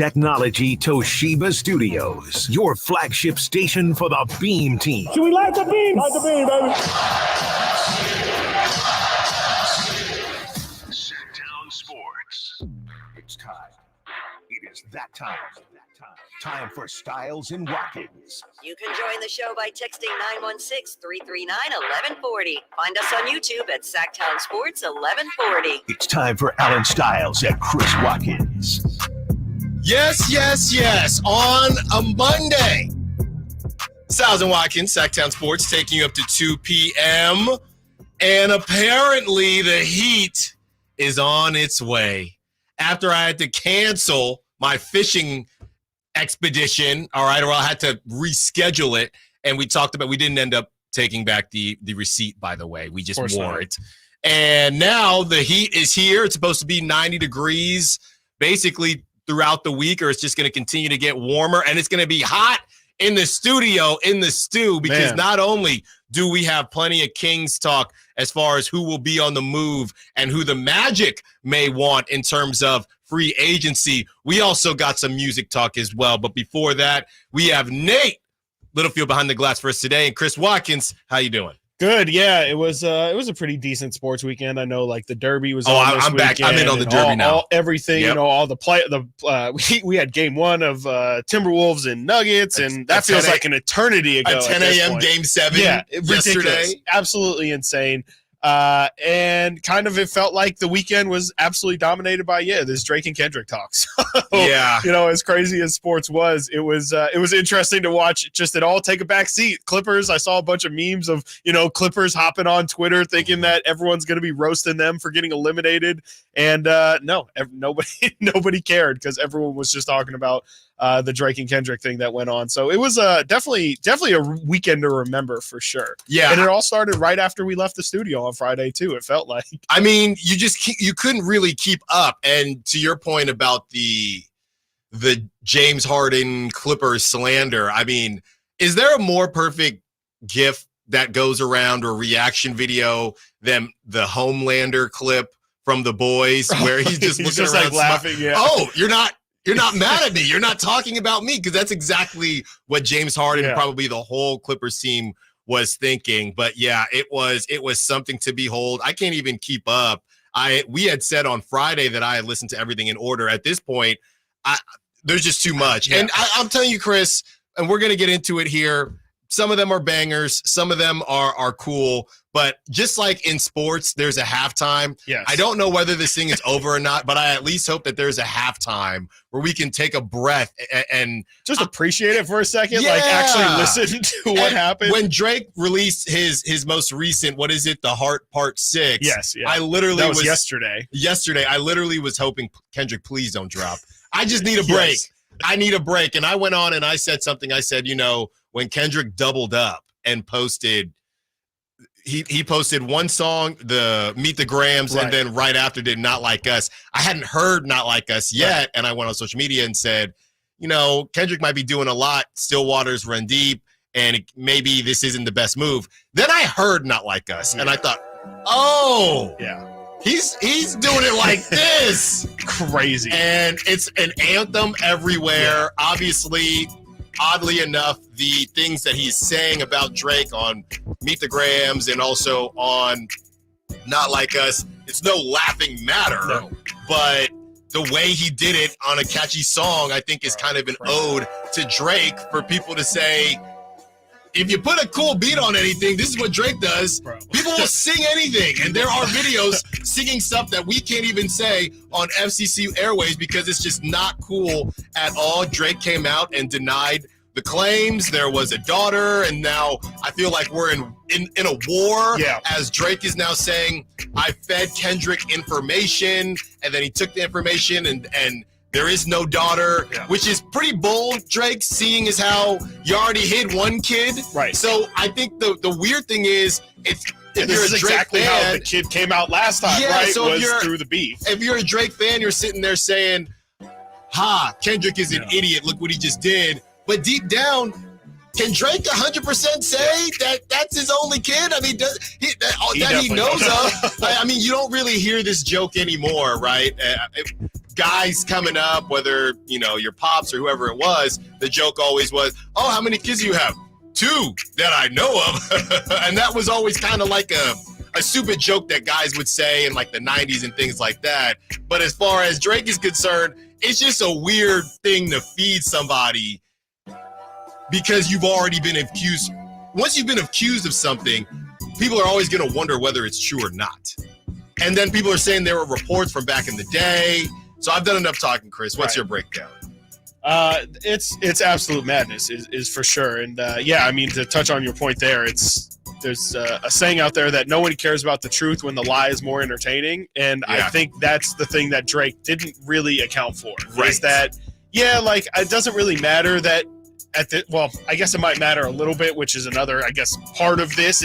technology Toshiba Studios, your flagship station for the Beam Team. Should we light the beam? Light the beam, baby. Sacktown Sports. It's time. It is that time. Time for Stiles and Watkins. You can join the show by texting 916-339-1140. Find us on YouTube at Sacktown Sports 1140. It's time for Alan Stiles and Chris Watkins. Yes. On a Monday, Stiles and Watkins, Sacktown Sports, taking you up to 2 p.m. And apparently the heat is on its way. After I had to cancel my fishing expedition, all right, or I had to reschedule it, and we talked about, we didn't end up taking back the receipt, by the way. We just wore it. And now the heat is here. It's supposed to be 90 degrees basically throughout the week, or it's just going to continue to get warmer, and it's going to be hot in the studio, in the stew, because not only do we have plenty of Kings talk as far as who will be on the move and who the Magic may want in terms of free agency, we also got some music talk as well. But before that, we have Nate Littlefield behind the glass for us today, and Chris Watkins. How you doing? Good, yeah. It was a pretty decent sports weekend. I know, like the Derby was. I'm back. I'm in on the Derby now. Everything, yep. All the we had game one of Timberwolves and Nuggets, and that feels like an eternity ago. A 10 a.m. game 7. Yeah, ridiculous, absolutely insane. And kind of it felt like the weekend was absolutely dominated by this Drake and Kendrick talks. Yeah, as crazy as sports was, it was interesting to watch just it all take a back seat. Clippers, I saw a bunch of memes of Clippers hopping on Twitter thinking that everyone's going to be roasting them for getting eliminated, and nobody cared because everyone was just talking about the Drake and Kendrick thing that went on. So it was definitely a weekend to remember for sure. Yeah. And it all started right after we left the studio on Friday too, it felt like. I mean, you couldn't really keep up. And to your point about the James Harden Clippers slander, I mean, is there a more perfect GIF that goes around or reaction video than the Homelander clip from The Boys where he's just looking just around like laughing? Yeah. Oh, you're not mad at me. You're not talking about me, because that's exactly what James Harden and probably the whole Clippers team was thinking. But yeah, it was something to behold. I can't even keep up. We had said on Friday that I had listened to everything in order. At this point, there's just too much. Yeah. And I'm telling you, Chris, and we're going to get into it here. Some of them are bangers. Some of them are cool. But just like in sports, there's a halftime. Yes. I don't know whether this thing is over or not, but I at least hope that there's a halftime where we can take a breath and just appreciate it for a second. Yeah. Like actually listen to what happened. When Drake released his most recent, what is it? The Heart Part 6. Yes. Yeah. That was yesterday. Yesterday. I literally was hoping, Kendrick, please don't drop. I just need a break. Yes. I need a break. And I went on and I said something. I said, when Kendrick doubled up and posted, he posted one song, the Meet the Grams, and then right after did Not Like Us. I hadn't heard Not Like Us yet, and I went on social media and said, Kendrick might be doing a lot. Still waters run deep, and maybe this isn't the best move. Then I heard Not Like Us, and I thought, oh, yeah. He's doing it like this. Crazy. And it's an anthem everywhere. Yeah. Obviously, oddly enough, the things that he's saying about Drake on Meet the Grams and also on Not Like Us, it's no laughing matter. No. But the way he did it on a catchy song, I think is kind of an ode to Drake for people to say, if you put a cool beat on anything, this is what Drake does. People will sing anything. And there are videos singing stuff that we can't even say on FCC Airways because it's just not cool at all. Drake came out and denied the claims. There was a daughter, and now I feel like we're in a war. Yeah. As Drake is now saying, I fed Kendrick information, and then he took the information and there is no daughter, which is pretty bold, Drake, seeing as how you already hid one kid. Right. So I think the weird thing is, if you're a Drake exactly fan, how the kid came out last time, right? So was through the beef. If you're a Drake fan, you're sitting there saying, Kendrick is an idiot. Look what he just did. But deep down, can Drake 100% say that that's his only kid? I mean, he knows of. I mean, you don't really hear this joke anymore, right? guys coming up, whether, your pops or whoever it was, the joke always was, oh, how many kids do you have? 2 that I know of. And that was always kind of like a stupid joke that guys would say in like the 90s and things like that. But as far as Drake is concerned, it's just a weird thing to feed somebody because you've already been accused. Once you've been accused of something, people are always going to wonder whether it's true or not. And then people are saying there were reports from back in the day. So I've done enough talking, Chris. What's your breakdown? It's absolute madness is for sure. And to touch on your point there, there's a saying out there that no one cares about the truth when the lie is more entertaining. And I think that's the thing that Drake didn't really account for. Right. Is that, it doesn't really matter that I guess it might matter a little bit, which is another, I guess, part of this.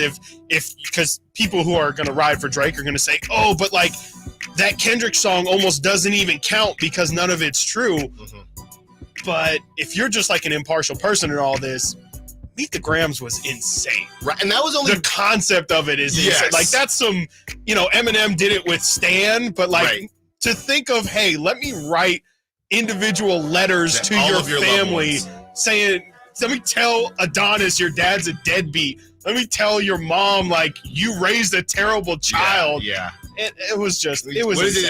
Because people who are going to ride for Drake are going to say, oh, but like that Kendrick song almost doesn't even count because none of it's true. Mm-hmm. But if you're just like an impartial person in all this, Meet the Grams was insane. Right. And that was only the concept of it is insane. Like that's some, Eminem did it with Stan, but like to think of, hey, let me write individual letters to your family saying, let me tell Adonis your dad's a deadbeat. Let me tell your mom, like, you raised a terrible child. Yeah. It was insane.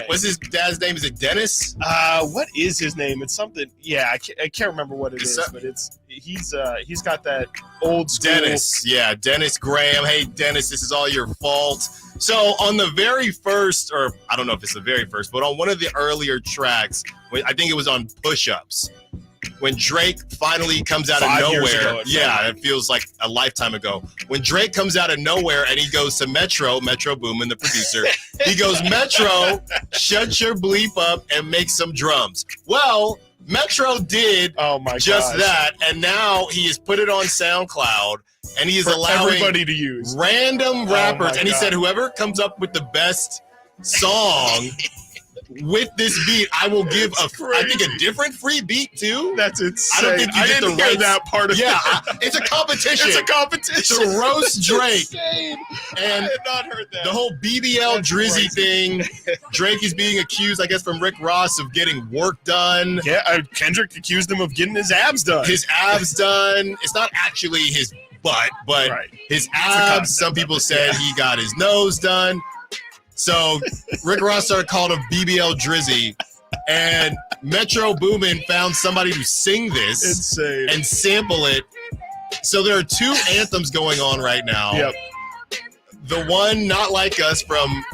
What's his dad's name? Is it Dennis? What is his name? It's something. Yeah, I can't remember what it is, but he's got that old school. Dennis. Yeah, Dennis Graham. Hey, Dennis, this is all your fault. So on the very first, or I don't know if it's the very first, but on one of the earlier tracks, I think it was on Push Ups, when Drake finally comes out of nowhere. It feels like a lifetime ago. When Drake comes out of nowhere and he goes to Metro Boomin, the producer, he goes, Metro, shut your bleep up and make some drums. Well, Metro did that, and now he has put it on SoundCloud, and he is allowing everybody to use random rappers. And he said, whoever comes up with the best song with this beat, I will give I think a different free beat too. That's insane. I don't think you didn't hear that part of it. It's a competition. It's a competition to roast Drake. And I had not heard that. The whole BBL Drizzy thing. Drake is being accused, I guess, from Rick Ross of getting work done. Yeah, Kendrick accused him of getting his abs done. It's not actually his butt, but his abs. Some people said he got his nose done. So Rick Ross started calling him BBL Drizzy, and Metro Boomin found somebody to sing this and sample it. So there are 2 anthems going on right now. Yep. The one, Not Like Us, from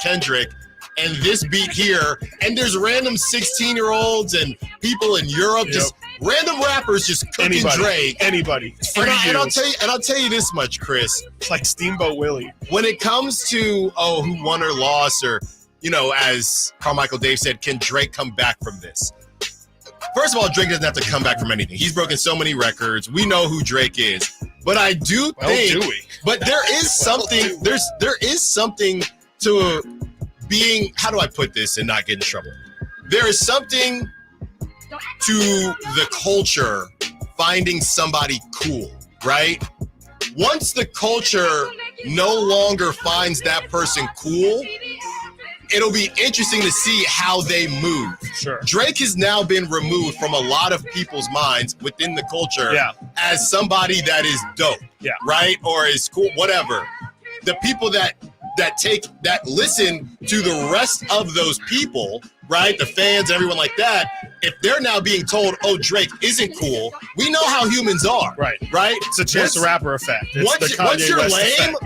Kendrick, and this beat here. And there's random 16-year-olds and people in Europe, just random rappers just cooking Drake. Anybody. And I'll tell you this much, Chris. It's like Steamboat Willie. When it comes to who won or lost, or as Carmichael Dave said, can Drake come back from this? First of all, Drake doesn't have to come back from anything. He's broken so many records. We know who Drake is. But I do think but there is something there is something to being, how do I put this and not get in trouble? There is something to the culture finding somebody cool, right? Once the culture no longer finds that person cool, it'll be interesting to see how they move. Sure. Drake has now been removed from a lot of people's minds within the culture as somebody that is dope, right? Or is cool, whatever. The people that listen to the rest of those people, right? The fans, everyone like that, if they're now being told, oh, Drake isn't cool, we know how humans are. Right? It's a Chance the Rapper effect. Once you're lame,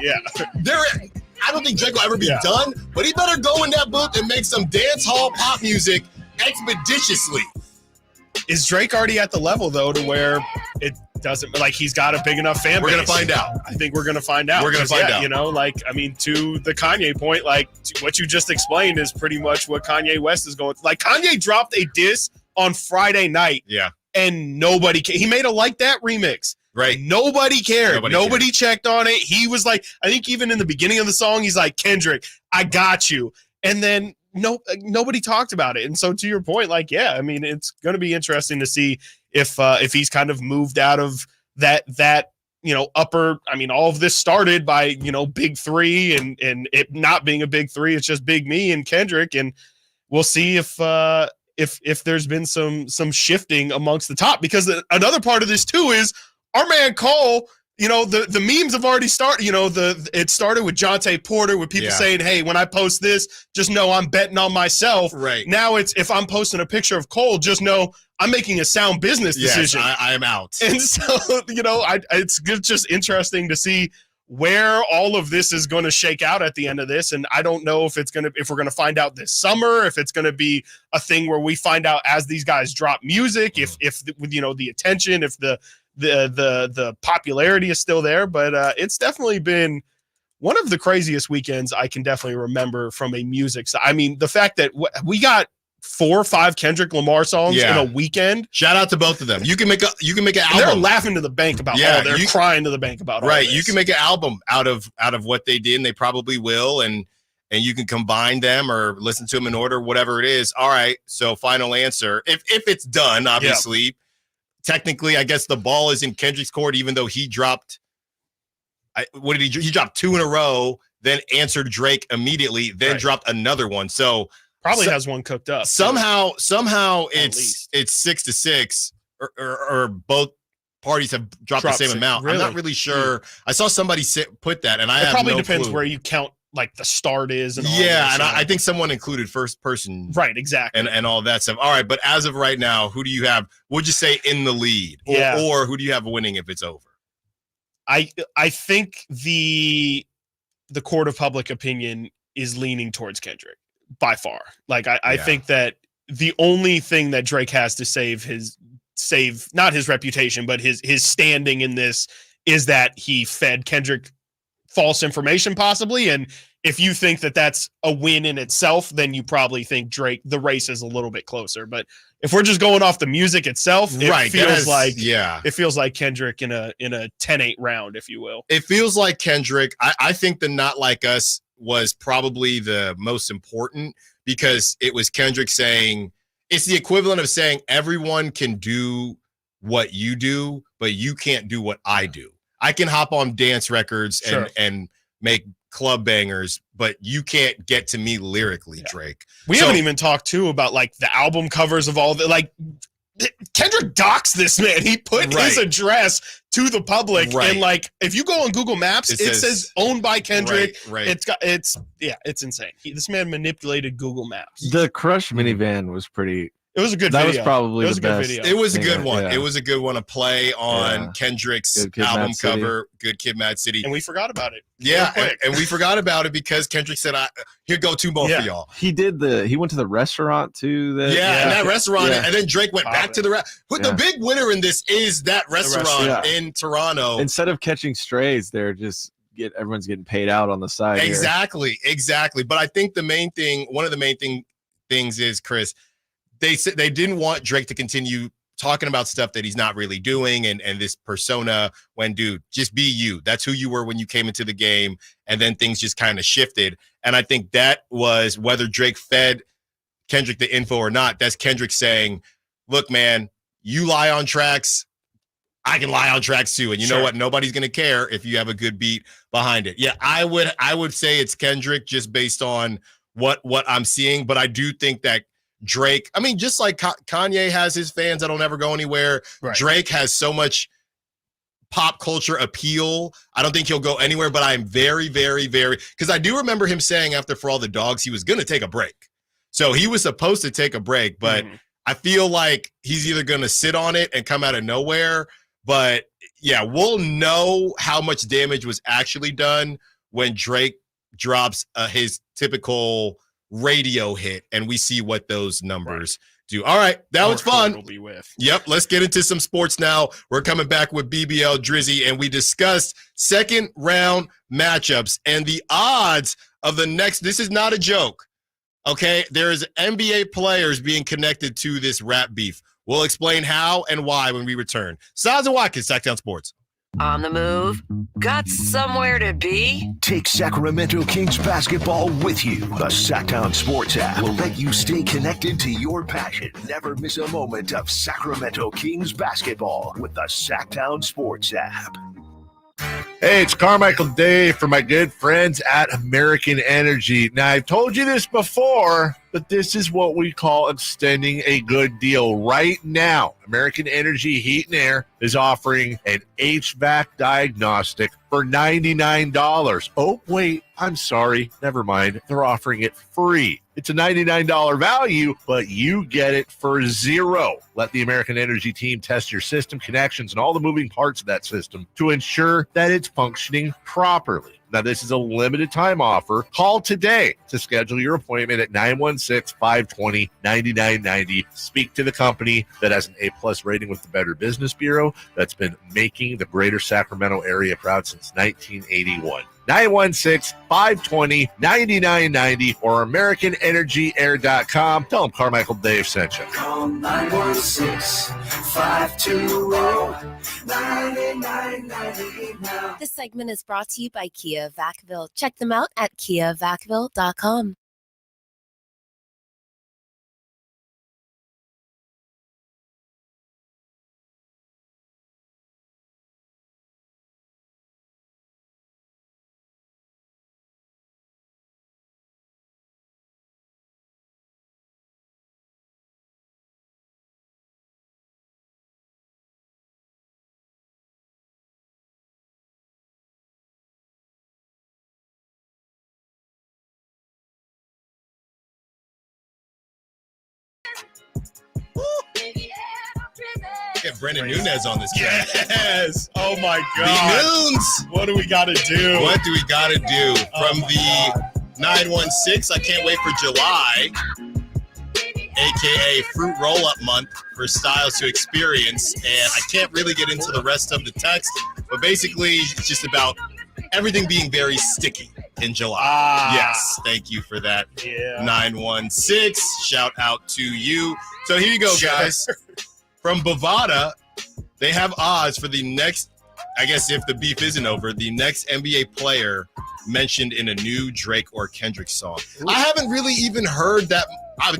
I don't think Drake will ever be done, but he better go in that booth and make some dance hall pop music expeditiously. Is Drake already at the level, though, to where it doesn't, like, he's got a big enough fan base? We're going to find out. I think we're going to find out. We're going to find out. To the Kanye point, what you just explained is pretty much what Kanye West is going. Like, Kanye dropped a diss on Friday night. Yeah. And nobody cared. He made a Like That remix. Right. Nobody cared. Nobody checked on it. He was like, I think even in the beginning of the song, he's like, Kendrick, I got you. And then nobody talked about it. And so to your point, it's going to be interesting to see if he's kind of moved out of that upper, all of this started by, Big Three and it not being a Big Three. It's just Big Me and Kendrick. And we'll see if if there's been some shifting amongst the top, because another part of this too is our man Cole. The memes have already started. It started with Jonte Porter, with people saying, "Hey, when I post this, just know I'm betting on myself." Right now, it's if I'm posting a picture of Cole, just know I'm making a sound business decision. I am out. And so, it's just interesting to see where all of this is going to shake out at the end of this. And I don't know if we're going to find out this summer, if it's going to be a thing where we find out as these guys drop music, if the attention, if the popularity is still there. But it's definitely been one of the craziest weekends I can definitely remember from a music side. I mean, the fact that we got 4 or 5 Kendrick Lamar songs in a weekend. Shout out to both of them. You can make an album. They're laughing to the bank about all. They're crying to the bank about all. Right. This. You can make an album out of what they did, and they probably will, and you can combine them or listen to them in order, whatever it is. All right. So final answer. If it's done, obviously, technically, I guess the ball is in Kendrick's court, even though he dropped. What did he dropped 2 in a row, then answered Drake immediately, then dropped another one. So probably has one cooked up. Somehow it's 6-6, or both parties have dropped the same amount. Really? I'm not really sure. I saw somebody put that, and it probably depends where you count. Like the start is, and all and I think someone included first person, right? Exactly, and all that stuff. All right, but as of right now, who do you have? Would you say in the lead, or who do you have winning if it's over? I think the court of public opinion is leaning towards Kendrick by far. Like I think that the only thing that Drake has to save not his reputation, but his standing in this is that he fed Kendrick false information possibly. And if you think that that's a win in itself, then you probably think the race is a little bit closer. But if we're just going off the music itself, it feels like Kendrick in a 10-8 round, if you will. It feels like Kendrick. I think the Not Like Us was probably the most important, because it was Kendrick saying, it's the equivalent of saying everyone can do what you do, but you can't do what I do. I can hop on dance records and make club bangers, but you can't get to me lyrically, Drake. We haven't even talked too about like the album covers of all the Kendrick doxed this man. He put his address to the public, and like if you go on Google Maps, it says owned by Kendrick. Right. It's insane. This man manipulated Google Maps. The Crush minivan was pretty. It was a good video. That was probably the best. It was a good one. It was a good one to play on Kendrick's album cover, Good Kid, Mad City. And we forgot about it. Yeah, and we forgot about it because Kendrick said, here go 2 more for y'all. He went to the restaurant too. And that restaurant, and then Drake went back to the restaurant. The big winner in this is that restaurant in Toronto. Instead of catching strays, they're just everyone's getting paid out on the side. Exactly. But I think one of the main things is, Chris, they said they didn't want Drake to continue talking about stuff that he's not really doing, and this persona when, dude, just be you. That's who you were when you came into the game, and then things just kind of shifted. And I think that was whether Drake fed Kendrick the info or not. That's Kendrick saying, look, man, you lie on tracks, I can lie on tracks too. And you know what? Nobody's going to care if you have a good beat behind it. Yeah, I would say it's Kendrick just based on what I'm seeing, but I do think that Drake, I mean, just like Kanye has his fans that'll never go anywhere, Drake has so much pop culture appeal. I don't think he'll go anywhere, but I'm very, very, very, because I do remember him saying after For All the Dogs, he was going to take a break. So he was supposed to take a break, but I feel like he's either going to sit on it and come out of nowhere. But yeah, we'll know how much damage was actually done when Drake drops his typical radio hit and we see what those numbers do. All right, that was fun. Yep, let's get into some sports now. We're coming back with BBL Drizzy, and we discussed second round matchups and the odds of the next. This is not a joke, okay? There is NBA players being connected to this rap beef. We'll explain how and why when we return. Stiles and Watkins, Sacktown Sports. On the move? Got somewhere to be? Take Sacramento Kings basketball with you. The Sacktown Sports app will let you stay connected to your passion. Never miss a moment of Sacramento Kings basketball with the Sacktown Sports app. Hey, it's Carmichael Dave for my good friends at American Energy. Now, I've told you this before, but this is what we call extending a good deal. Right now, American Energy Heat and Air is offering an HVAC diagnostic for $99. Oh, wait, I'm sorry. Never mind. They're offering it free. It's a $99 value, but you get it for $0. Let the American Energy team test your system connections and all the moving parts of that system to ensure that it's functioning properly. Now, this is a limited time offer. Call today to schedule your appointment at 916-520-9990. Speak to the company that has an A-plus rating with the Better Business Bureau that's been making the greater Sacramento area proud since 1981. 916-520-9990 or AmericanEnergyAir.com. Tell them Carmichael Dave sent you. Call 916-520-9990 now. This segment is brought to you by Kia Vacaville. Check them out at KiaVacaville.com. Get Brandon Nunez on this game. Yes. Oh my The God. Nunes. What do we got to do? What do we got to do? From my the 916, I can't wait for July, a.k.a. Fruit Roll-Up Month for Stiles to experience. And I can't really get into the rest of the text, but basically it's just about everything being very sticky in July. Yes, thank you for that. Yeah. 916, shout out to you. So here you go, guys. From Bovada, they have odds for the next, I guess if the beef isn't over, the next NBA player mentioned in a new Drake or Kendrick song. I haven't really even heard that.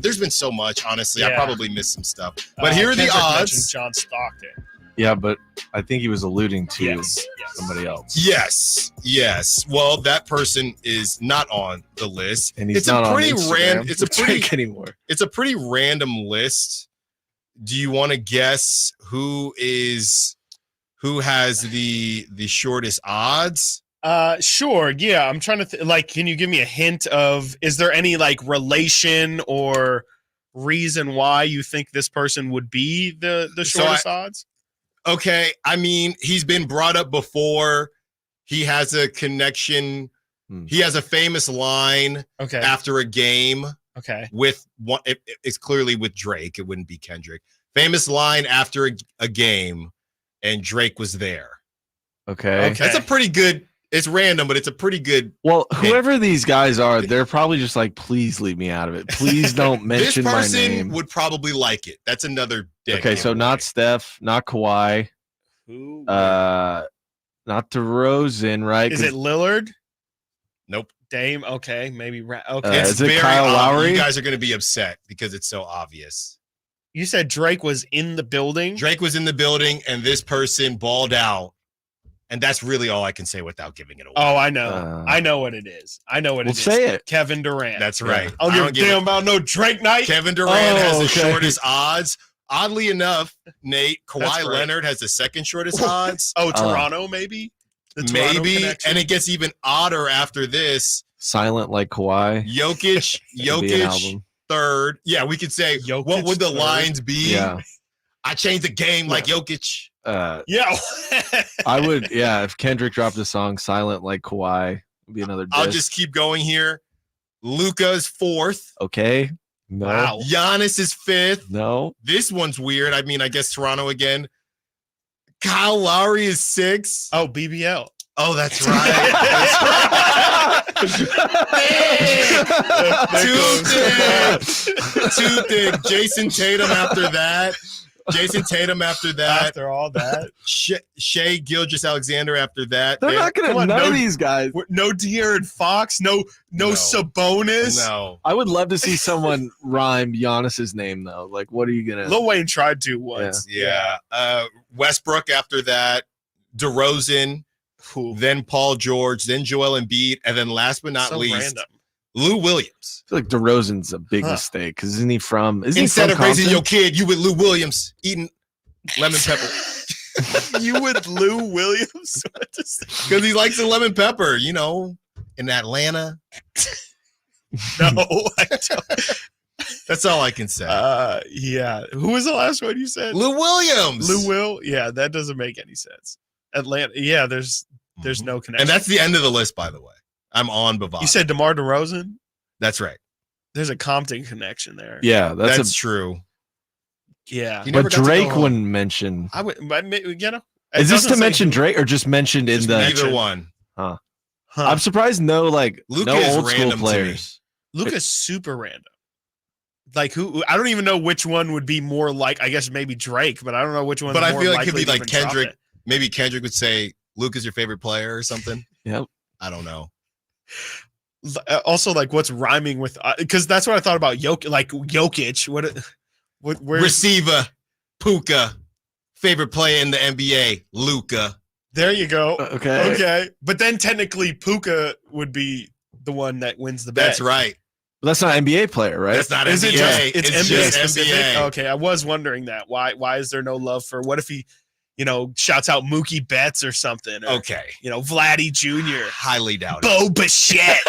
There's been so much, honestly. I Yeah. probably missed some stuff. But here are the Kendrick odds. mentioned John Stockton. Yeah, but I think he was alluding to Yes. somebody else. Yes. Well, that person is not on the list. And he's It's not a pretty on Instagram It's a with pretty Drake anymore. It's a pretty random list. Do you want to guess who has the shortest odds? Sure. Yeah. I'm trying to can you give me a hint of, is there any relation or reason why you think this person would be the shortest odds? Okay. I mean, he's been brought up before. He has a connection. He has a famous line after a game. Okay. With one, it's clearly with Drake. It wouldn't be Kendrick. Famous line after a game, and Drake was there. Okay. That's a pretty good. It's random, but it's a pretty good. Well, whoever these guys are, they're probably just like, please leave me out of it. Please don't mention my This name. person would probably like it. That's another. Okay, so not Steph, not Kawhi, Who? not DeRozan, right? Is it Lillard? Nope. Dame? Okay, maybe. Okay. Is it Kyle Lowry? You guys are going to be upset because it's so obvious. You said Drake was in the building? Drake was in the building, and this person balled out. And that's really all I can say without giving it away. Oh, I know. I know what it is. Well, say it. Kevin Durant. That's right. I don't give a damn about no Drake night. Kevin Durant has the shortest odds. Oddly enough, Nate, Kawhi Leonard has the second shortest odds. Oh, Toronto, maybe? Maybe. And it gets even odder after this. Silent like Kawhi. Jokic third. Yeah, we could say, Jokic what would the third? lines be? Yeah. I changed the game like Jokic. Yeah. I would, if Kendrick dropped a song Silent like Kawhi, would be another diss. I'll just keep going here. Luka's fourth. Okay. No. Wow. Giannis is fifth. No. This one's weird. I mean, I guess Toronto again. Kyle Lowry is sixth. Oh, BBL. Oh, that's right. Too thick. Jason Tatum after that. After all that. Shea Gilgeous-Alexander after that. They're not going to know these guys. No De'Aaron Fox. No Sabonis. No. I would love to see someone rhyme Giannis's name, though. Like, what are you going to... Lil Wayne tried to once. Yeah. Westbrook after that. DeRozan. then Paul George, then Joel Embiid, and then last but not least, random. Lou Williams. I feel like DeRozan's a big mistake because isn't he from? Instead of raising your kid, you with Lou Williams eating lemon pepper. You with Lou Williams? Because he likes the lemon pepper, in Atlanta. No, I don't. That's all I can say. Yeah. Who was the last one you said? Lou Williams. Lou Will? Yeah, that doesn't make any sense. Atlanta. Yeah, there's no connection. And that's the end of the list, by the way. I'm on Bavard. You said DeMar DeRozan? That's right. There's a Compton connection there. Yeah, that's true. Yeah. But Drake wouldn't mention. I would, Is this to mention Drake or just mentioned in the either one? Huh. I'm surprised no Luka no is old school random players. Luka's super random. Like who? I don't even know which one would be more like. I guess maybe Drake, but I don't know which one. But I feel like it could be like Kendrick. Maybe Kendrick would say Luka's your favorite player or something. Yep. I don't know. Also, like what's rhyming with? Because that's what I thought about Jokic. Where receiver, Puka, favorite player in the NBA, Luka. There you go. Okay. But then technically Puka would be the one that wins the bet. That's right. But that's not an NBA player, right? That's not Is NBA. it just, it's NBA just specific? NBA. Okay, I was wondering that. Why is there no love for what if he, shouts out Mookie Betts or something? Or, Okay. Vladdy Jr. Highly doubt it. Bo Bichette.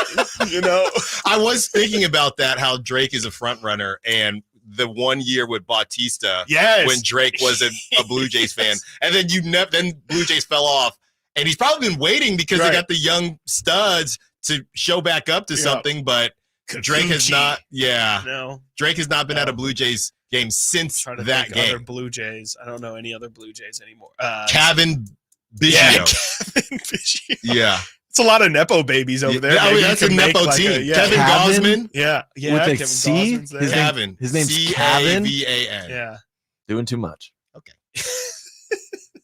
I was thinking about that, how Drake is a front runner, and the 1 year with Bautista, when Drake was a Blue Jays fan, and then then Blue Jays fell off, and he's probably been waiting because they got the young studs to show back up to something, but Drake has not. Yeah, no, Drake has not been at a Blue Jays game since that game. Other Blue Jays, I don't know any other Blue Jays anymore. Kevin Biggio. Yeah, Kevin Biggio. Yeah. It's a lot of Nepo babies over there. Oh, that's a Nepo team. Kevin Gosman. Yeah. With Kevin C? Gosman's His name's Kevin. Cavan. Yeah. Doing too much. Okay.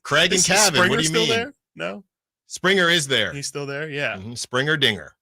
Craig and Kevin. Springer what do you still mean? There? No. Springer is there. He's still there. Yeah. Mm-hmm. Springer Dinger.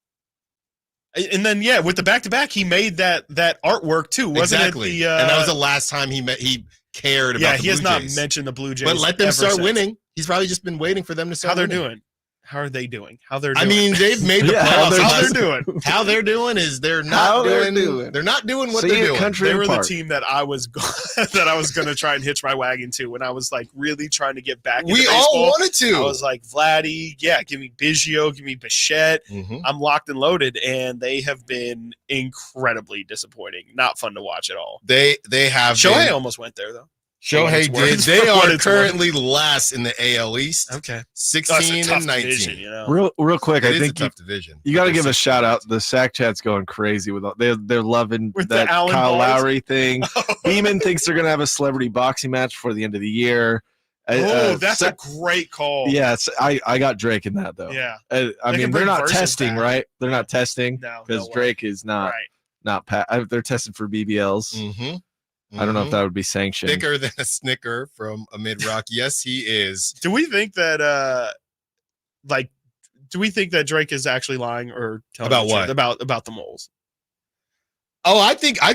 And then with the back-to-back, he made that artwork too, wasn't it? And that was the last time he cared about the Blue Jays. Yeah, he has not mentioned the Blue Jays. But let them start winning. He's probably just been waiting for them to start winning. How they're doing. How are they doing? How they're doing? I mean, they've made the playoffs. How they're doing. How they're doing is they're not doing. They're not doing what they're doing. They were the team that I was going to try and hitch my wagon to when I was like really trying to get back. We all wanted to. I was like, Vladdy, give me Biggio, give me Bichette. Mm-hmm. I'm locked and loaded, and they have been incredibly disappointing. Not fun to watch at all. They have. Shohei almost went there though. Shohei did. They are currently last in the AL East. Okay, 16 and 19. Division, Real quick, I think a tough division. You got to give a shout out. The Sack Chat's going crazy with all, they're loving with that Kyle Balls. Lowry thing. Beeman thinks they're gonna have a celebrity boxing match before the end of the year. That's a great call. Yes, I got Drake in that though. Yeah, I mean they're not testing, back. Right? They're not testing because Drake is not they're testing for BBLs. Mm-hmm. I don't know if that would be sanctioned. Thicker than a Snicker from Amid Rock. Yes, he is. Do we think that Drake is actually lying or telling about what? About the moles? Oh, I think I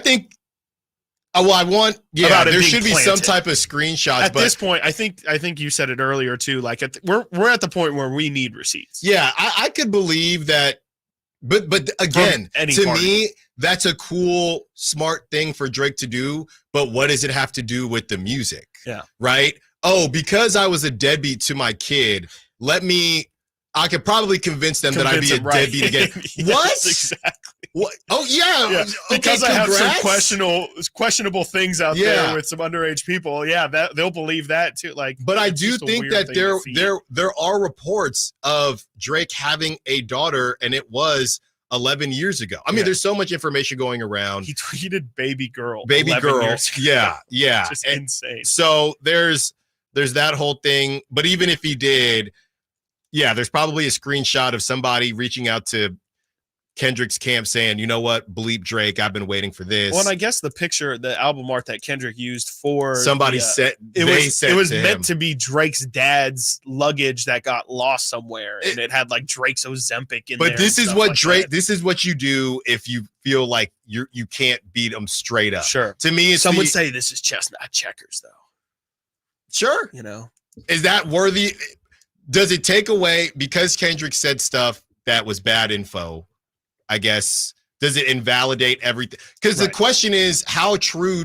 want there should be some type of screenshots. At this point, I think you said it earlier too. Like we're at the point where we need receipts. Yeah, I could believe that. But again, to me, that's a cool, smart thing for Drake to do. But what does it have to do with the music? Yeah. Right? Oh, because I was a deadbeat to my kid, I could probably convince them that I'd be a deadbeat again. Yes, what? Exactly. What? Oh, yeah. Yeah. Because I have some congrats. questionable things out there with some underage people. Yeah, that they'll believe that too. Like, but I do think that there are reports of Drake having a daughter, and it was 11 years ago. I mean, there's so much information going around. He tweeted baby girl. Yeah. Just insane. So there's that whole thing. But even if he did, there's probably a screenshot of somebody reaching out to Kendrick's camp saying, you know what, bleep Drake, I've been waiting for this. Well, and I guess the album art that Kendrick used for somebody said it was meant to be Drake's dad's luggage that got lost somewhere, and it had like Drake's Ozempic in there. But this is what Drake. This is what you do if you feel like you can't beat them straight up. Sure. To me, some would say this is chestnut checkers, though. Sure. You know, is that worthy? Does it take away, because Kendrick said stuff that was bad info, I guess, does it invalidate everything? Because the question is, how true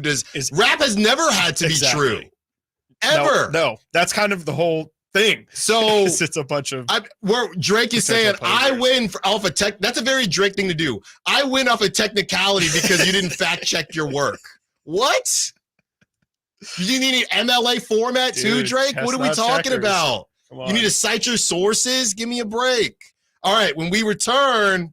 rap has never had to be true. Ever. No, that's kind of the whole thing. So it's a bunch of where Drake is saying, I win off a tech. That's a very Drake thing to do. I win off a technicality because you didn't fact check your work. What? You need an MLA format too, Drake? What are we talking about? You need to cite your sources? Give me a break. All right, when we return,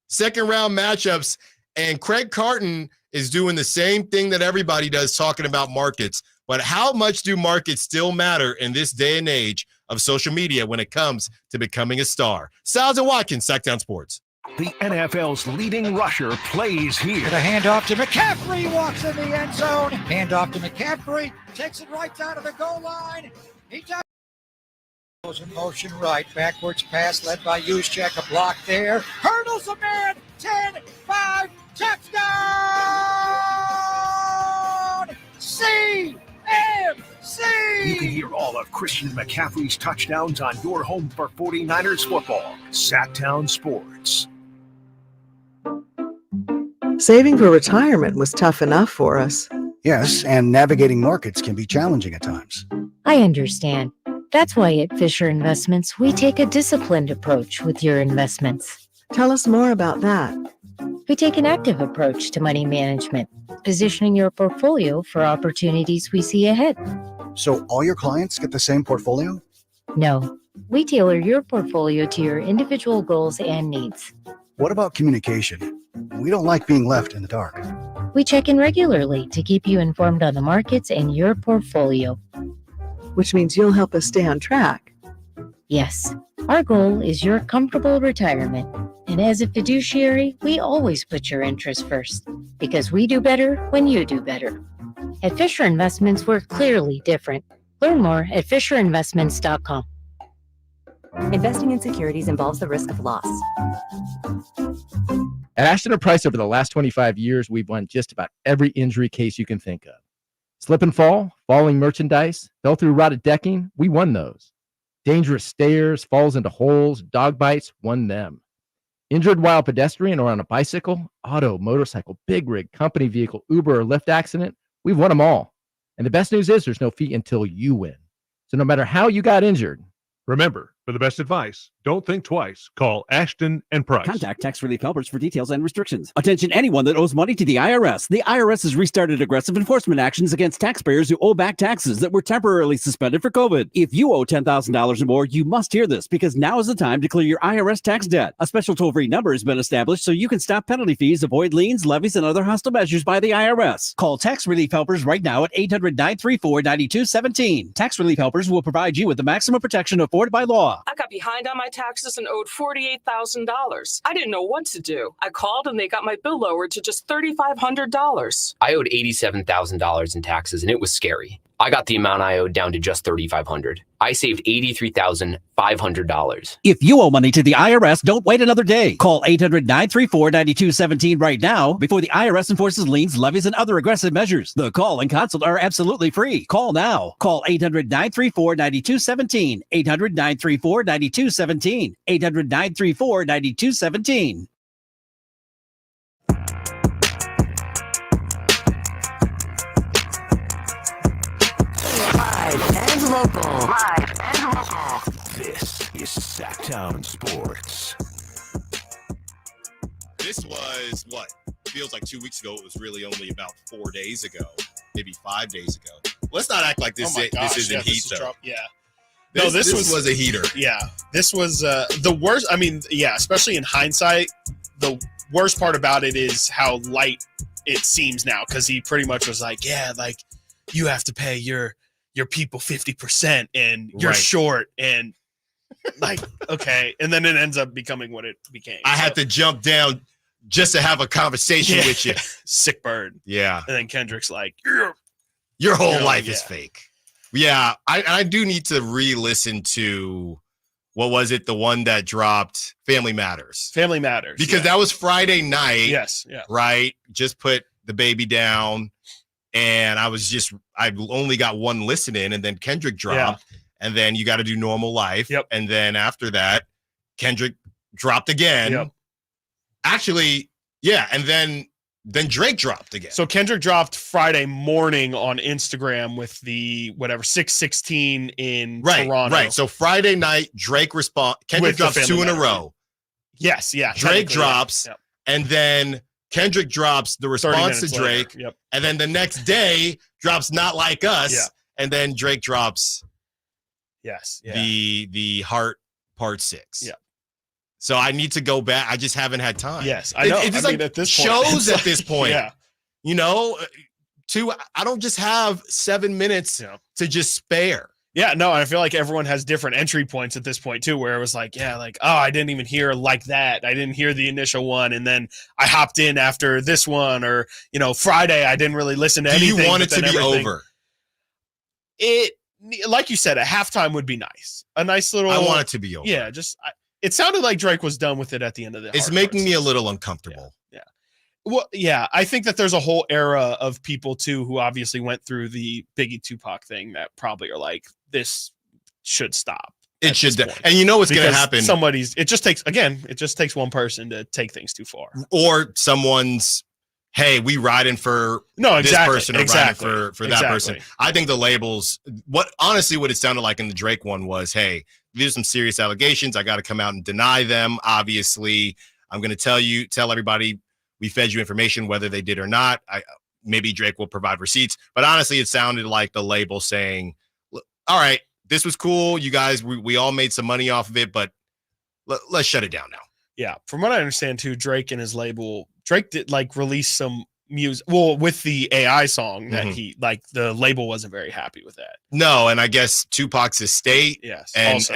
second round matchups, and Craig Carton is doing the same thing that everybody does, talking about markets. But how much do markets still matter in this day and age of social media when it comes to becoming a star? Stiles and Watkins, Sacktown Sports. The NFL's leading rusher plays here. The handoff to McCaffrey, walks in the end zone. Handoff to McCaffrey, takes it right down to the goal line. He does. Goes in motion right, backwards pass led by Juszczyk, a block there. Hurdles a man, 10-5, touchdown! CMC! You can hear all of Christian McCaffrey's touchdowns on your home for 49ers football. Sacktown Sports. Saving for retirement was tough enough for us. Yes, and navigating markets can be challenging at times. I understand. That's why at Fisher Investments, we take a disciplined approach with your investments. Tell us more about that. We take an active approach to money management, positioning your portfolio for opportunities we see ahead. So all your clients get the same portfolio? No, we tailor your portfolio to your individual goals and needs. What about communication? We don't like being left in the dark. We check in regularly to keep you informed on the markets and your portfolio. Which means you'll help us stay on track. Yes, our goal is your comfortable retirement. And as a fiduciary, we always put your interests first, because we do better when you do better. At Fisher Investments, we're clearly different. Learn more at FisherInvestments.com. Investing in securities involves the risk of loss. At Ashton & Price, over the last 25 years, we've won just about every injury case you can think of. Slip and fall, falling merchandise, fell through rotted decking, we won those. Dangerous stairs, falls into holes, dog bites, won them. Injured while pedestrian or on a bicycle, auto, motorcycle, big rig, company vehicle, Uber, or Lyft accident, we've won them all. And the best news is there's no fee until you win. So no matter how you got injured, remember, for the best advice, don't think twice. Call Ashton & Price. Contact tax relief helpers for details and restrictions. Attention anyone that owes money to the IRS. The IRS has restarted aggressive enforcement actions against taxpayers who owe back taxes that were temporarily suspended for COVID. If you owe $10,000 or more, you must hear this, because now is the time to clear your IRS tax debt. A special toll-free number has been established so you can stop penalty fees, avoid liens, levies, and other hostile measures by the IRS. Call tax relief helpers right now at 800-934-9217. Tax relief helpers will provide you with the maximum protection afforded by law. I got behind on my taxes and owed $48,000. I didn't know what to do. I called and they got my bill lowered to just $3,500. I owed $87,000 in taxes and it was scary. I got the amount I owed down to just $3,500. I saved $83,500. If you owe money to the IRS, don't wait another day. Call 800-934-9217 right now before the IRS enforces liens, levies, and other aggressive measures. The call and consult are absolutely free. Call now. Call 800-934-9217. 800-934-9217. 800-934-9217. Live and local. This is Sacktown Sports. This was what? Feels like 2 weeks ago. It was really only about 4 days ago, maybe 5 days ago. Let's not act like this isn't heat, though. This was a heater. Yeah, this was the worst. I mean, yeah, especially in hindsight, the worst part about it is how light it seems now, because he pretty much was like, yeah, like you have to pay your people 50% and you're short, and like, okay. And then it ends up becoming what it became. I had to jump down just to have a conversation with you. Sick bird. Yeah. And then Kendrick's like, your whole life is fake. Yeah. I do need to re-listen to, what was it? The one that dropped, Family Matters. Family Matters. Because that was Friday night. Yes. Yeah. Right. Just put the baby down. And I only got one listen in, and then Kendrick dropped. and then you got to do Normal Life. Yep. And then after that, Kendrick dropped again. Yep. Actually, yeah, and then Drake dropped again. So Kendrick dropped Friday morning on Instagram with the 616 in Toronto. Right. So Friday night, Kendrick drops 2 in a row. Yes, yeah. Drake drops, and then Kendrick drops the response to Drake, and then the next day drops Not Like Us, and then Drake drops the Heart Part 6. Yeah. So I need to go back. I just haven't had time. Yes, I know. It's just at this shows point, at this point. Yeah. You know, I don't just have 7 minutes to just spare. Yeah, no, I feel like everyone has different entry points at this point too, where it was like, I didn't even hear Like That. I didn't hear the initial one, and then I hopped in after this one, or Friday I didn't really listen to anything. Do you want it to be over? It, like you said, a halftime would be nice. A nice little. I want it to be over. Yeah, it sounded like Drake was done with it at the end of the. It's making me a little uncomfortable. Yeah. Well, yeah, I think that there's a whole era of people too who obviously went through the Biggie Tupac thing that probably are like, this should stop. It should, and you know what's going to happen. It just takes one person to take things too far, or someone's, hey, we riding for this person, or riding for that person. I think the labels, what it sounded like in the Drake one was, hey, these are some serious allegations. I got to come out and deny them. Obviously, I'm going to tell everybody we fed you information, whether they did or not. Maybe Drake will provide receipts, but honestly, it sounded like the label saying, all right, this was cool. You guys, we all made some money off of it, but let's shut it down now. Yeah. From what I understand too, Drake and his label, Drake did release some music. Well, with the AI song that he the label wasn't very happy with that. No. And I guess Tupac's estate. Yes. And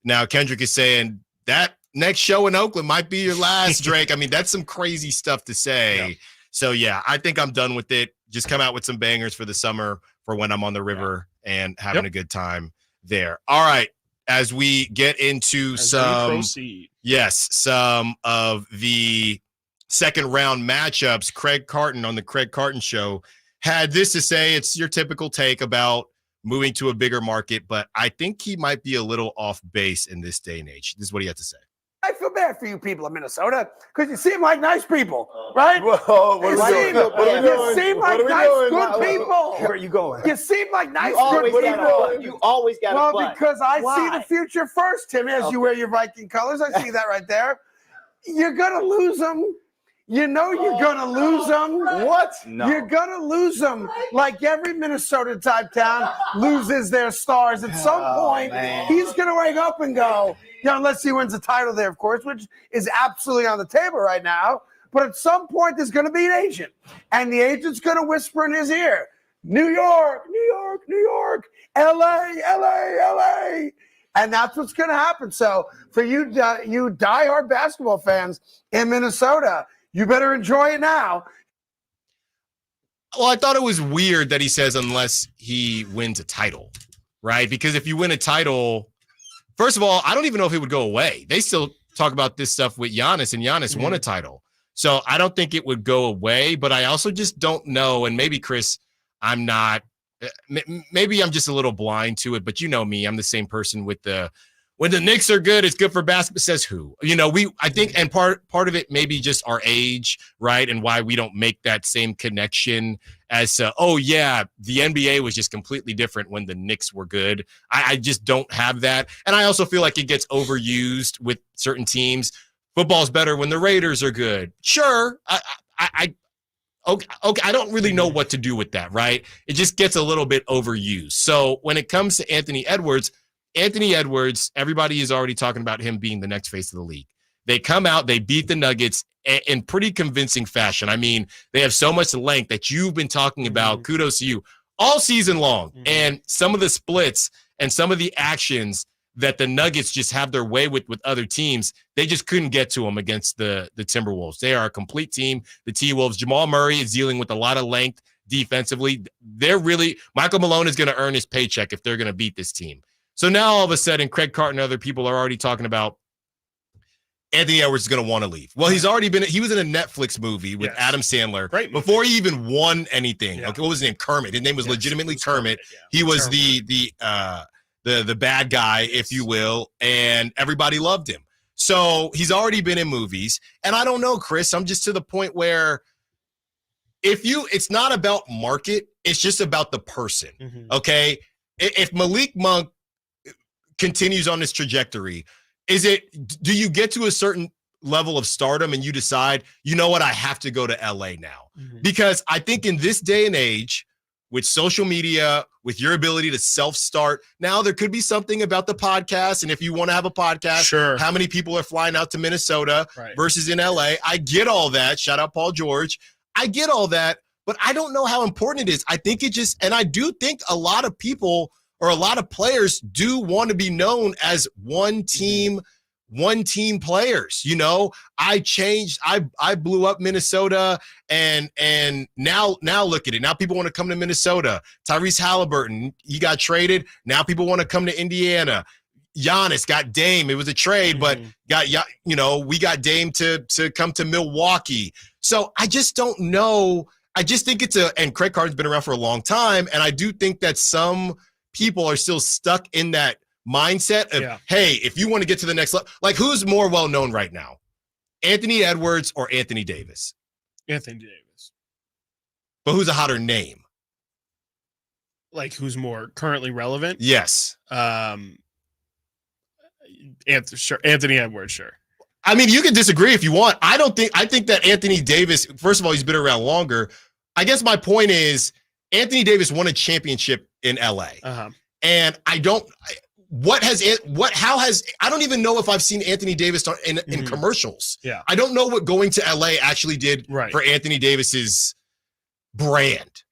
now Kendrick is saying that next show in Oakland might be your last, Drake. I mean, that's some crazy stuff to say. Yeah. So yeah, I think I'm done with it. Just come out with some bangers for the summer for when I'm on the river and having a good time there. All right. As we get into some of the second round matchups, Craig Carton on the Craig Carton Show had this to say. It's your typical take about moving to a bigger market, but I think he might be a little off base in this day and age. This is what he had to say. I feel bad for you people in Minnesota because you seem like nice people, right? Whoa, you seem like nice, good people. Where are you going? You seem like nice, good people. You always got a Well, because I see the future first, Timmy, as you wear your Viking colors. I see that right there. You're going to lose them. You know you're going to lose them. What? No. You're going to lose them like every Minnesota-type town loses their stars. At some point, he's going to wake up and go, unless he wins the title there, of course, which is absolutely on the table right now. But at some point, there's going to be an agent. And the agent's going to whisper in his ear, New York, New York, New York, L.A., L.A., L.A., and that's what's going to happen. So for you diehard basketball fans in Minnesota, you better enjoy it now. Well, I thought it was weird that he says unless he wins a title, right? Because if you win a title, first of all, I don't even know if it would go away. They still talk about this stuff with Giannis, and Giannis won a title. So I don't think it would go away, but I also just don't know. And maybe, Chris, maybe I'm just a little blind to it, but you know me, I'm the same person with when the Knicks are good, it's good for basketball. Says who? I think, and part of it maybe just our age, right? And why we don't make that same connection as, the NBA was just completely different when the Knicks were good. I just don't have that. And I also feel like it gets overused with certain teams. Football's better when the Raiders are good. Sure. Okay, I don't really know what to do with that, right? It just gets a little bit overused. So when it comes to Anthony Edwards, everybody is already talking about him being the next face of the league. They come out, they beat the Nuggets in pretty convincing fashion. I mean, they have so much length that you've been talking about. Kudos to you all season long. And some of the splits and some of the actions that the Nuggets just have their way with other teams, they just couldn't get to them against the Timberwolves. They are a complete team. The T-Wolves, Jamal Murray is dealing with a lot of length defensively. Michael Malone is going to earn his paycheck if they're going to beat this team. So now all of a sudden, Craig Carton and other people are already talking about Anthony Edwards is going to want to leave. Well, he was in a Netflix movie with Adam Sandler before he even won anything. Yeah. Okay, what was his name? Kermit. His name was legitimately Kermit. Yeah. He was the the bad guy, if you will, and everybody loved him. So he's already been in movies. And I don't know, Chris, I'm just to the point where it's not about market, it's just about the person. Okay. If Malik Monk continues on this trajectory, do you get to a certain level of stardom and you decide, you know what, I have to go to LA now? Because I think in this day and age, with social media, with your ability to self-start, now there could be something about the podcast. And if you want to have a podcast, sure, how many people are flying out to Minnesota versus in LA? I get all that. Shout out Paul George. I get all that, but I don't know how important it is. I think and I do think a lot of people or a lot of players do want to be known as one team players. You know, I blew up Minnesota and now look at it. Now people want to come to Minnesota. Tyrese Halliburton, he got traded. Now people want to come to Indiana. Giannis got Dame. It was a trade, but we got Dame to come to Milwaukee. So I just don't know. I just think and Craig Carton's been around for a long time. And I do think that some people are still stuck in that mindset of, hey, if you want to get to the next level, like who's more well-known right now? Anthony Edwards or Anthony Davis? Anthony Davis. But who's a hotter name? Like who's more currently relevant? Yes. Anthony Edwards, sure. I mean, you can disagree if you want. I think that Anthony Davis, first of all, he's been around longer. I guess my point is Anthony Davis won a championship in LA. And I don't even know if I've seen Anthony Davis in commercials. Yeah. I don't know what going to LA actually did for Anthony Davis's brand.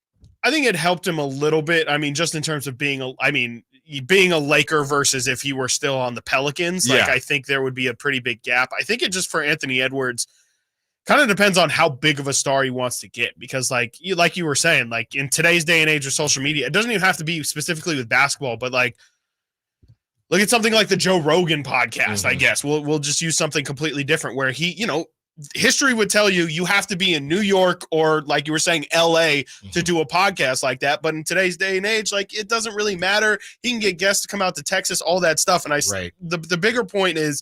I think it helped him a little bit. I mean, just in terms of being a Laker versus if he were still on the Pelicans, I think there would be a pretty big gap. I think it just for Anthony Edwards kind of depends on how big of a star he wants to get, because like you were saying, like in today's day and age of social media, it doesn't even have to be specifically with basketball, but like look at something like the Joe Rogan podcast. I guess we'll just use something completely different where history would tell you have to be in New York or like you were saying, LA to do a podcast like that. But in today's day and age, like it doesn't really matter. He can get guests to come out to Texas, all that stuff. And the bigger point is,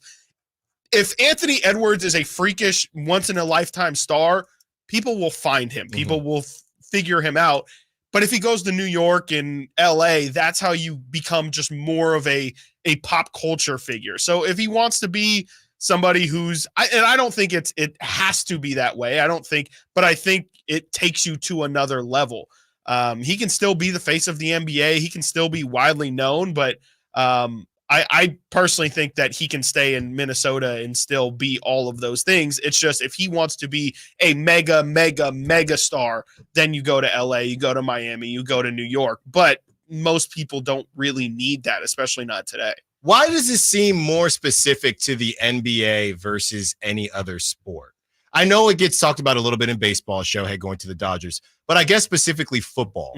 if Anthony Edwards is a freakish once in a lifetime star, people will find him. People will figure him out. But if he goes to New York and LA, that's how you become just more of a pop culture figure. So if he wants to be somebody I don't think it has to be that way. But I think it takes you to another level. He can still be the face of the NBA. He can still be widely known, but I personally think that he can stay in Minnesota and still be all of those things. It's just if he wants to be a mega star, then you go to LA, you go to Miami, you go to New York. But most people don't really need that, especially not today. Why does this seem more specific to the NBA versus any other sport? I know it gets talked about a little bit in baseball, Shohei going to the Dodgers, but I guess specifically football.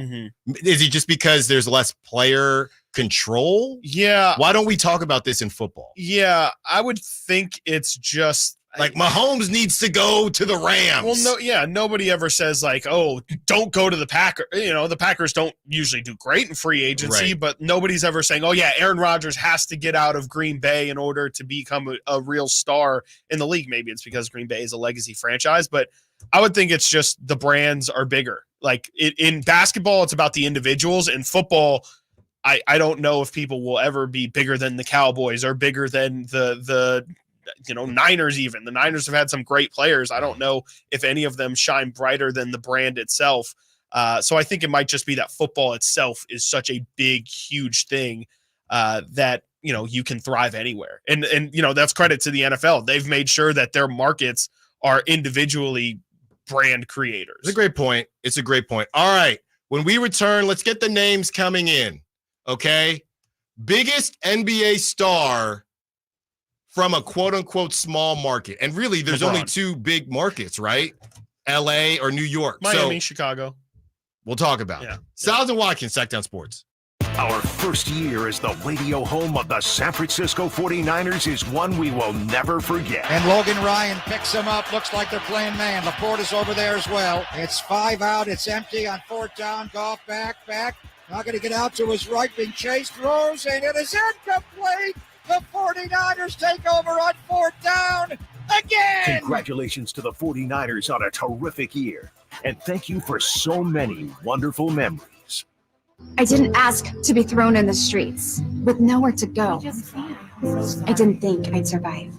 Is it just because there's less player control? Yeah. Why don't we talk about this in football? Yeah, I would think it's just like Mahomes needs to go to the Rams. Well, nobody ever says like, oh, don't go to the Packers. The Packers don't usually do great in free agency, but nobody's ever saying, oh yeah, Aaron Rodgers has to get out of Green Bay in order to become a real star in the league. Maybe it's because Green Bay is a legacy franchise, but I would think it's just the brands are bigger. Like in basketball, it's about the individuals. In football, I don't know if people will ever be bigger than the Cowboys or bigger than the Niners. Even the Niners have had some great players. I don't know if any of them shine brighter than the brand itself. So I think it might just be that football itself is such a big, huge thing that you can thrive anywhere. And that's credit to the NFL. They've made sure that their markets are individually brand creators. It's a great point. All right. When we return, let's get the names coming in. Okay. Biggest NBA star from a quote unquote small market. And really there's only two big markets, right? LA or New York. Miami, Chicago. We'll talk about it. Stiles and Watkins, Sacktown Sports. Our first year as the radio home of the San Francisco 49ers is one we will never forget. And Logan Ryan picks him up. Looks like they're playing man. Laporte is over there as well. It's 5 out. It's empty on 4th down. Goff back. Not going to get out to his right, being chased, throws, and it is incomplete. The 49ers take over on 4th down again. Congratulations to the 49ers on a terrific year. And thank you for so many wonderful memories. I didn't ask to be thrown in the streets with nowhere to go. I didn't think I'd survive.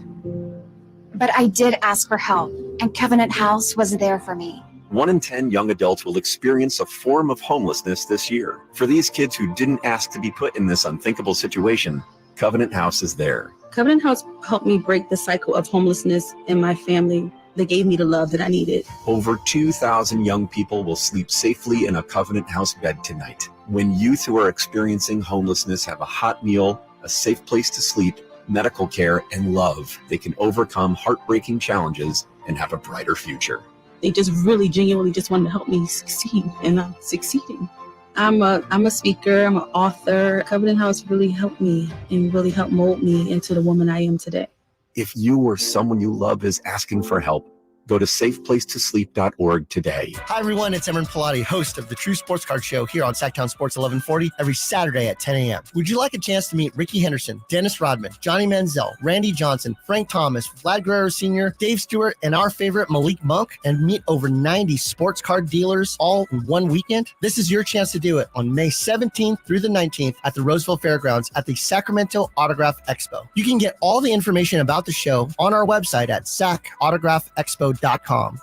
But I did ask for help, and Covenant House was there for me. 1 in 10 young adults will experience a form of homelessness this year. For these kids who didn't ask to be put in this unthinkable situation, Covenant House is there. Covenant House helped me break the cycle of homelessness in my family. They gave me the love that I needed. Over 2,000 young people will sleep safely in a Covenant House bed tonight. When youth who are experiencing homelessness have a hot meal, a safe place to sleep, medical care, and love, they can overcome heartbreaking challenges and have a brighter future. They just really genuinely just wanted to help me succeed, and I'm succeeding. I'm a speaker, I'm an author. Covenant House really helped me and really helped mold me into the woman I am today. If you or someone you love is asking for help, go to safeplacetosleep.org today. Hi, everyone. It's Emran Pilati, host of the True Sports Card Show here on Sacktown Sports 1140 every Saturday at 10 a.m. Would you like a chance to meet Ricky Henderson, Dennis Rodman, Johnny Manziel, Randy Johnson, Frank Thomas, Vlad Guerrero Sr., Dave Stewart, and our favorite Malik Monk, and meet over 90 sports card dealers all in one weekend? This is your chance to do it on May 17th through the 19th at the Roseville Fairgrounds at the Sacramento Autograph Expo. You can get all the information about the show on our website at sacautographexpo.com.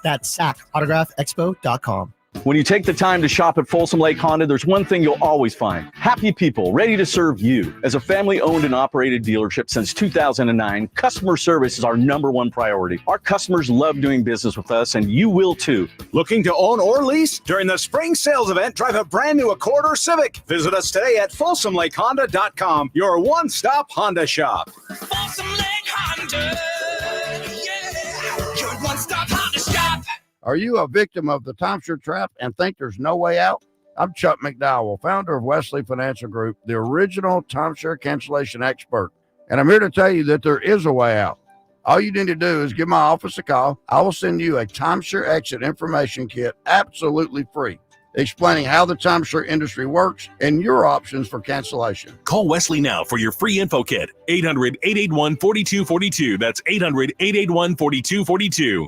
That's sacautographexpo.com. When you take the time to shop at Folsom Lake Honda, there's one thing you'll always find: happy people ready to serve you. As a family-owned and operated dealership since 2009, customer service is our #1 priority. Our customers love doing business with us, and you will too. Looking to own or lease? During the spring sales event, drive a brand new Accord or Civic. Visit us today at FolsomLakeHonda.com, your one-stop Honda shop. Folsom Lake Honda, yeah, your one-stop Honda shop. Are you a victim of the timeshare trap and think there's no way out? I'm Chuck McDowell, founder of Wesley Financial Group, the original timeshare cancellation expert. And I'm here to tell you that there is a way out. All you need to do is give my office a call. I will send you a timeshare exit information kit absolutely free, explaining how the timeshare industry works and your options for cancellation. Call Wesley now for your free info kit. 800-881-4242. That's 800-881-4242.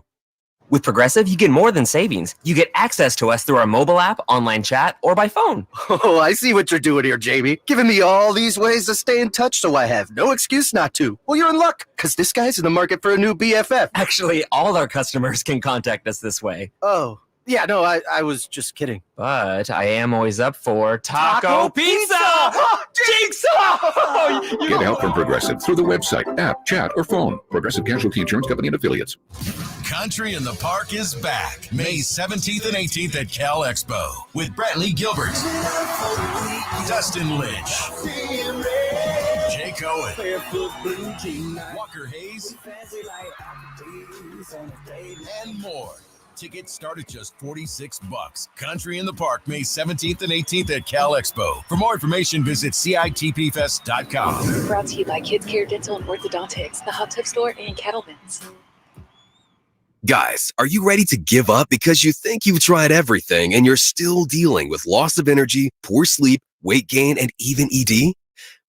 With Progressive, you get more than savings. You get access to us through our mobile app, online chat, or by phone. Oh, I see what you're doing here, Jamie. Giving me all these ways to stay in touch so I have no excuse not to. Well, you're in luck, because this guy's in the market for a new BFF. Actually, all our customers can contact us this way. Oh, yeah, no, I was just kidding. But I am always up for Taco Pizza! Jigsaw! Get help from Progressive through the website, app, chat, or phone. Progressive Casualty Insurance Company and Affiliates. Country in the Park is back May 17th and 18th at Cal Expo with Brantley Gilbert, Dustin Lynch, Jay Cohen, Walker Hayes, and more. Tickets start at just $46. Country in the Park, May 17th and 18th at Cal Expo. For more information, visit CITPFest.com. Brought to you by Kids Care Dental and Orthodontics, the Hot Tub Store, and Kettleman's. Guys, are you ready to give up because you think you've tried everything and you're still dealing with loss of energy, poor sleep, weight gain, and even ED?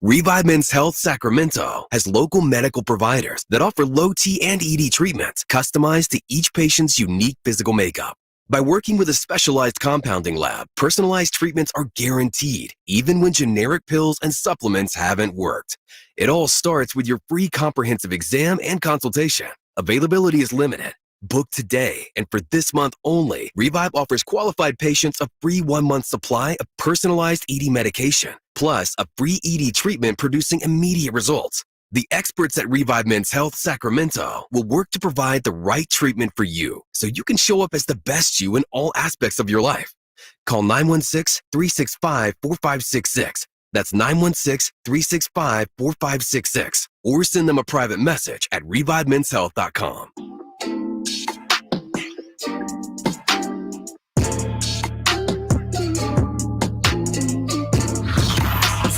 Revive Men's Health Sacramento has local medical providers that offer low T and ED treatments customized to each patient's unique physical makeup. By working with a specialized compounding lab, personalized treatments are guaranteed, even when generic pills and supplements haven't worked. It all starts with your free comprehensive exam and consultation. Availability is limited. Book today, and for this month only, Revive offers qualified patients a free 1-month supply of personalized ED medication, plus a free ED treatment producing immediate results. The experts at Revive Men's Health Sacramento will work to provide the right treatment for you so you can show up as the best you in all aspects of your life. Call 916-365-4566. That's 916-365-4566. Or send them a private message at revivemenshealth.com.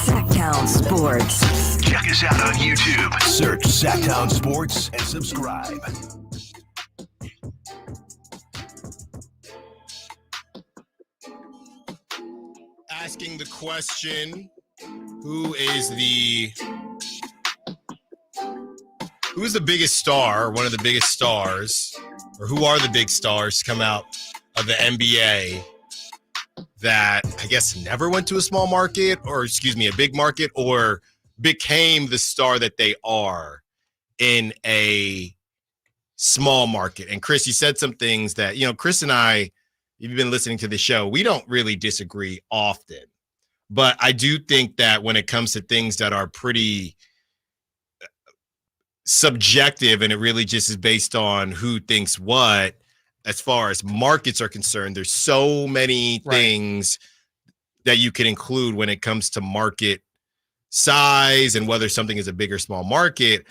Sacktown Sports. Check us out on YouTube. Search Sacktown Sports and subscribe. Ask asking the question, who's the biggest star, one of the biggest stars, or who are the big stars to come out of the NBA that I guess never went to a small market, or a big market, or became the star that they are in a small market. And Chris, you said some things that, Chris and I, you've been listening to the show, we don't really disagree often. But I do think that when it comes to things that are pretty subjective and it really just is based on who thinks what, as far as markets are concerned, there's so many things that you can include when it comes to market size and whether something is a big or small market.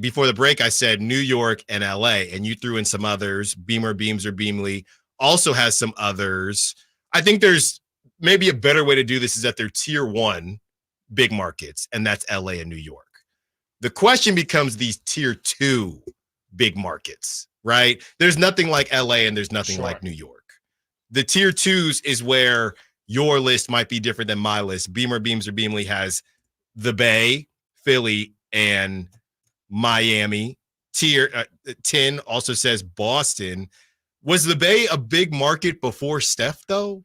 Before the break, I said New York and LA, and you threw in some others. Beamer, Beams, or Beamly also has some others. I think there's maybe a better way to do this is that they're tier 1 big markets, and that's LA and New York. The question becomes these tier 2 big markets, right? There's nothing like LA and there's nothing like New York. The tier 2s is where your list might be different than my list. Beamer, Beams, or Beamly has the Bay, Philly, and Miami. Tier 10 also says Boston. Was the Bay a big market before Steph, though?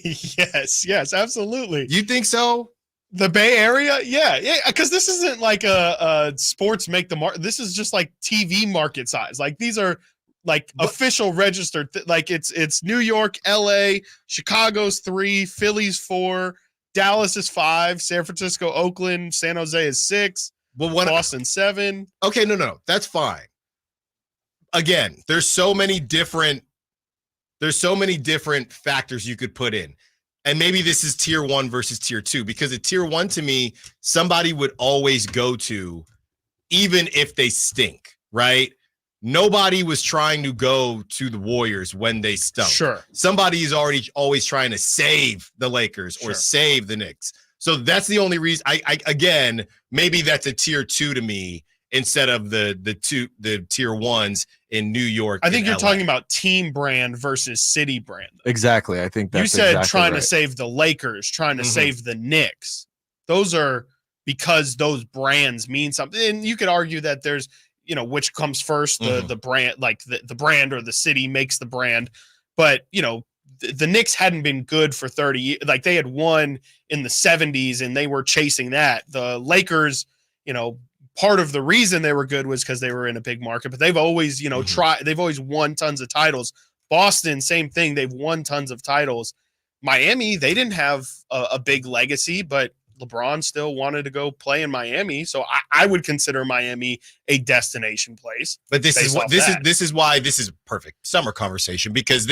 Yes, absolutely. You think so? The Bay Area? Yeah, because this isn't like a sports make the market. This is just like TV market size. Like these are like official registered. Like it's New York, LA, Chicago's 3, Philly's 4, Dallas is 5, San Francisco, Oakland, San Jose is 6, Boston 7. Okay, no, that's fine. Again, there's so many different factors you could put in. And maybe this is tier 1 versus tier 2, because at tier 1, to me, somebody would always go to, even if they stink, right? Nobody was trying to go to the Warriors when they stunk. Sure. Somebody is always trying to save the Lakers or save the Knicks. So that's the only reason. Again, maybe that's a tier 2 to me instead of the tier 1s in New York. I think you're talking about team brand versus city brand. Exactly. I think that's you said exactly trying right. to save the Lakers, trying to save the Knicks. Those are because those brands mean something. And you could argue that there's, which comes first, the brand, like the brand or the city makes the brand. But, the Knicks hadn't been good for 30 years. Like they had won in the 70s and they were chasing that. The Lakers, part of the reason they were good was because they were in a big market, but they've always, they've always won tons of titles. Boston, same thing. They've won tons of titles. Miami, they didn't have a big legacy, but LeBron still wanted to go play in Miami. So I would consider Miami a destination place. But this is why this is a perfect summer conversation, because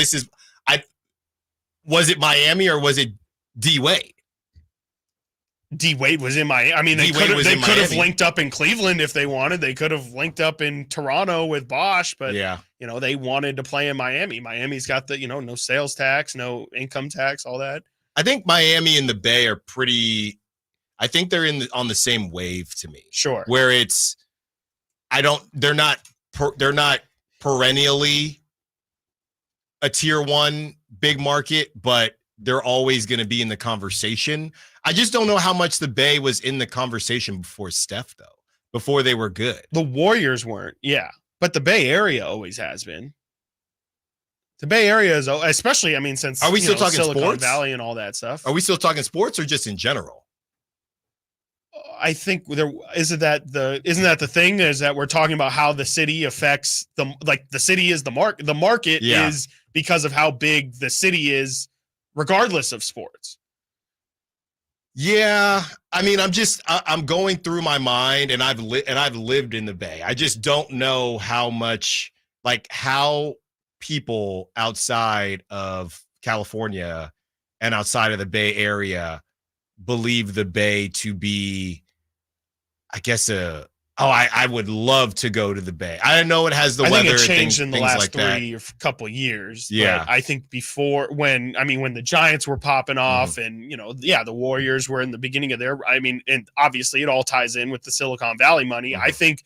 was it Miami or was it D Wade? D Wade was in Miami. I mean, they could have linked up in Cleveland if they wanted. They could have linked up in Toronto with Bosch, but they wanted to play in Miami. Miami's got the, no sales tax, no income tax, all that. I think Miami and the Bay are pretty. I think they're on the same wave to me. Sure. Where they're not perennially a tier 1 big market, but they're always going to be in the conversation. I just don't know how much the Bay was in the conversation before Steph, though, before they were good. The Warriors weren't, but the Bay Area always has been. The Bay Area is, especially, since are we still talking Silicon sports? Valley and all that stuff. Are we still talking sports or just in general? I think isn't that the thing, is that we're talking about how the city affects the city is the market. The market is because of how big the city is, regardless of sports. Yeah, I'm going through my mind, and I've lived in the Bay. I just don't know how much, how people outside of California and outside of the Bay Area believe the Bay to be, I guess, I would love to go to the Bay. I know it has the weather. I think it changed in the last like 3 or couple years. Yeah. But I think before, when the Giants were popping off and, the Warriors were in the beginning of their, and obviously it all ties in with the Silicon Valley money. I think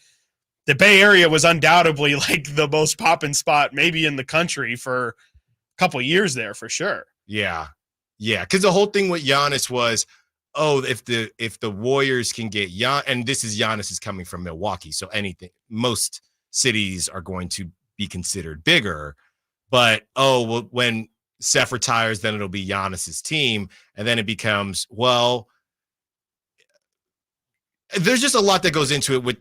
the Bay Area was undoubtedly like the most popping spot maybe in the country for a couple of years there, for sure. Yeah. Yeah, because the whole thing with Giannis was, if the Warriors can get Gian, and Giannis is coming from Milwaukee, so most cities are going to be considered bigger. But when Steph retires, then it'll be Giannis's team, and then it becomes, well, there's just a lot that goes into it with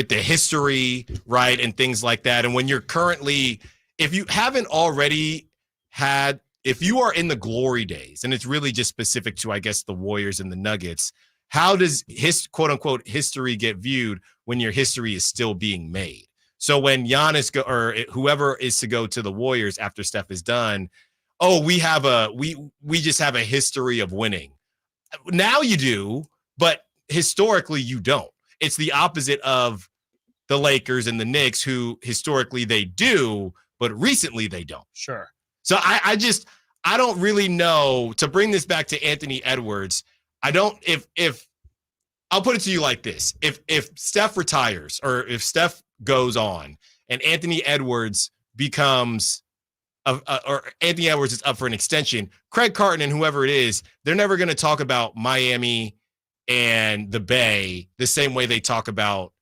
the history, right, and things like that. And when you're currently, if you haven't already had, if you are in the glory days, and it's really just specific to, I guess, the Warriors and the Nuggets, how does his quote unquote history get viewed when your history is still being made? So when Giannis or whoever is to go to the Warriors after Steph is done, we just have a history of winning. Now you do, but historically you don't. It's the opposite of the Lakers and the Knicks, who historically they do, but recently they don't. Sure. So I don't really know, to bring this back to Anthony Edwards. If I'll put it to you like this, if Steph retires, or if Steph goes on and Anthony Edwards becomes or Anthony Edwards is up for an extension, Craig Carton and whoever it is, they're never going to talk about Miami and the Bay the same way they talk about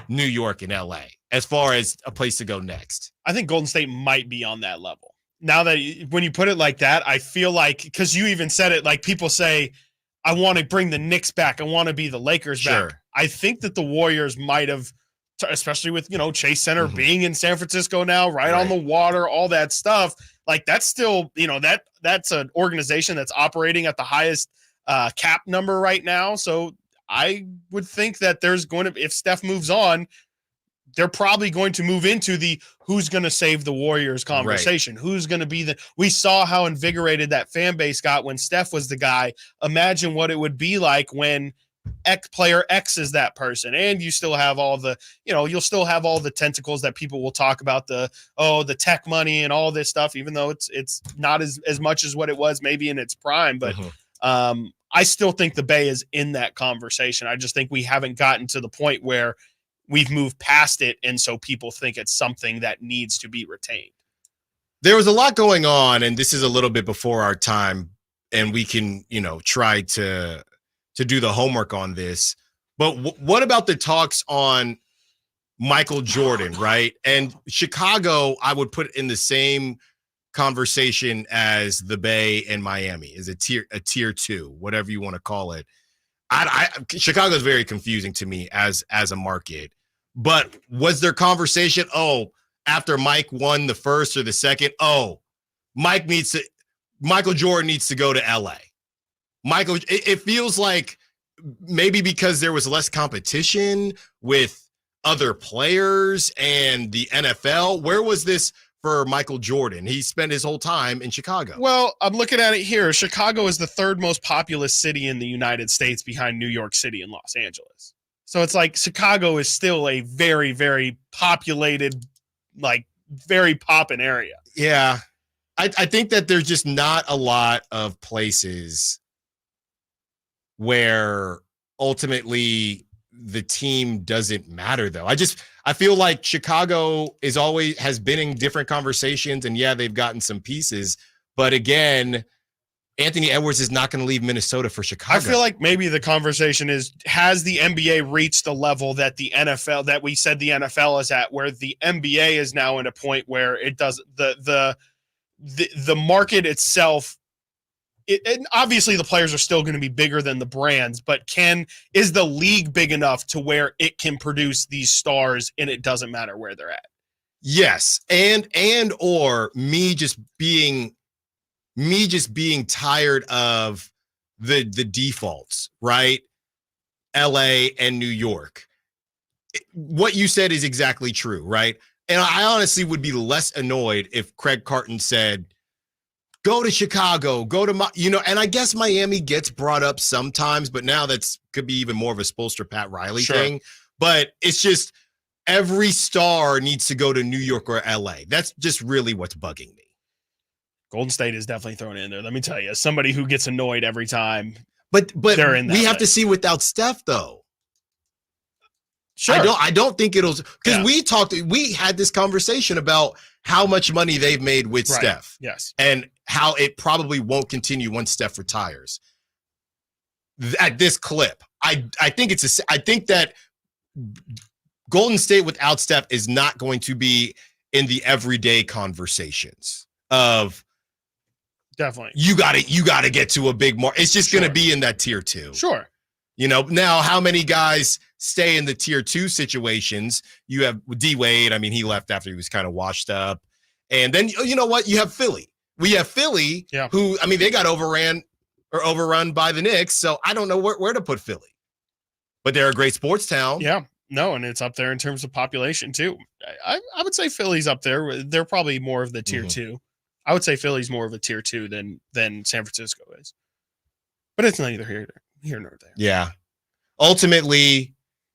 New York and LA as far as a place to go next. I think Golden State might be on that level. Now that when you put it like that, I feel like, because you even said it, like people say, I want to bring the Knicks back. I want to be the Lakers back. I think that the Warriors might have, especially with, Chase Center being in San Francisco now, right on the water, all that stuff. Like that's still, that's an organization that's operating at the highest cap number right now. So I would think that there's going to, if Steph moves on, they're probably going to move into the who's going to save the Warriors conversation. Right. Who's going to be we saw how invigorated that fan base got when Steph was the guy. Imagine what it would be like when player X is that person. And you still have all the, you'll still have all the tentacles that people will talk about, the tech money and all this stuff, even though it's not as much as what it was maybe in its prime. But I still think the Bay is in that conversation. I just think we haven't gotten to the point where we've moved past it, and so people think it's something that needs to be retained. There was a lot going on, and this is a little bit before our time, and we can, try to do the homework on this. But what about the talks on Michael Jordan, right? And Chicago, I would put in the same conversation as the Bay and Miami, is a tier 2, whatever you want to call it. Chicago is very confusing to me as a market. But was there conversation? After Mike won the first or the second, Michael Jordan needs to go to LA. It feels like maybe because there was less competition with other players and the NFL. Where was this for Michael Jordan? He spent his whole time in Chicago. Well, I'm looking at it here. Chicago is the third most populous city in the United States behind New York City and Los Angeles. So it's like Chicago is still a very, very populated, like very poppin' area. Yeah. I think that there's just not a lot of places where ultimately the team doesn't matter, though. I feel like Chicago has been in different conversations, and yeah, they've gotten some pieces, but again, Anthony Edwards is not going to leave Minnesota for Chicago. I feel like maybe the conversation is, has the NBA reached the level that the NFL, that we said the NFL is at, where the NBA is now in a point where it does the market itself. And obviously the players are still going to be bigger than the brands, but is the league big enough to where it can produce these stars and it doesn't matter where they're at? Yes. Or me just being tired of the defaults, right? LA and New York. What you said is exactly true, right? And I honestly would be less annoyed if Craig Carton said, go to Chicago, and I guess Miami gets brought up sometimes, but now could be even more of a Spoelstra Pat Riley thing. But it's just every star needs to go to New York or LA. That's just really what's bugging me. Golden State is definitely thrown in there. Let me tell you, as somebody who gets annoyed every time. But they're in that we have to see without Steph, though. Sure. I don't think it'll, because we had this conversation about how much money they've made with Steph. Yes. And how it probably won't continue once Steph retires. At this clip, I think I think that Golden State without Steph is not going to be in the everyday conversations of definitely you got to get to a big mark. It's just going to be in that tier 2. Sure. Now how many guys stay in the tier 2 situations? You have D-Wade. I mean, he left after he was kind of washed up. And then, you know what? You have Philly. We have Philly, who, I mean, they got overrun by the Knicks. So I don't know where to put Philly. But they're a great sports town. Yeah. No, and it's up there in terms of population, too. I would say Philly's up there. They're probably more of the tier 2. I would say Philly's more of a tier 2 than San Francisco is. But it's neither here nor there. Yeah. Ultimately,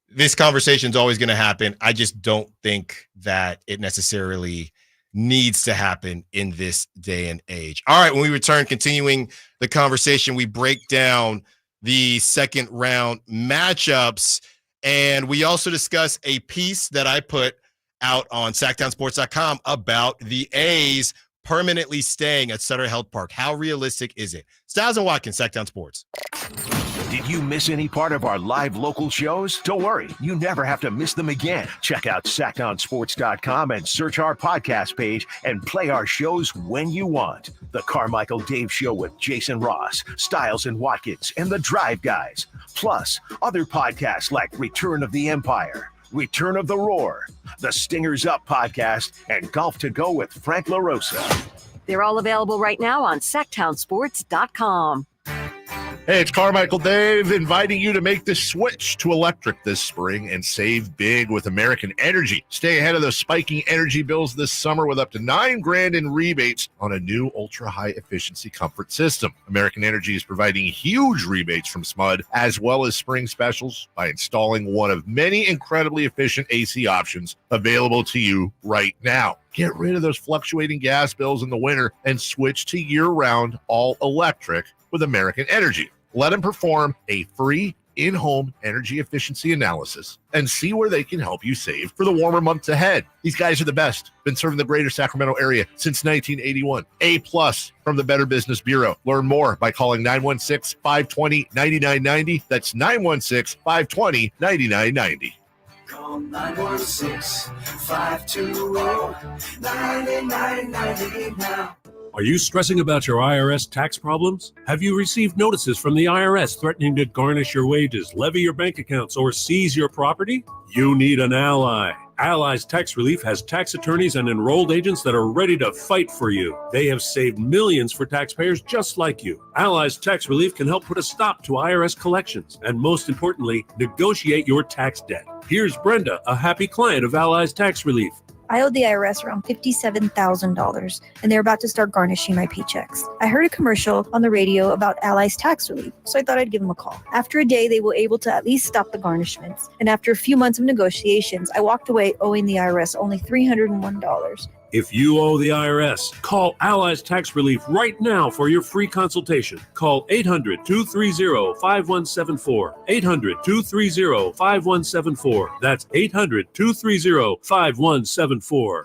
this conversation is always going to happen. I just don't think that it necessarily needs to happen in this day and age. All right, when we return, continuing the conversation, we break down the second round matchups, and we also discuss a piece that I put out on sacktownsports.com about the A's permanently staying at Sutter Health Park. How realistic is it? Stiles and Watkins, Sacktown Sports. Did you miss any part of our live local shows? Don't worry, you never have to miss them again. Check out sacktownsports.com and search our podcast page and play our shows when you want. The Carmichael Dave Show with Jason Ross, Stiles and Watkins, and the Drive Guys. Plus, other podcasts like Return of the Empire, Return of the Roar, the Stingers Up podcast, and Golf to Go with Frank LaRosa. They're all available right now on sacktownsports.com. Hey, it's Carmichael Dave inviting you to make the switch to electric this spring and save big with American Energy. Stay ahead of those spiking energy bills this summer with up to $9,000 in rebates on a new ultra-high efficiency comfort system. American Energy is providing huge rebates from SMUD as well as spring specials by installing one of many incredibly efficient AC options available to you right now. Get rid of those fluctuating gas bills in the winter and switch to year-round all-electric with American Energy. Let them perform a free in-home energy efficiency analysis and see where they can help you save for the warmer months ahead. These guys are the best. Been serving the greater Sacramento area since 1981. A+ from the Better Business Bureau. Learn more by calling 916-520-9990. That's 916-520-9990. Call 916-520-9990 now. Are you stressing about your IRS tax problems? Have you received notices from the IRS threatening to garnish your wages, levy your bank accounts, or seize your property? You need an ally. Allies Tax Relief has tax attorneys and enrolled agents that are ready to fight for you. They have saved millions for taxpayers just like you. Allies Tax Relief can help put a stop to IRS collections and, most importantly, negotiate your tax debt. Here's Brenda, a happy client of Allies Tax Relief. I owed the IRS around $57,000, and they're about to start garnishing my paychecks. I heard a commercial on the radio about Allies Tax Relief, so I thought I'd give them a call. After a day, they were able to at least stop the garnishments, and after a few months of negotiations, I walked away owing the IRS only $301. If you owe the IRS, call Allies Tax Relief right now for your free consultation. Call 800-230-5174. 800-230-5174. That's 800-230-5174.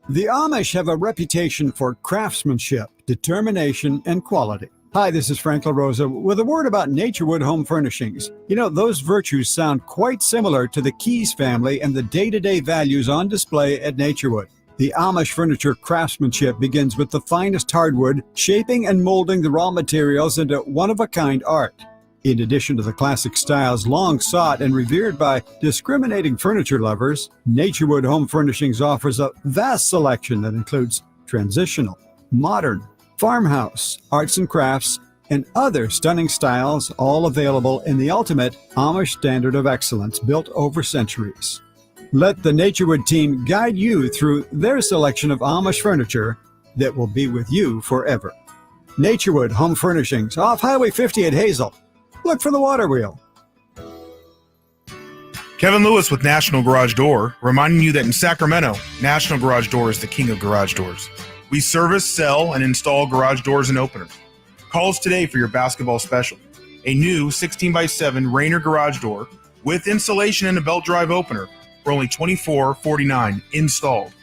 The Amish have a reputation for craftsmanship, determination, and quality. Hi, this is Frank LaRosa with a word about Naturewood Home Furnishings. You know, those virtues sound quite similar to the Keys family and the day-to-day values on display at Naturewood. The Amish furniture craftsmanship begins with the finest hardwood, shaping and molding the raw materials into one-of-a-kind art. In addition to the classic styles long sought and revered by discriminating furniture lovers, Naturewood Home Furnishings offers a vast selection that includes transitional, modern, farmhouse, arts and crafts, and other stunning styles, all available in the ultimate Amish standard of excellence built over centuries. Let the Naturewood team guide you through their selection of Amish furniture that will be with you forever. Naturewood Home Furnishings, off Highway 50 at Hazel. Look for the water wheel. Kevin Lewis with National Garage Door, reminding you that in Sacramento, National Garage Door is the king of garage doors. We service, sell, and install garage doors and openers. Call us today for your basketball special. A new 16x7 Rainier garage door with installation and a belt drive opener for only $24.49 installed.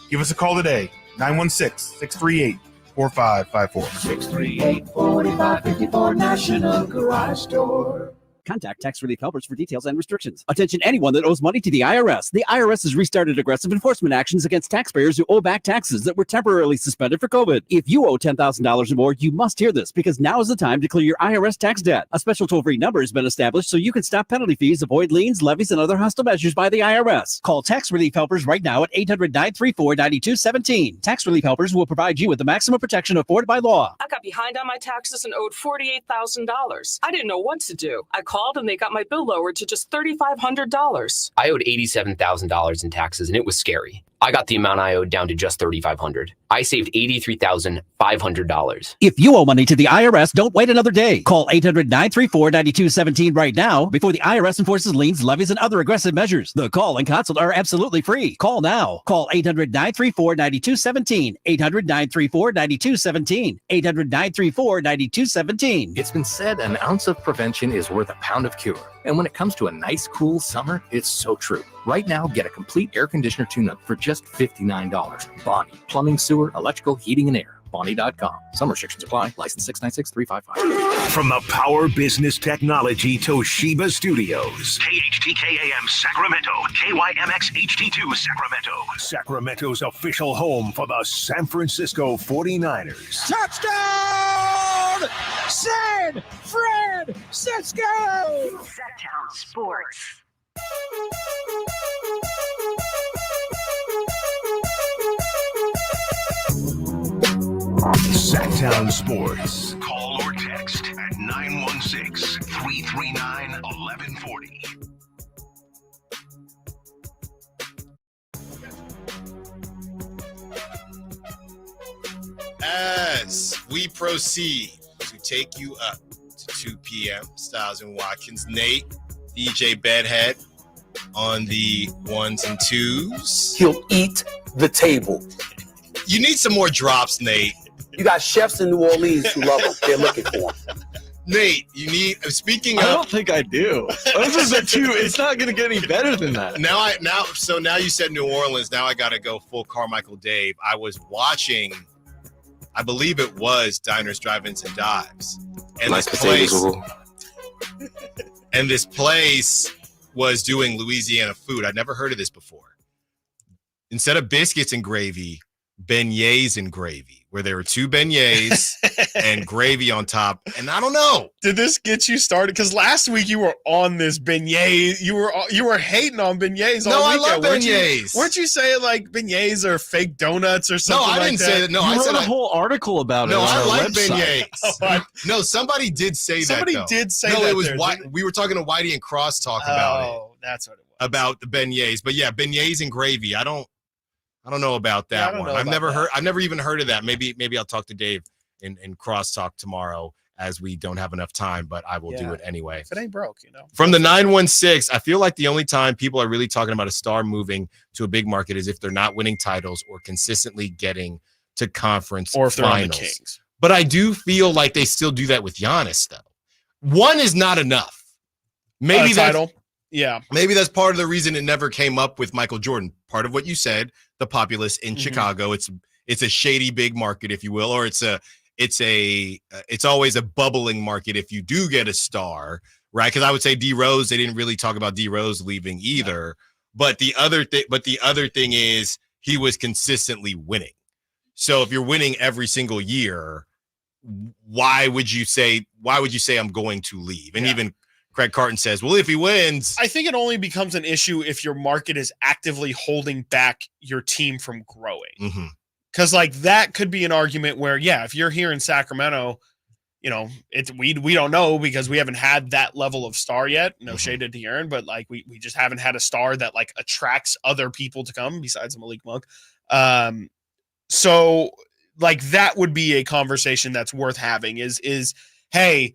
Give us a call today, 916-638-4554. 638-4554 National Garage Door. Contact Tax Relief Helpers for details and restrictions. Attention anyone that owes money to the IRS. The IRS has restarted aggressive enforcement actions against taxpayers who owe back taxes that were temporarily suspended for COVID. If you owe $10,000 or more, you must hear this because now is the time to clear your IRS tax debt. A special toll-free number has been established so you can stop penalty fees, avoid liens, levies, and other hostile measures by the IRS. Call Tax Relief Helpers right now at 800-934-9217. Tax Relief Helpers will provide you with the maximum protection afforded by law. I got behind on my taxes and owed $48,000. I didn't know what to do. I called and they got my bill lowered to just $3,500. I owed $87,000 in taxes, and it was scary. I got the amount I owed down to just $3,500. I saved $83,500. If you owe money to the IRS, don't wait another day. Call 800-934-9217 right now before the IRS enforces liens, levies, and other aggressive measures. The call and consult are absolutely free. Call now. Call 800-934-9217. 800-934-9217. 800-934-9217. It's been said an ounce of prevention is worth a pound of cure. And when it comes to a nice, cool summer, it's so true. Right now, get a complete air conditioner tune-up for just $59. Bonnie, plumbing, sewer, electrical, heating, and air. Bonnie.com. Some restrictions apply. License 696-355. From the Power Business Technology Toshiba Studios. KHTK-AM Sacramento. KYMX HD2 Sacramento. Sacramento's official home for the San Francisco 49ers. Touchdown! San Francisco! Sacktown Sports. Sacktown Sports. Call or text at 916-339-1140. As we proceed to take you up to 2 p.m., Stiles and Watkins, Nate, DJ Bedhead on the ones and twos. He'll eat the table. You need some more drops, Nate. You got chefs in New Orleans who love him. They're looking for him. Nate, you need. Speaking of, I don't think I do. This is a two. It's not going to get any better than that. Now you said New Orleans. Now I got to go full Carmichael Dave. I was watching. I believe it was Diners, Drive-Ins, and Dives, and this place was doing Louisiana food. I'd never heard of this before. Instead of biscuits and gravy, beignets and gravy, where there were 2 beignets and gravy on top. And I don't know. Did this get you started? Because last week you were on this beignet. You were hating on beignets. No, all weekend. I love beignets. Weren't you saying like beignets are fake donuts or something? No, I didn't say that. No, I said wrote a whole article about it. No, on I our like website. beignets. No, somebody did say that. Somebody did say that. No, it was we were talking to Whitey and Crosstalk about it. Oh, that's what it was. About the beignets. But yeah, beignets and gravy. I don't know about that one. I've never even heard of that. Maybe I'll talk to Dave in Crosstalk tomorrow as we don't have enough time, but I will do it anyway. If it ain't broke, From the 916, I feel like the only time people are really talking about a star moving to a big market is if they're not winning titles or consistently getting to conference or if they're finals. on the Kings. But I do feel like they still do that with Giannis, though. One is not enough. Maybe title. Yeah. Maybe that's part of the reason it never came up with Michael Jordan. Part of what you said, the populace in Chicago, it's a shady big market, if you will, or it's always a bubbling market if you do get a star, right? Because I would say D Rose, they didn't really talk about D Rose leaving either. But the other thing is he was consistently winning. So if you're winning every single year, why would you say I'm going to leave? And even Craig Carton says, well, if he wins. I think it only becomes an issue if your market is actively holding back your team from growing. Because like that could be an argument where, if you're here in Sacramento, we don't know because we haven't had that level of star yet. No shade to De'Aaron, but like we just haven't had a star that like attracts other people to come besides Malik Monk. So like that would be a conversation that's worth having is hey,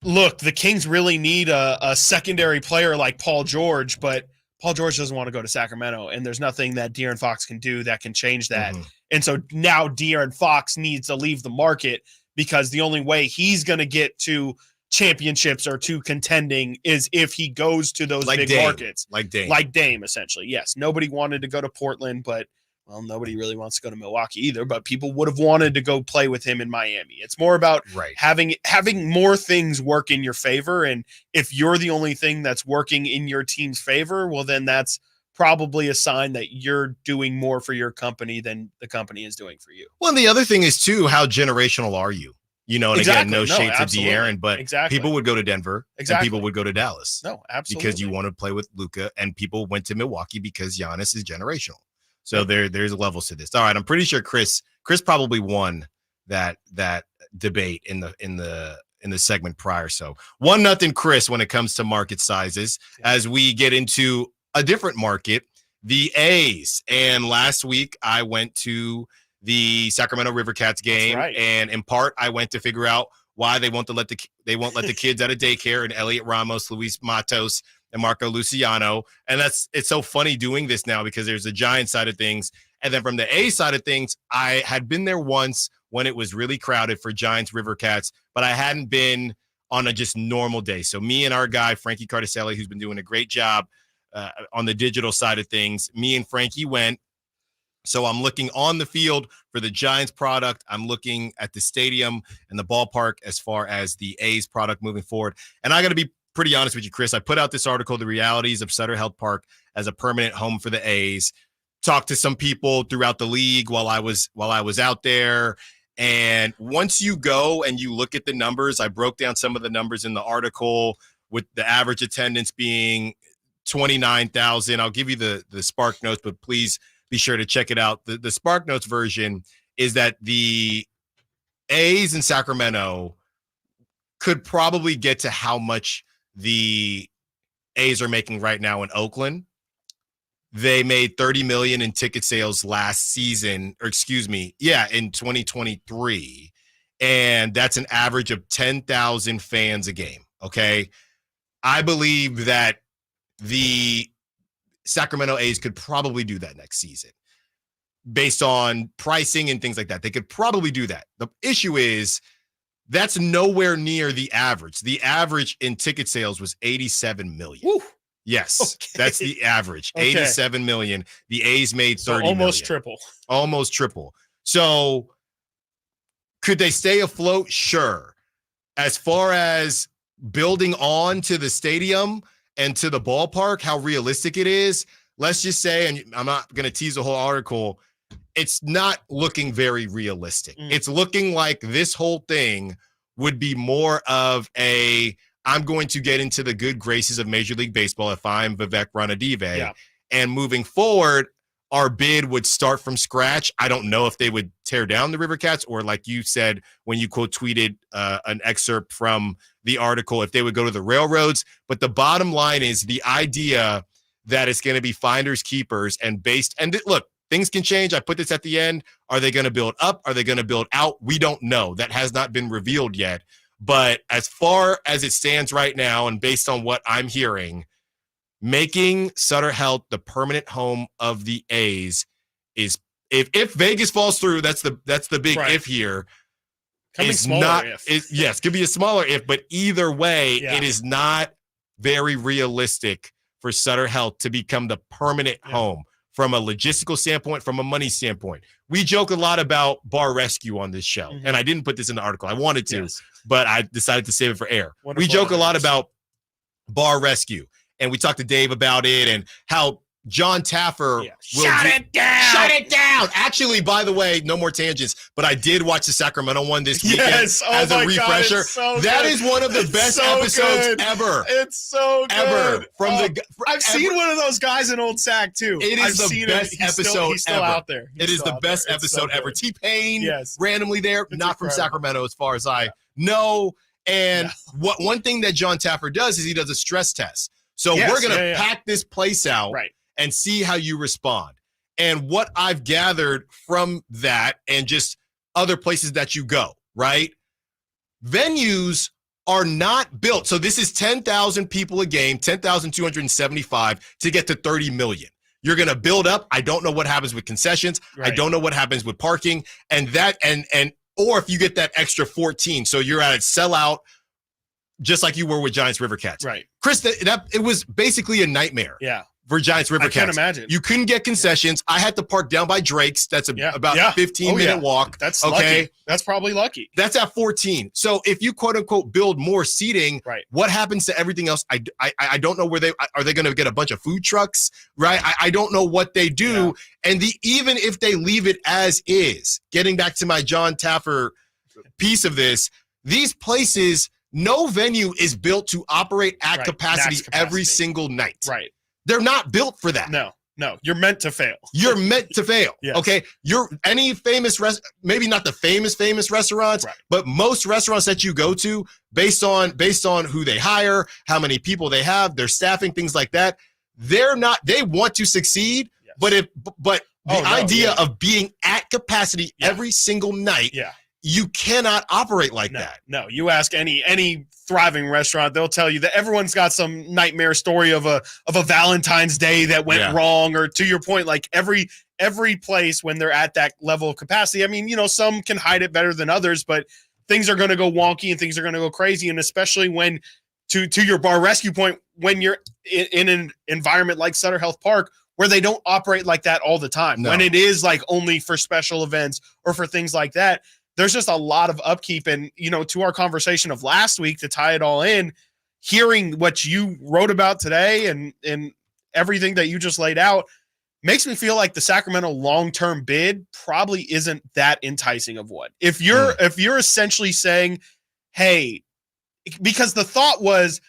look, the Kings really need a secondary player like Paul George, but Paul George doesn't want to go to Sacramento, and there's nothing that De'Aaron Fox can do that can change that. And so now De'Aaron Fox needs to leave the market because the only way he's going to get to championships or to contending is if he goes to those big markets. Like Dame. Like Dame, essentially. Yes. Nobody wanted to go to Portland, but well, nobody really wants to go to Milwaukee either, but people would have wanted to go play with him in Miami. It's more about having more things work in your favor. And if you're the only thing that's working in your team's favor, well, then that's probably a sign that you're doing more for your company than the company is doing for you. Well, and the other thing is, too, how generational are you? You know, and again, no shade to De'Aaron, but people would go to Denver and people would go to Dallas. No, absolutely. Because you want to play with Luka, and people went to Milwaukee because Giannis is generational. So there's levels to this. All right, I'm pretty sure Chris probably won that debate in the segment prior. So 1-0 Chris when it comes to market sizes. As we get into a different market, the A's. And last week I went to the Sacramento River Cats game, and in part I went to figure out why they won't let the kids out of daycare, and Elliot Ramos, Luis Matos, and Marco Luciano. And it's so funny doing this now because there's the Giant side of things. And then from the A side of things, I had been there once when it was really crowded for Giants River Cats, but I hadn't been on a just normal day. So me and our guy, Frankie Cardicelli, who's been doing a great job on the digital side of things, me and Frankie went. So I'm looking on the field for the Giants product. I'm looking at the stadium and the ballpark as far as the A's product moving forward. And I got to be pretty honest with you, Chris. I put out this article, The Realities of Sutter Health Park as a Permanent Home for the A's. Talked to some people throughout the league while I was out there. And once you go and you look at the numbers, I broke down some of the numbers in the article with the average attendance being 29,000. I'll give you the Spark Notes, but please be sure to check it out. The Spark Notes version is that the A's in Sacramento could probably get to how much the A's are making right now in Oakland. They made $30 million in ticket sales last season, in 2023. And that's an average of 10,000 fans a game. Okay. I believe that the Sacramento A's could probably do that next season based on pricing and things like that. They could probably do that. The issue is that's nowhere near the average. The average in ticket sales was 87 million. Woo. Yes, that's the average. 87 million. The A's made 30 almost million. triple. Almost triple. So could they stay afloat? Sure. As far as building on to the stadium and to the ballpark, how realistic it is, let's just say, and I'm not going to tease the whole article, it's not looking very realistic. It's looking like this whole thing would be more of I'm going to get into the good graces of Major League Baseball if I'm Vivek Ranadive. Yeah. And moving forward, our bid would start from scratch. I don't know if they would tear down the River Cats or, like you said, when you quote tweeted an excerpt from the article, if they would go to the railroads. But the bottom line is the idea that it's going to be finders keepers look, things can change. I put this at the end. Are they going to build up? Are they going to build out? We don't know. That has not been revealed yet. But as far as it stands right now, and based on what I'm hearing, making Sutter Health the permanent home of the A's is, if Vegas falls through, that's the big if here. Could be smaller if. Yes, could be a smaller if, but either way, it is not very realistic for Sutter Health to become the permanent home from a logistical standpoint, from a money standpoint. We joke a lot about Bar Rescue on this show, and I didn't put this in the article. I wanted to, but I decided to save it for air. Wonderful. We joke a lot about Bar Rescue, and we talked to Dave about it and how John Taffer will Shut it down. Actually, by the way, no more tangents, but I did watch the Sacramento one this weekend as a refresher. That is one of the best episodes ever. It's so good. Ever. I've seen one of those guys in Old Sac too. It is the best episode he's still ever. Out there. It is the best episode ever. T-Pain, randomly there, not from Sacramento as far as I know. And one thing that John Taffer does is he does a stress test. So we're going to pack this place out and see how you respond. And what I've gathered from that and just other places that you go, right? Venues are not built. So this is 10,000 people a game, 10,275 to get to 30 million. You're going to build up. I don't know what happens with concessions. I don't know what happens with parking or if you get that extra 14. So you're at a sellout just like you were with Giants River Cats. Right. Chris, it was basically a nightmare. Yeah. For Giants River Cats. I can't imagine. You couldn't get concessions. I had to park down by Drake's. That's about a 15-minute walk. That's okay. Lucky. That's probably lucky. That's at 14. So if you quote unquote build more seating, what happens to everything else? I don't know where are they going to get a bunch of food trucks, right? I don't know what they do. Yeah. And even if they leave it as is, getting back to my John Taffer piece of this, these places, no venue is built to operate at capacity every single night. Right. They're not built for that. No. You're meant to fail. You're meant to fail. Yes. Okay. You're any famous maybe not the famous restaurants, but most restaurants that you go to, based on who they hire, how many people they have, their staffing, things like that, they want to succeed, but the idea of being at capacity every single night, you cannot operate like that. No, you ask any thriving restaurant, they'll tell you that everyone's got some nightmare story of a Valentine's Day that went wrong, or to your point, like every place when they're at that level of capacity. I mean, some can hide it better than others, but things are going to go wonky and things are going to go crazy, and especially when to your bar rescue point, when you're in an environment like Sutter Health Park where they don't operate like that all the time. No. When it is like only for special events or for things like that, there's just a lot of upkeep. And, to our conversation of last week, to tie it all in, hearing what you wrote about today and everything that you just laid out makes me feel like the Sacramento long-term bid probably isn't that enticing of what. If you're essentially saying, hey, because the thought was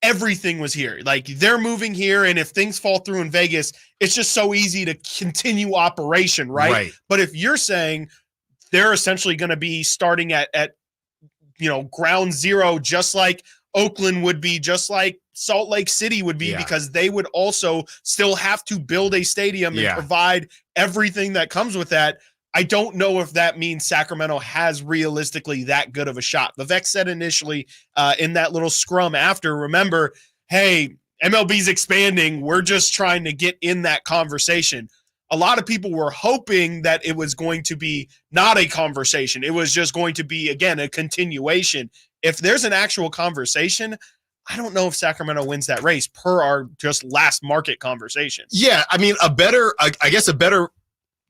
everything was here, like they're moving here, and if things fall through in Vegas, it's just so easy to continue operation, right? But if you're saying they're essentially going to be starting at ground zero, just like Oakland would be, just like Salt Lake City would be, because they would also still have to build a stadium and provide everything that comes with that. I don't know if that means Sacramento has realistically that good of a shot. Vivek said initially in that little scrum after, remember, hey, MLB's expanding. We're just trying to get in that conversation. A lot of people were hoping that it was going to be not a conversation. It was just going to be, again, a continuation. If there's an actual conversation, I don't know if Sacramento wins that race per our just last market conversation. Yeah, I mean, a better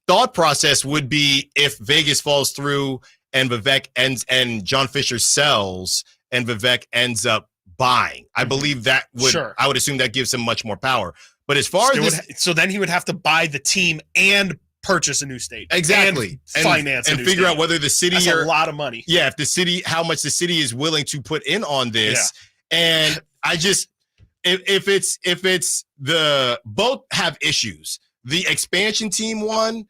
thought process would be if Vegas falls through and Vivek ends and John Fisher sells and Vivek ends up buying. I believe that would, I would assume that gives him much more power. But as far as so then he would have to buy the team and purchase a new stadium. Exactly. And finance and figure out whether the city That's a lot of money. Yeah, if the city, how much the city is willing to put in on this. Yeah. And I just if it's the both have issues. The expansion team one,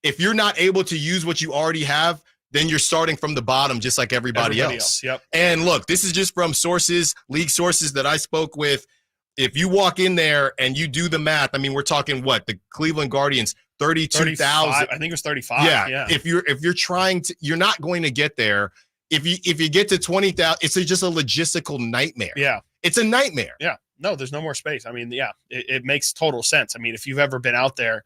if you're not able to use what you already have, then you're starting from the bottom just like everybody else. Yep. And look, this is just from league sources that I spoke with. If you walk in there and you do the math, I mean, we're talking what? The Cleveland Guardians, 32,000. I think it was 35. Yeah. If you're trying to, you're not going to get there. If you get to 20,000, it's just a logistical nightmare. Yeah. It's a nightmare. Yeah. No, there's no more space. I mean, it makes total sense. I mean, if you've ever been out there,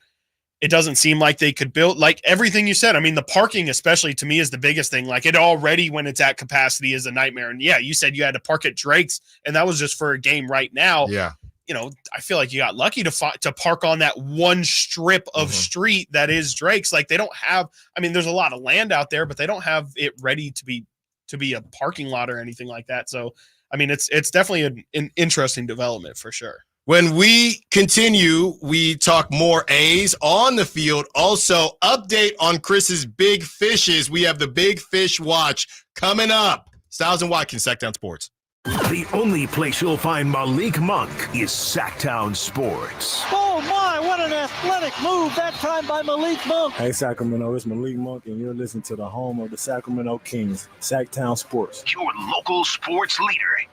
it doesn't seem like they could build, like everything you said. I mean, the parking, especially to me, is the biggest thing. Like it already, when it's at capacity, is a nightmare. And yeah, you said you had to park at Drake's, and that was just for a game right now. Yeah. I feel like you got lucky to park on that one strip of street that is Drake's. Like they don't have, I mean, there's a lot of land out there, but they don't have it ready to be a parking lot or anything like that. So, I mean, it's definitely an interesting development for sure. When we continue, we talk more A's on the field. Also, update on Chris's big fishes. We have the Big Fish Watch coming up. Stiles and Watkins, Sacktown Sports. The only place you'll find Malik Monk is Sacktown Sports. Oh my, what an athletic move that time by Malik Monk. Hey Sacramento, it's Malik Monk, and you're listening to the home of the Sacramento Kings, Sacktown Sports. Your local sports leader.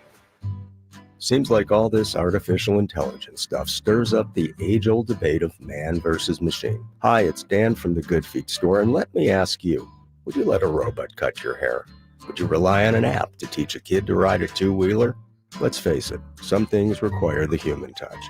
Seems like all this artificial intelligence stuff stirs up the age-old debate of man versus machine. Hi, it's Dan from the Good Feet store, and let me ask you, would you let a robot cut your hair? Would you rely on an app to teach a kid to ride a two-wheeler? Let's face it, some things require the human touch.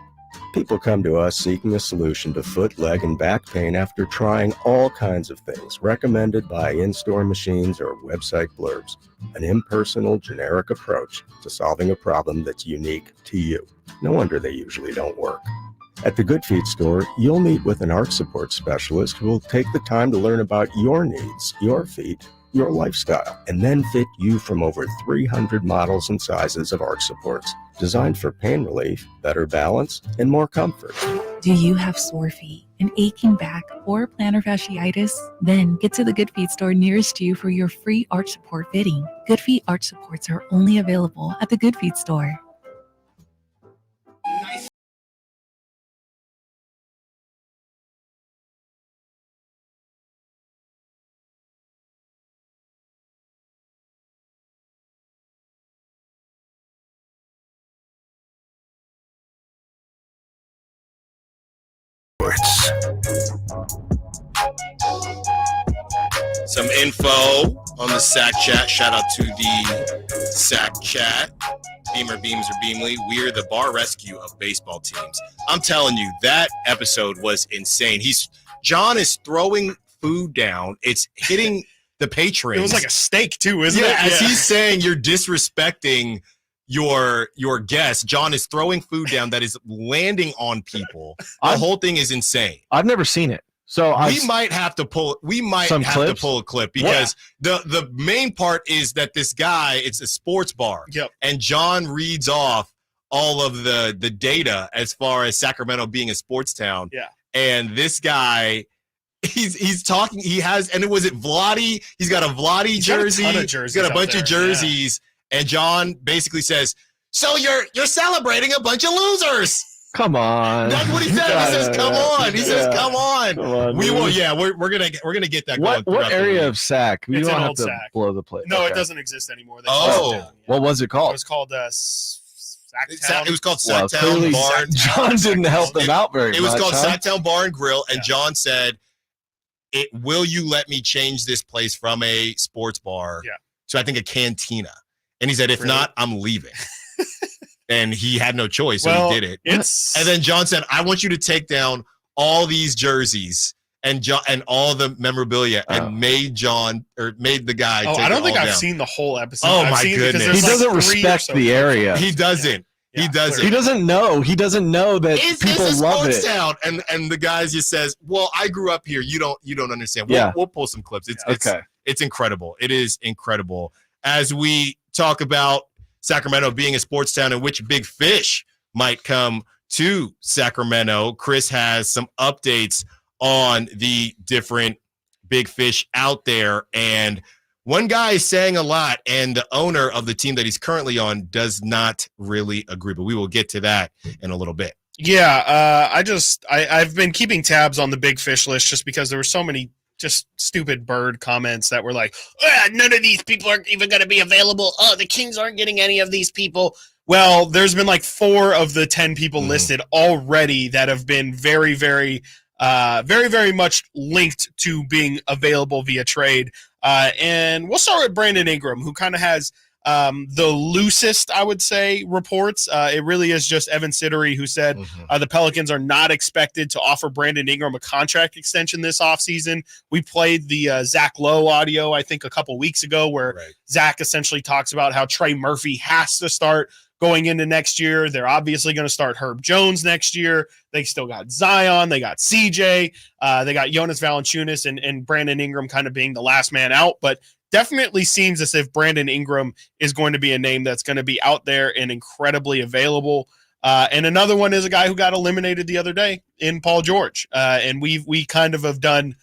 People come to us seeking a solution to foot, leg, and back pain after trying all kinds of things recommended by in-store machines or website blurbs. An impersonal, generic approach to solving a problem that's unique to you. No wonder they usually don't work. At the Good Feet store, you'll meet with an arch support specialist who will take the time to learn about your needs, your feet, your lifestyle, and then fit you from over 300 models and sizes of arch supports, designed for pain relief, better balance, and more comfort. Do you have sore feet, an aching back, or plantar fasciitis? Then get to the Good Feet store nearest you for your free arch support fitting. Good Feet arch supports are only available at the Good Feet store. Some info on the Sack Chat. Shout out to the Sack Chat. Beamer, Beams, or Beamley. We're the bar rescue of baseball teams. I'm telling you, that episode was insane. John is throwing food down. It's hitting the patrons. It was like a steak too, isn't it? Yeah, as he's saying, you're disrespecting your guest. John is throwing food down that is landing on people. The whole thing is insane. I've never seen it. So we might have to pull a clip because the main part is that this guy, it's a sports bar. Yep. And John reads off all of the data as far as Sacramento being a sports town. Yeah. And this guy, he's talking, and was it Vladi? He's got a Vladi jersey. He's got a bunch of jerseys. Yeah. And John basically says, so you're celebrating a bunch of losers. Come on. That's what he said. He says, come on. He says, come on. We will. Yeah, we're gonna get that going. What area of Sac? We don't have to Sac. blow the place. No, it doesn't exist anymore. What was it called? It was called Sacktown. It was called Sacktown Bar. John didn't help them out very much. It was called Sacktown Bar and Grill, and John said, will you let me change this place from a sports bar to, I think, a cantina? And he said, if not, I'm leaving. And he had no choice, so he did it. And then John said, I want you to take down all these jerseys and all the memorabilia, and made the guy take it all down. I don't think I've seen the whole episode. Oh, my goodness. He doesn't respect the area. He doesn't. Yeah, he doesn't. He doesn't know. He doesn't know that people it's a love sports it. Town. And the guy just says, well, I grew up here. You don't understand. We'll pull some clips. It's incredible. It is incredible. As we talk about Sacramento being a sports town in which big fish might come to Sacramento, Chris has some updates on the different big fish out there. And one guy is saying a lot, and the owner of the team that he's currently on does not really agree. But we will get to that in a little bit. Yeah, I've been keeping tabs on the big fish list just because there were so many just stupid bird comments that were like, none of these people are even going to be available. Oh, the Kings aren't getting any of these people. Well, there's been like 4 of the 10 people listed already that have been very, very, very much linked to being available via trade. And we'll start with Brandon Ingram, who kind of has the loosest, I would say, reports. It really is just Evan Siddery who said the Pelicans are not expected to offer Brandon Ingram a contract extension this offseason. We played the Zach Lowe audio, I think, a couple weeks ago, where Zach essentially talks about how Trey Murphy has to start going into next year. They're obviously going to start Herb Jones next year. They still got Zion. They got CJ. They got Jonas Valanciunas and Brandon Ingram kind of being the last man out. But definitely seems as if Brandon Ingram is going to be a name that's going to be out there and incredibly available. And another one is a guy who got eliminated the other day in Paul George. And we kind of have done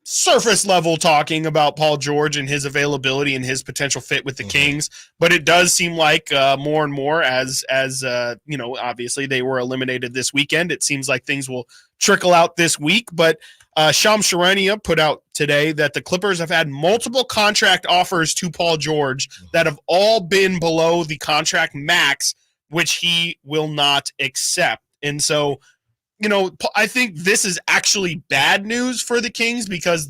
surface level talking about Paul George and his availability and his potential fit with the Kings. But it does seem like more and more as obviously they were eliminated this weekend. It seems like things will trickle out this week. But Shams Charania put out today that the Clippers have had multiple contract offers to Paul George that have all been below the contract max, which he will not accept. And so, I think this is actually bad news for the Kings because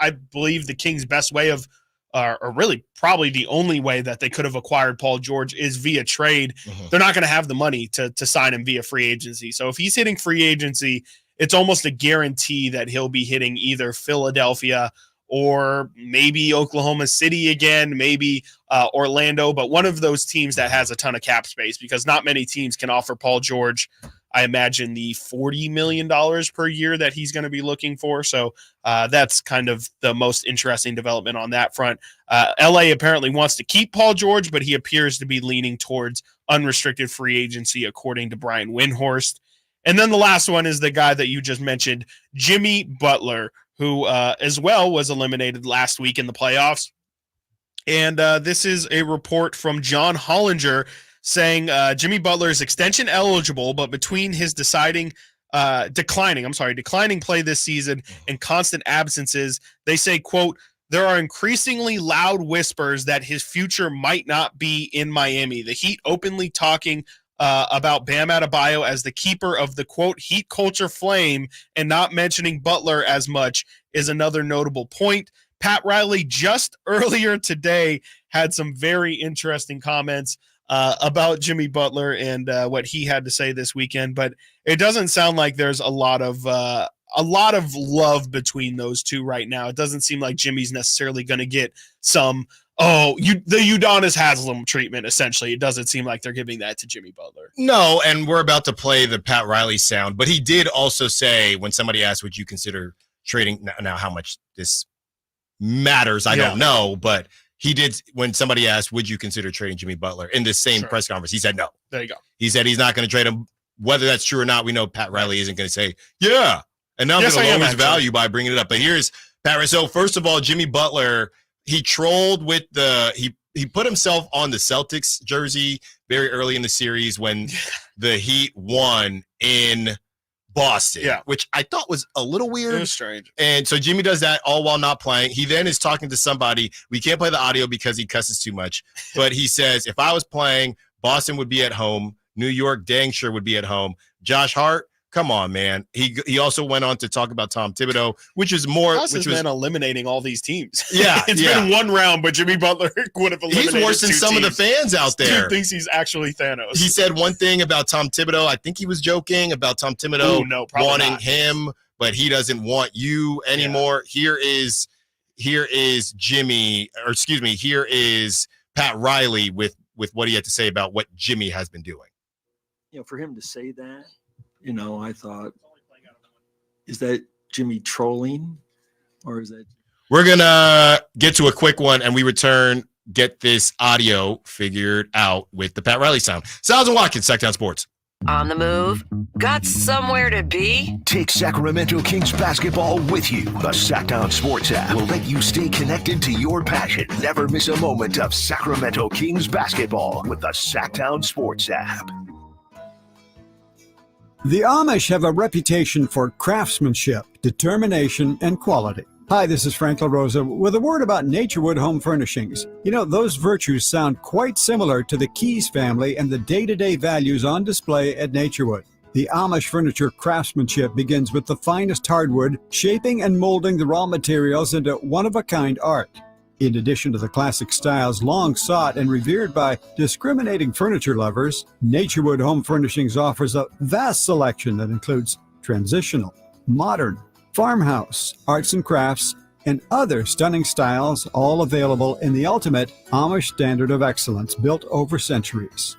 I believe the Kings' best way of or really probably the only way that they could have acquired Paul George is via trade. They're not going to have the money to sign him via free agency. So if he's hitting free agency, it's almost a guarantee that he'll be hitting either Philadelphia or maybe Oklahoma City again, maybe Orlando, but one of those teams that has a ton of cap space, because not many teams can offer Paul George, I imagine, the $40 million per year that he's going to be looking for. So that's kind of the most interesting development on that front. LA apparently wants to keep Paul George, but he appears to be leaning towards unrestricted free agency, according to Brian Windhorst. And then the last one is the guy that you just mentioned, Jimmy Butler, who as well was eliminated last week in the playoffs. And this is a report from John Hollinger saying Jimmy Butler is extension eligible, but between his declining play this season and constant absences, they say, quote, there are increasingly loud whispers that his future might not be in Miami. The Heat openly talking about Bam Adebayo as the keeper of the, quote, Heat culture flame, and not mentioning Butler as much is another notable point. Pat Riley just earlier today had some very interesting comments about Jimmy Butler and what he had to say this weekend, but it doesn't sound like there's a lot of love between those two right now. It doesn't seem like Jimmy's necessarily going to get some the Udonis Haslem treatment, essentially. It doesn't seem like they're giving that to Jimmy Butler. No, and we're about to play the Pat Riley sound, but he did also say, when somebody asked, would you consider trading, now how much this matters, I don't know, but he did, when somebody asked, would you consider trading Jimmy Butler in this same press conference, he said no. There you go. He said he's not going to trade him. Whether that's true or not, we know Pat Riley isn't going to say, yeah, and now I'm going to lower his value by bringing it up. But here's Pat Riley. So first of all, Jimmy Butler, he trolled with he put himself on the Celtics jersey very early in the series when the Heat won in Boston, which I thought was a little weird. It was strange. And so Jimmy does that all while not playing. He then is talking to somebody. We can't play the audio because he cusses too much. But he says, if I was playing, Boston would be at home. New York dang sure would be at home. Josh Hart, come on, man. He also went on to talk about Tom Thibodeau, which is more. How's this man eliminating all these teams? Yeah, it's been one round, but Jimmy Butler would have eliminated. He's worse than some teams. of the fans out there. Dude thinks he's actually Thanos. He said one thing about Tom Thibodeau. I think he was joking about Tom Thibodeau wanting him, but he doesn't want you anymore. Yeah. Here is Jimmy, or excuse me, here is Pat Riley with what he had to say about what Jimmy has been doing. For him to say that, I thought, is that Jimmy trolling, or is that? We're going to get to a quick one, and we return, get this audio figured out with the Pat Riley sound. Stiles and Watkins, Sacktown Sports. On the move? Got somewhere to be? Take Sacramento Kings basketball with you. The Sacktown Sports app will let you stay connected to your passion. Never miss a moment of Sacramento Kings basketball with the Sacktown Sports app. The Amish have a reputation for craftsmanship, determination, and quality. Hi, this is Frank LaRosa with a word about Naturewood Home Furnishings. Those virtues sound quite similar to the Keys family and the day-to-day values on display at Naturewood. The Amish furniture craftsmanship begins with the finest hardwood, shaping and molding the raw materials into one-of-a-kind art. In addition to the classic styles long sought and revered by discriminating furniture lovers, Naturewood Home Furnishings offers a vast selection that includes transitional, modern, farmhouse, arts and crafts, and other stunning styles, all available in the ultimate Amish standard of excellence built over centuries.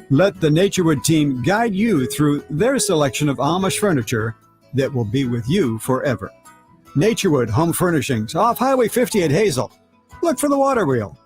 Let the Naturewood team guide you through their selection of Amish furniture that will be with you forever. Naturewood Home Furnishings, off Highway 50 at Hazel. Look for the water wheel.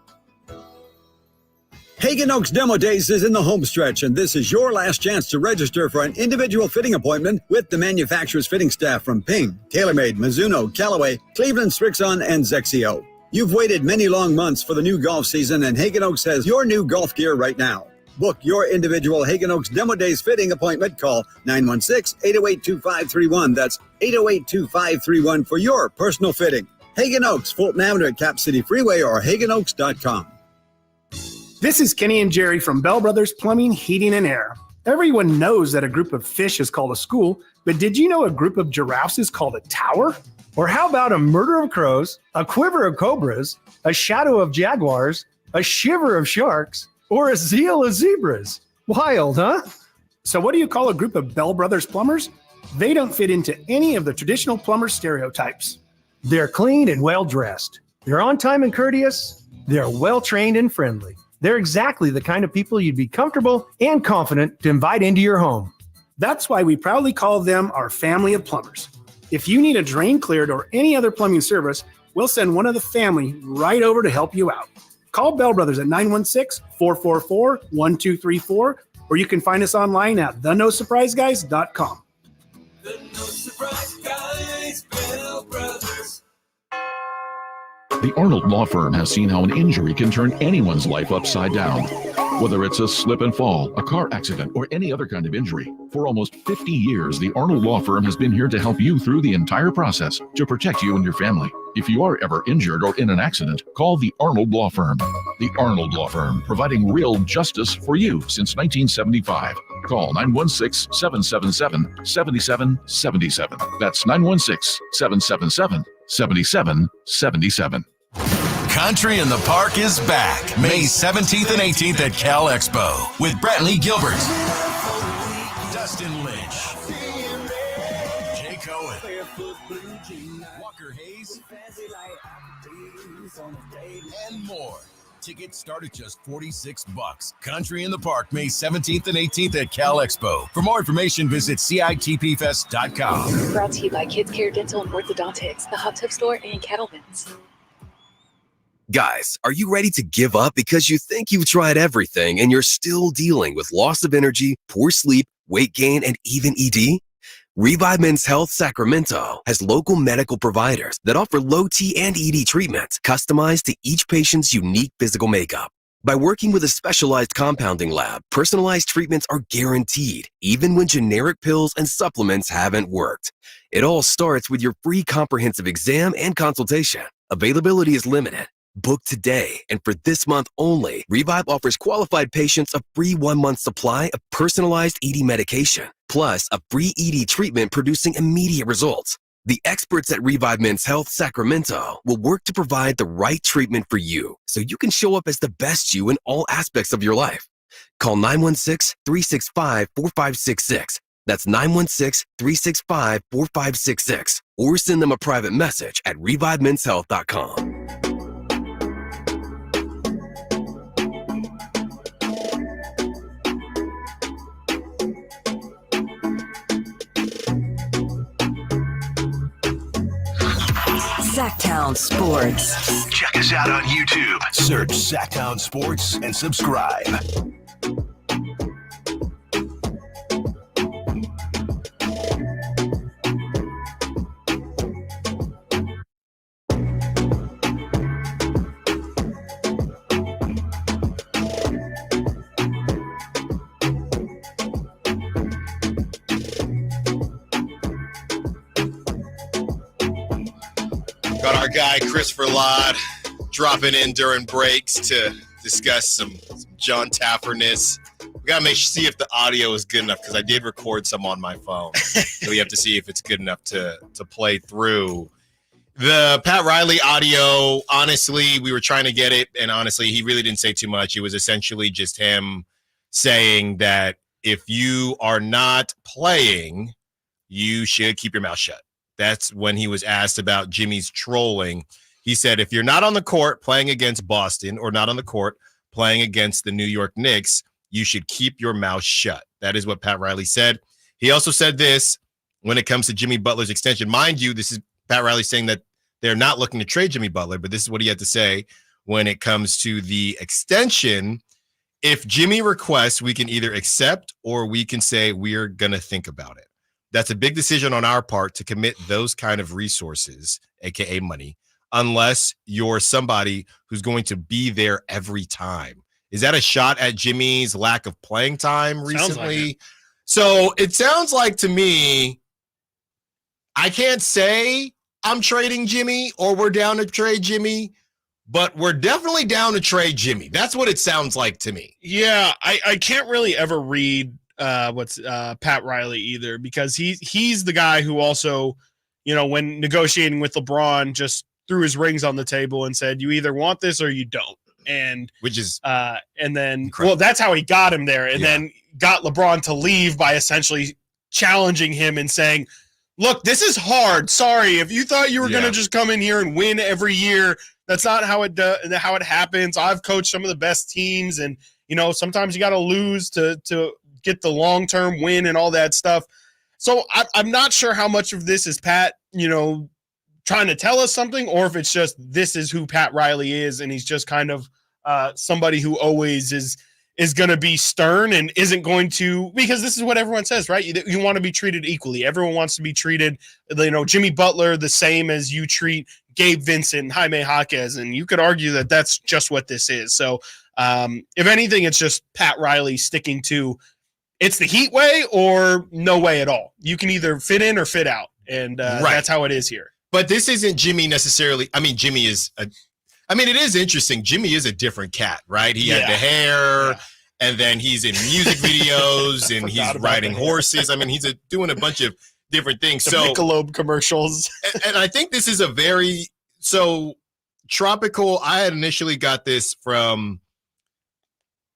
Hagen Oaks Demo Days is in the home stretch, and this is your last chance to register for an individual fitting appointment with the manufacturer's fitting staff from Ping, TaylorMade, Mizuno, Callaway, Cleveland, Strixon, and Zexio. You've waited many long months for the new golf season, and Hagen Oaks has your new golf gear right now. Book your individual Hagen Oaks Demo Days fitting appointment. Call 916-808-2531. That's 808-2531 for your personal fitting. Hagen Oaks, Fulton Avenue at Cap City Freeway or HagenOaks.com. This is Kenny and Jerry from Bell Brothers Plumbing, Heating, and Air. Everyone knows that a group of fish is called a school, but did you know a group of giraffes is called a tower? Or how about a murder of crows, a quiver of cobras, a shadow of jaguars, a shiver of sharks, or a zeal of zebras? Wild, huh? So what do you call a group of Bell Brothers plumbers? They don't fit into any of the traditional plumber stereotypes. They're clean and well-dressed. They're on time and courteous. They're well-trained and friendly. They're exactly the kind of people you'd be comfortable and confident to invite into your home. That's why we proudly call them our family of plumbers. If you need a drain cleared or any other plumbing service, we'll send one of the family right over to help you out. Call Bell Brothers at 916-444-1234, or you can find us online at thenosurpriseguys.com. The No Surprise Guys, Bell Brothers. The Arnold Law Firm has seen how an injury can turn anyone's life upside down. Whether it's a slip and fall, a car accident, or any other kind of injury, for almost 50 years, the Arnold Law Firm has been here to help you through the entire process to protect you and your family. If you are ever injured or in an accident, call the Arnold Law Firm. The Arnold Law Firm, providing real justice for you since 1975. Call 916-777-7777. That's 916-777-7777. Country in the Park is back May 17th and 18th at Cal Expo with Brantley Gilbert, Dustin Lynch, Jay Cohen, Walker Hayes, and more. Tickets start at just $46. Country in the Park May 17th and 18th at Cal Expo. For more information, visit CITPFest.com. Brought to you by Kids Care Dental and Orthodontics, the Hot Tub Store, and Kettleman's. Guys, are you ready to give up because you think you've tried everything and you're still dealing with loss of energy, poor sleep, weight gain, and even ED? Revive Men's Health Sacramento has local medical providers that offer low T and ED treatments customized to each patient's unique physical makeup. By working with a specialized compounding lab, personalized treatments are guaranteed, even when generic pills and supplements haven't worked. It all starts with your free comprehensive exam and consultation. Availability is limited. Book today, and for this month only, Revive offers qualified patients a free 1-month supply of personalized ED medication, plus a free ED treatment producing immediate results. The experts at Revive Men's Health Sacramento will work to provide the right treatment for you so you can show up as the best you in all aspects of your life. Call 916-365-4566. That's 916-365-4566. Or send them a private message at revivemenshealth.com. Sacktown Sports. Check us out on YouTube. Search Sacktown Sports and subscribe. Got our guy Christopher Ladd dropping in during breaks to discuss some John Tafferness. We gotta see if the audio is good enough because I did record some on my phone. So we have to see if it's good enough to play through. The Pat Riley audio, honestly, we were trying to get it, and honestly, he really didn't say too much. It was essentially just him saying that if you are not playing, you should keep your mouth shut. That's when he was asked about Jimmy's trolling. He said, if you're not on the court playing against Boston or not on the court playing against the New York Knicks, you should keep your mouth shut. That is what Pat Riley said. He also said this when it comes to Jimmy Butler's extension. Mind you, this is Pat Riley saying that they're not looking to trade Jimmy Butler, but this is what he had to say when it comes to the extension. If Jimmy requests, we can either accept or we can say we're going to think about it. That's a big decision on our part to commit those kind of resources, aka money, unless you're somebody who's going to be there every time. Is that a shot at Jimmy's lack of playing time recently? Like so it sounds like to me, I can't say I'm trading Jimmy or we're down to trade Jimmy, but we're definitely down to trade Jimmy. That's what it sounds like to me. Yeah, I can't really ever read what's Pat Riley either, because he's the guy who also, when negotiating with LeBron, just threw his rings on the table and said, you either want this or you don't. And which is and then incredible. well, that's how he got him there, and then got LeBron to leave by essentially challenging him and saying, look, this is hard. Sorry, if you thought you were going to just come in here and win every year, that's not how it happens. I've coached some of the best teams, and sometimes you got to lose to get the long-term win and all that stuff. So I'm not sure how much of this is Pat, trying to tell us something, or if it's just this is who Pat Riley is, and he's just kind of somebody who always is going to be stern and isn't going to, because this is what everyone says, right? You want to be treated equally. Everyone wants to be treated, Jimmy Butler the same as you treat Gabe Vincent and Jaime Jaquez, and you could argue that that's just what this is. So if anything, it's just Pat Riley sticking to it's the Heat way or no way at all. You can either fit in or fit out, and that's how it is here. But this isn't Jimmy necessarily. I mean, Jimmy is it is interesting. Jimmy is a different cat, right? He had the hair, and then he's in music videos, and he's riding horses. I mean, he's doing a bunch of different things. The Michelob commercials. and I think this is a very tropical. I had initially got this from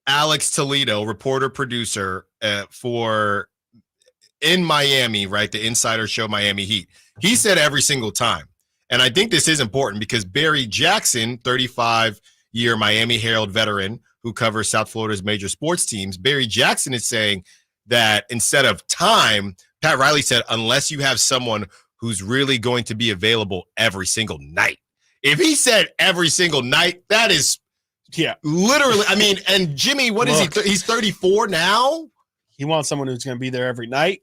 Alex Toledo, reporter producer for in Miami, right? The Insider Show Miami Heat. He said every single time. And I think this is important because Barry Jackson, 35-year Miami Herald veteran who covers South Florida's major sports teams, Barry Jackson is saying that instead of time, Pat Riley said, unless you have someone who's really going to be available every single night. If he said every single night, that is literally, I mean, and Jimmy, what is he? He's 34 now? He wants someone who's going to be there every night.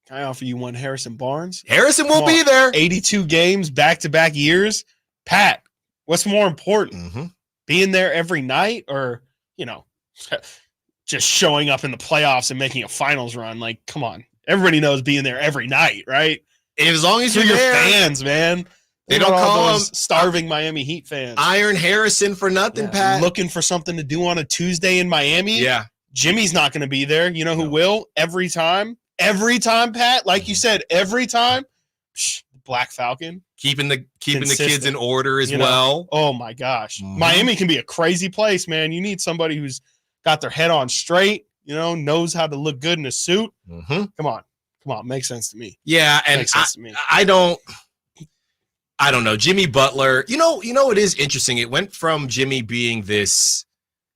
Can I offer you one Harrison Barnes? Harrison will be there. 82 games, back-to-back years. Pat, what's more important? Being there every night or, just showing up in the playoffs and making a finals run? Like, come on. Everybody knows being there every night, right? As long as you're your there. Fans, man. They don't call them starving Miami Heat fans. Iron Harrison for nothing, Pat. Looking for something to do on a Tuesday in Miami. Yeah. Jimmy's not going to be there. You know who will? Every time. Every time, Pat. Like you said, every time. Black Falcon. Keeping the kids in order as well. Oh, my gosh. Miami can be a crazy place, man. You need somebody who's got their head on straight, knows how to look good in a suit. Come on. Makes sense to me. Yeah, and I don't know. Jimmy Butler, it is interesting. It went from Jimmy being this.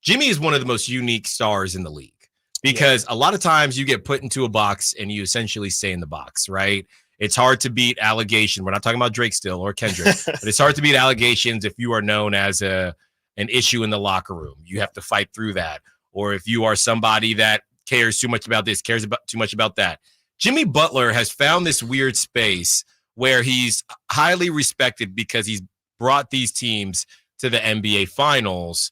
Jimmy is one of the most unique stars in the league because a lot of times you get put into a box and you essentially stay in the box, right? It's hard to beat allegation. We're not talking about Drake still or Kendrick, but it's hard to beat allegations if you are known as an issue in the locker room. You have to fight through that. Or if you are somebody that cares too much about this, cares about too much about that. Jimmy Butler has found this weird space where he's highly respected because he's brought these teams to the NBA Finals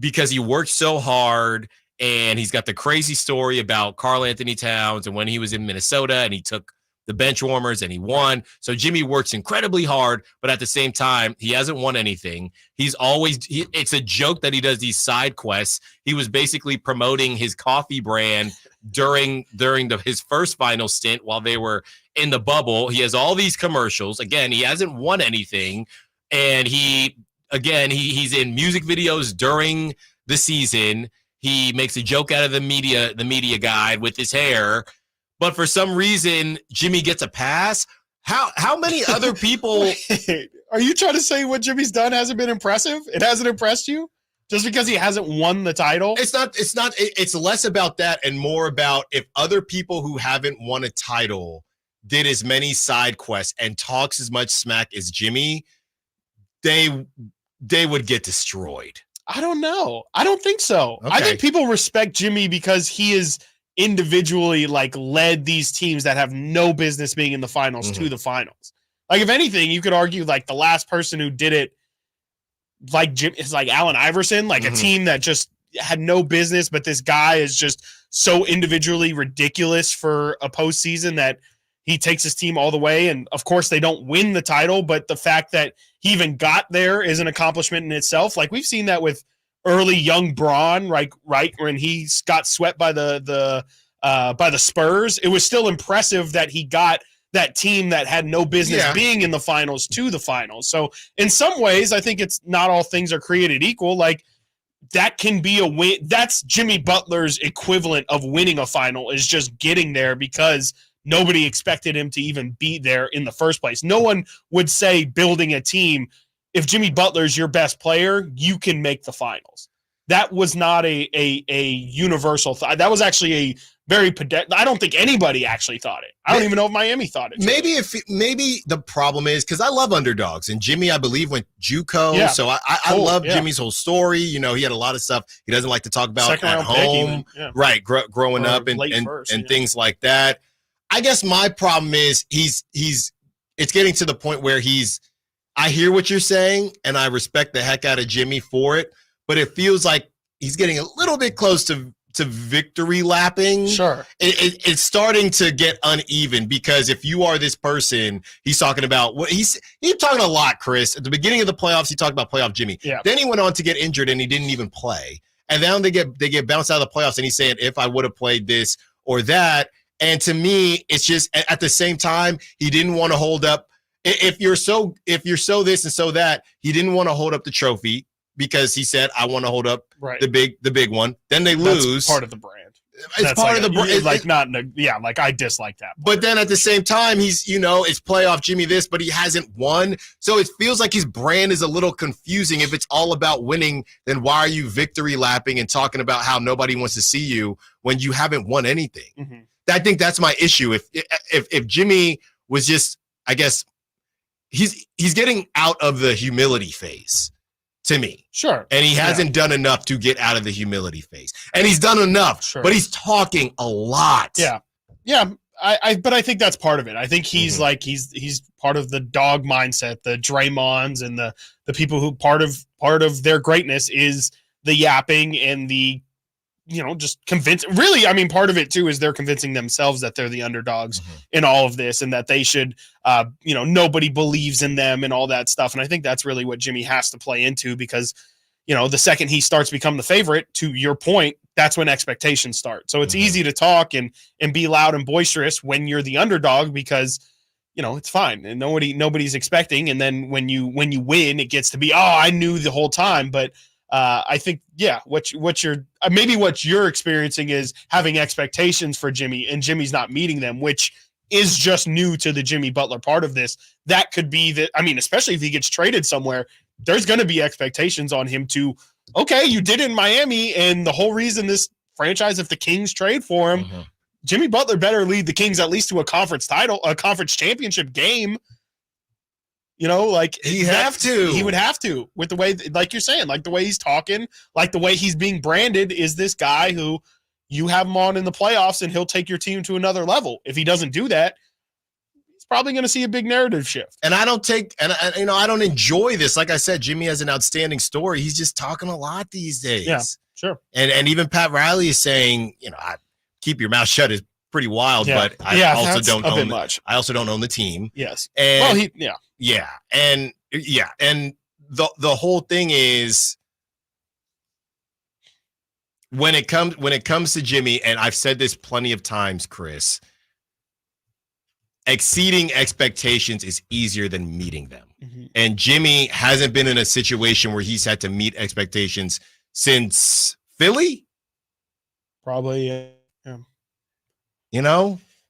because he worked so hard, and he's got the crazy story about Karl Anthony Towns and when he was in Minnesota and he took the bench warmers and he won. So Jimmy works incredibly hard, but at the same time, he hasn't won anything. He's always, it's a joke that he does these side quests. He was basically promoting his coffee brand during his first final stint while they were in the bubble. He has all these commercials. Again, he hasn't won anything. And he's in music videos during the season. He makes a joke out of the media guide with his hair. But for some reason, Jimmy gets a pass. How many other people? Are you trying to say what Jimmy's done hasn't been impressive? It hasn't impressed you? Just because he hasn't won the title? It's not. It's less about that and more about if other people who haven't won a title did as many side quests and talks as much smack as Jimmy, they would get destroyed. I don't know. I don't think so. Okay. I think people respect Jimmy because he is individually led these teams that have no business being in the finals to the finals. If anything, you could argue the last person who did it Jim is Allen Iverson, a team that just had no business, but this guy is just so individually ridiculous for a postseason that he takes his team all the way. And of course they don't win the title, but the fact that he even got there is an accomplishment in itself. We've seen that with early young Braun, right when he got swept by the Spurs. It was still impressive that he got that team that had no business being in the finals to the finals. So in some ways, I think it's not all things are created equal. Like, that can be a win. That's Jimmy Butler's equivalent of winning a final, is just getting there because nobody expected him to even be there in the first place. No one would say building a team, if Jimmy Butler's your best player, you can make the finals. That was not a universal thought. That was actually a very I don't think anybody actually thought it. I don't even know if Miami thought it. Maybe the problem is because I love underdogs, and Jimmy, I believe, went JUCO. So I love Jimmy's whole story. You know, he had a lot of stuff he doesn't like to talk about at home, right? Growing up and things like that. I guess my problem is it's getting to the point where I hear what you're saying, and I respect the heck out of Jimmy for it, but it feels like he's getting a little bit close to victory lapping. Sure. It's starting to get uneven because if you are this person, he's talking about he's talking a lot, Chris. At the beginning of the playoffs, he talked about playoff Jimmy. Yeah. Then he went on to get injured and he didn't even play. And then they get bounced out of the playoffs and he's saying, if I would have played this or that. And to me, it's just at the same time, he didn't want to hold up. If you're so this and so that, he didn't want to hold up the trophy because he said, I want to hold up the big one. Then they lose. That's part of the brand. It's part of the brand. Like I dislike that. But then at the same time, he's, it's playoff Jimmy this, but he hasn't won. So it feels like his brand is a little confusing. If it's all about winning, then why are you victory lapping and talking about how nobody wants to see you when you haven't won anything? Mm-hmm. I think that's my issue. If Jimmy was just, I guess, he's getting out of the humility phase to me. Sure. And he hasn't done enough to get out of the humility phase. And he's done enough, but he's talking a lot. Yeah. Yeah. But I think that's part of it. I think he's like, he's part of the dog mindset, the Draymonds and the people who part of their greatness is the yapping and the, just convince. Really, I mean, part of it too is they're convincing themselves that they're the underdogs in all of this, and that they should, nobody believes in them and all that stuff. And I think that's really what Jimmy has to play into because, the second he starts to become the favorite, to your point, that's when expectations start. So it's easy to talk and be loud and boisterous when you're the underdog because, it's fine and nobody's expecting. And then when you win, it gets to be, I knew the whole time, but. I think, what you're experiencing is having expectations for Jimmy and Jimmy's not meeting them, which is just new to the Jimmy Butler part of this. That could be especially if he gets traded somewhere, there's going to be expectations on him to, okay, you did it in Miami. And the whole reason this franchise, if the Kings trade for him, Jimmy Butler better lead the Kings at least to a conference championship game. He would have to with the way, like you're saying, like the way he's talking, like the way he's being branded is this guy who you have him on in the playoffs and he'll take your team to another level. If he doesn't do that, he's probably going to see a big narrative shift. And I don't enjoy this. Like I said, Jimmy has an outstanding story. He's just talking a lot these days. Yeah, sure. And even Pat Riley is saying, keep your mouth shut is pretty wild, but I also don't own I also don't own the team. Yes. And and the whole thing is when it comes to Jimmy, and I've said this plenty of times, Chris, exceeding expectations is easier than meeting them. And Jimmy hasn't been in a situation where he's had to meet expectations since Philly. Probably, yeah.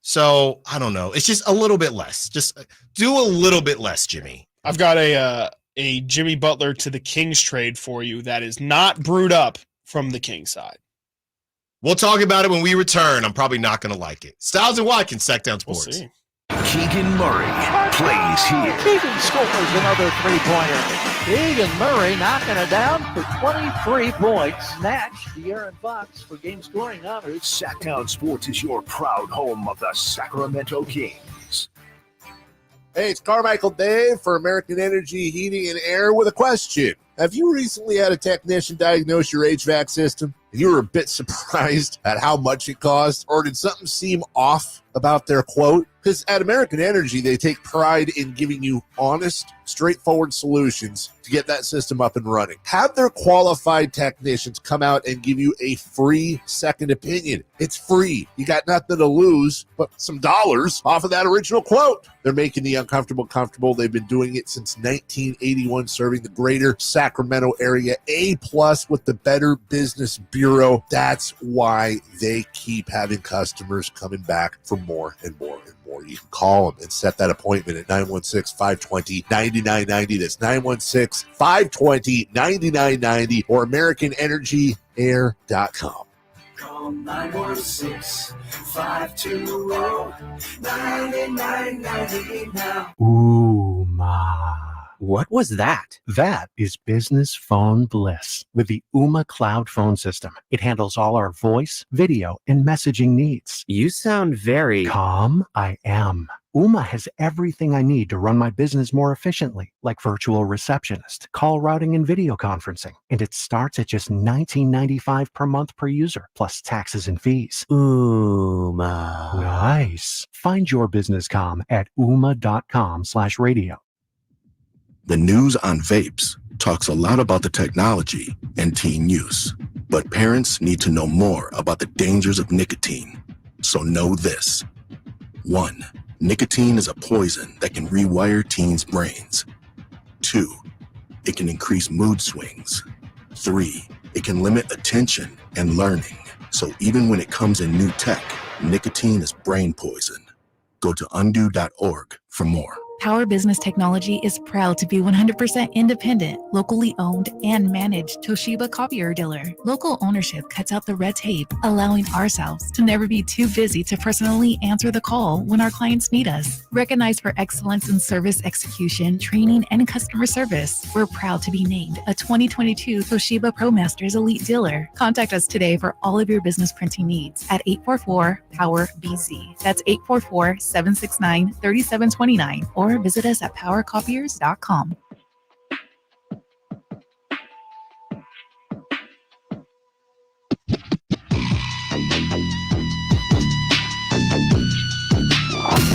So I don't know. It's just a little bit less. Just do a little bit less, Jimmy. I've got a Jimmy Butler to the Kings trade for you that is not brewed up from the Kings side. We'll talk about it when we return. I'm probably not going to like it. Stiles and Watkins, Sacktown Sports. We'll see. Keegan Murray plays here. Keegan scores another three-pointer. Keegan Murray knocking it down for 23 points. Snatch De'Aaron Fox for game scoring honors. Sacktown Sports is your proud home of the Sacramento Kings. Hey, it's Carmichael Dave for American Energy Heating and Air with a question. Have you recently had a technician diagnose your HVAC system and you were a bit surprised at how much it cost? Or did something seem off about their quote? Because at American Energy, they take pride in giving you honest, straightforward solutions to get that system up and running. Have their qualified technicians come out and give you a free second opinion. It's free. You got nothing to lose but some dollars off of that original quote. They're making the uncomfortable comfortable. They've been doing it since 1981, serving the greater Sacramento area. A+ with the Better Business Bureau. That's why they keep having customers coming back for more and more and more. You can call them and set that appointment at 916-520-9990. That's 916-520-9990 or AmericanEnergyAir.com. Call 916-520-9990 now. Ooh, ma. What was that? That is business phone bliss with the Ooma Cloud phone system. It handles all our voice, video, and messaging needs. You sound very calm. I am. Ooma has everything I need to run my business more efficiently, like virtual receptionist, call routing, and video conferencing. And it starts at just $19.95 per month per user, plus taxes and fees. Ooma. Nice. Find your business calm at ooma.com/radio. The news on vapes talks a lot about the technology and teen use, but parents need to know more about the dangers of nicotine. So know this. 1. Nicotine is a poison that can rewire teens' brains. 2. It can increase mood swings. 3. It can limit attention and learning. So even when it comes in new tech, nicotine is brain poison. Go to undo.org for more. Power Business Technology is proud to be 100% independent, locally owned, and managed Toshiba copier dealer. Local ownership cuts out the red tape, allowing ourselves to never be too busy to personally answer the call when our clients need us. Recognized for excellence in service execution, training, and customer service, we're proud to be named a 2022 Toshiba ProMasters Elite Dealer. Contact us today for all of your business printing needs at 844-POWER-BZ. That's 844-769-3729 or visit us at powercopiers.com.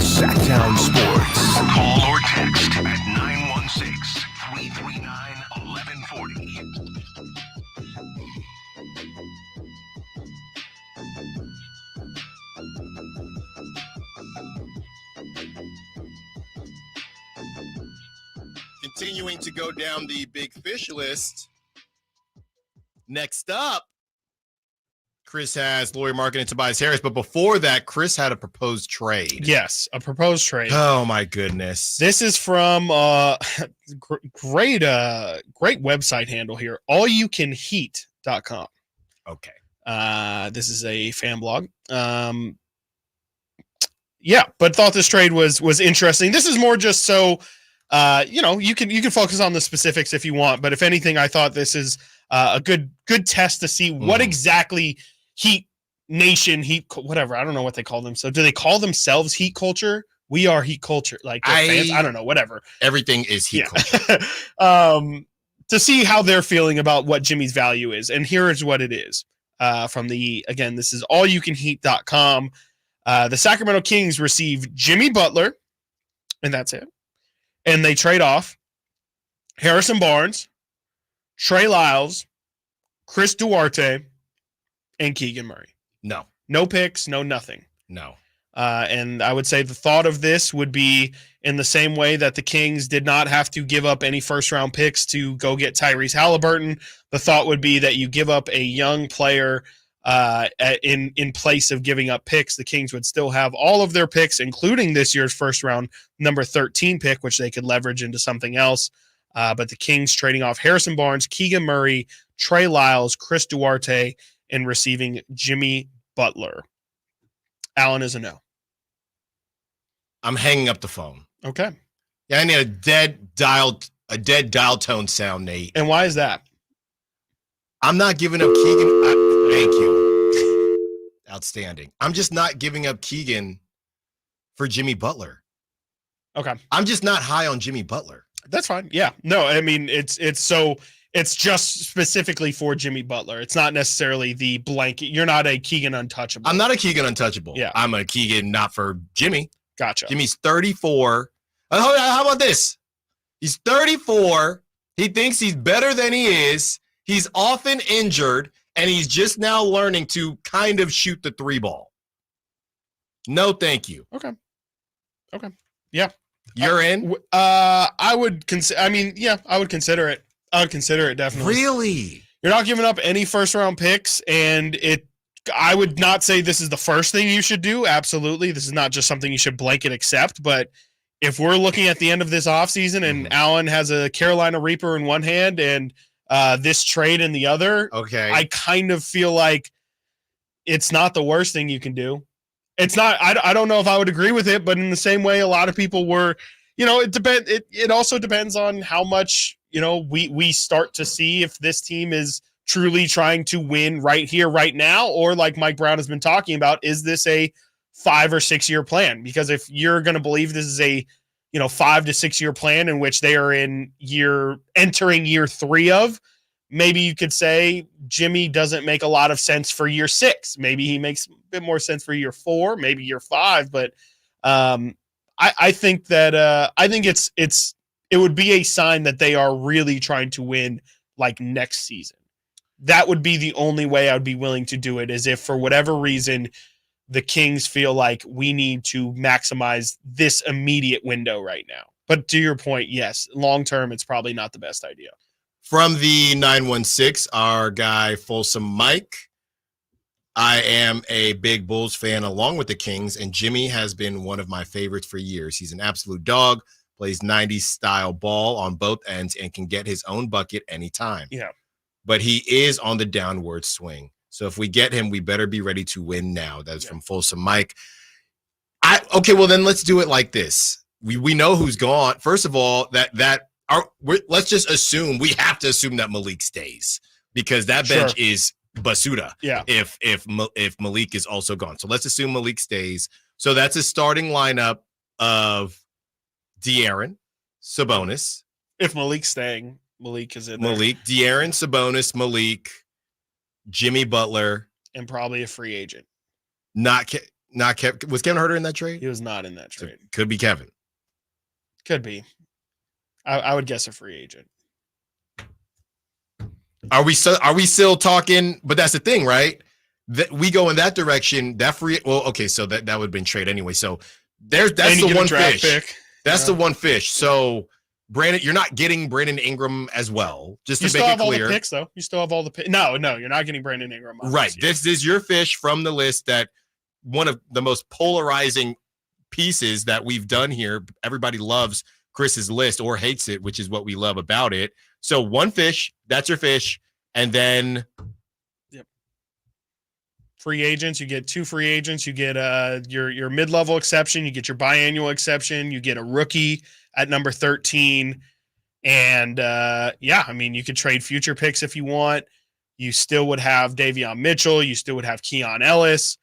Sacktown Sports. Call or text at 916-339-1140. Continuing to go down the big fish list. Next up, Chris has Lauri Markkanen and Tobias Harris. But before that, Chris had a proposed trade. Yes, a proposed trade. Oh, my goodness. This is from great website handle here, allyoucanheat.com. Okay. This is a fan blog. Yeah, but thought this trade was interesting. This is more just so you can focus on the specifics if you want, but if anything, I thought this is a good test to see what exactly Heat Nation, whatever. I don't know what they call them. So do they call themselves Heat Culture? We are Heat Culture. Like fans? I don't know, whatever. Everything is Heat Culture. To see how they're feeling about what Jimmy's value is. And here is what it is. This is allyoucanheat.com. The Sacramento Kings receive Jimmy Butler, and that's it. And they trade off Harrison Barnes, Trey Lyles, Chris Duarte, and Keegan Murray. No picks, no nothing. No. And I would say the thought of this would be in the same way that the Kings did not have to give up any first-round picks to go get Tyrese Halliburton. The thought would be that you give up a young player in place of giving up picks. The Kings would still have all of their picks, including this year's first-round number 13 pick, which they could leverage into something else. But the Kings trading off Harrison Barnes, Keegan Murray, Trey Lyles, Chris Duarte, and receiving Jimmy Butler. Alan is a no. I'm hanging up the phone. Okay. Yeah, I need a dead dial tone sound, Nate. And why is that? I'm not giving up Keegan. Thank you. Outstanding. I'm just not giving up Keegan for Jimmy Butler. Okay. I'm just not high on Jimmy Butler. That's fine. Yeah. No, I mean, it's just specifically for Jimmy Butler. It's not necessarily the blanket. You're not a Keegan untouchable. I'm not a Keegan untouchable. Yeah. I'm a Keegan not for Jimmy. Gotcha. Jimmy's 34. How about this? He's 34. He thinks he's better than he is. He's often injured, and he's just now learning to kind of shoot the 3 ball. No, thank you. Okay. Yeah. You're in? I would consider. I mean, yeah, I would consider it. I would consider it, definitely. Really? You're not giving up any first-round picks, and I would not say this is the first thing you should do. Absolutely. This is not just something you should blanket accept, but if we're looking at the end of this offseason and Allen has a Carolina Reaper in one hand and this trade in the other, okay, I kind of feel like it's not the worst thing you can do. It's not. I don't know if I would agree with it, but in the same way, a lot of people were. It also depends on how much we start to see if this team is truly trying to win right here, right now, or like Mike Brown has been talking about, is this a 5 or 6 year plan? Because if you're going to believe this is a 5 to 6 year plan in which they are entering year 3 of, maybe you could say Jimmy doesn't make a lot of sense for year 6. Maybe he makes a bit more sense for year 4, maybe year 5. But I think that it would be a sign that they are really trying to win like next season. That would be the only way I would be willing to do it, is if for whatever reason the Kings feel like we need to maximize this immediate window right now. But to your point, yes, long term, it's probably not the best idea. From the 916, our guy Folsom Mike. I am a big Bulls fan along with the Kings, and Jimmy has been one of my favorites for years. He's an absolute dog, plays 90s style ball on both ends, and can get his own bucket anytime. Yeah. But he is on the downward swing. So if we get him, we better be ready to win now. That's from Folsom Mike. Okay, well then let's do it like this. We know who's gone. First of all, let's just assume, we have to assume that Malik stays, because that bench is basuda. Yeah. If Malik is also gone. So let's assume Malik stays. So that's a starting lineup of De'Aaron, Sabonis. If Malik's staying, Malik is in there. Malik, De'Aaron, Sabonis, Malik, Jimmy Butler, and probably a free agent. Not Kevin. Was Kevin Huerter in that trade? He was not in that trade. Could be Kevin. Could be. I would guess a free agent. Are we still talking? But that's the thing, right? That we go in that direction. That free. Well, okay, so that would have been trade anyway. So that's the one fish. Pick. That's the one fish. So Brandon, you're not getting Brandon Ingram as well. Just to make it clear. You still have all the picks, though. You still have all the picks. No, you're not getting Brandon Ingram. Right. This is your fish from the list, that one of the most polarizing pieces that we've done here. Everybody loves Chris's list or hates it, which is what we love about it. So one fish, that's your fish. And then free agents, you get 2 free agents. You get your mid-level exception. You get your biannual exception. You get a rookie at number 13. And you could trade future picks if you want. You still would have Davion Mitchell. You still would have Keon Ellis.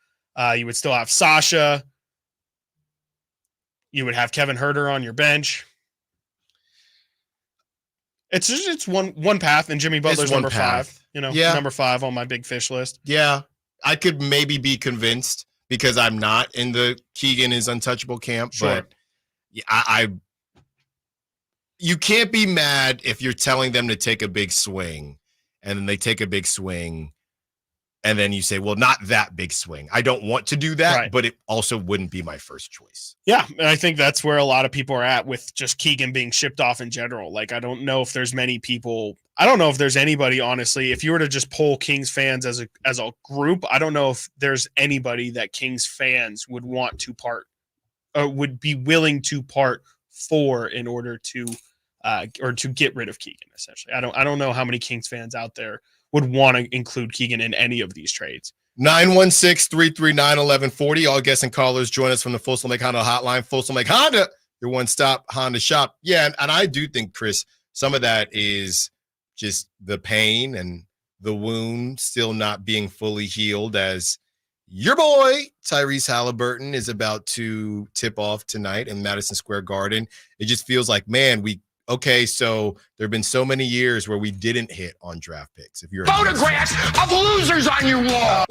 You would still have Sasha. You would have Kevin Huerter on your bench. It's one path, and Jimmy Butler's number 5. Number 5 on my big fish list. Yeah, I could maybe be convinced, because I'm not in the Keegan is untouchable camp. Sure. But you can't be mad if you're telling them to take a big swing, and then they take a big swing, and then you say, well, not that big swing. I don't want to do that, but it also wouldn't be my first choice. Yeah, and I think that's where a lot of people are at with just Keegan being shipped off in general. Like, I don't know if there's many people. I don't know if there's anybody, honestly. If you were to just poll Kings fans as a group, I don't know if there's anybody that Kings fans would want to part, or would be willing to part for in order to or to get rid of Keegan. Essentially, I don't know how many Kings fans out there would want to include Keegan in any of these trades. 916-339-1140. All guests and callers join us from the Folsom Lake Honda hotline. Folsom Lake Honda, your one-stop Honda shop. Yeah, and I do think, Chris, some of that is just the pain and the wound still not being fully healed, as your boy Tyrese Halliburton is about to tip off tonight in Madison Square Garden. It just feels like, man, so there have been so many years where we didn't hit on draft picks. If you're photographs of losers on your wall.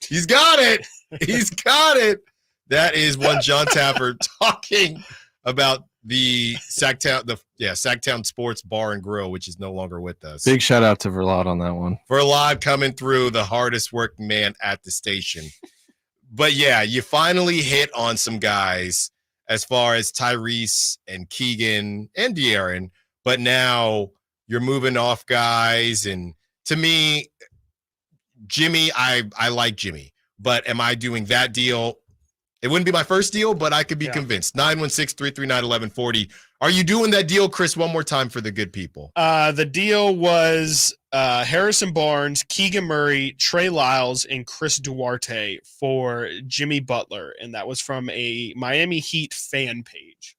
He's got it. He's got it. That is one John Taffer talking about the Sacktown Sports Bar and Grill, which is no longer with us. Big shout out to Verlad on that one. Verlad coming through, the hardest working man at the station. But yeah, you finally hit on some guys as far as Tyrese and Keegan and De'Aaron, but now you're moving off guys. And to me, Jimmy, I like Jimmy, but am I doing that deal? It wouldn't be my first deal, but I could be convinced. 916-339-1140. Are you doing that deal, Chris, one more time for the good people? The deal was Harrison Barnes, Keegan Murray, Trey Lyles, and Chris Duarte for Jimmy Butler, and that was from a Miami Heat fan page.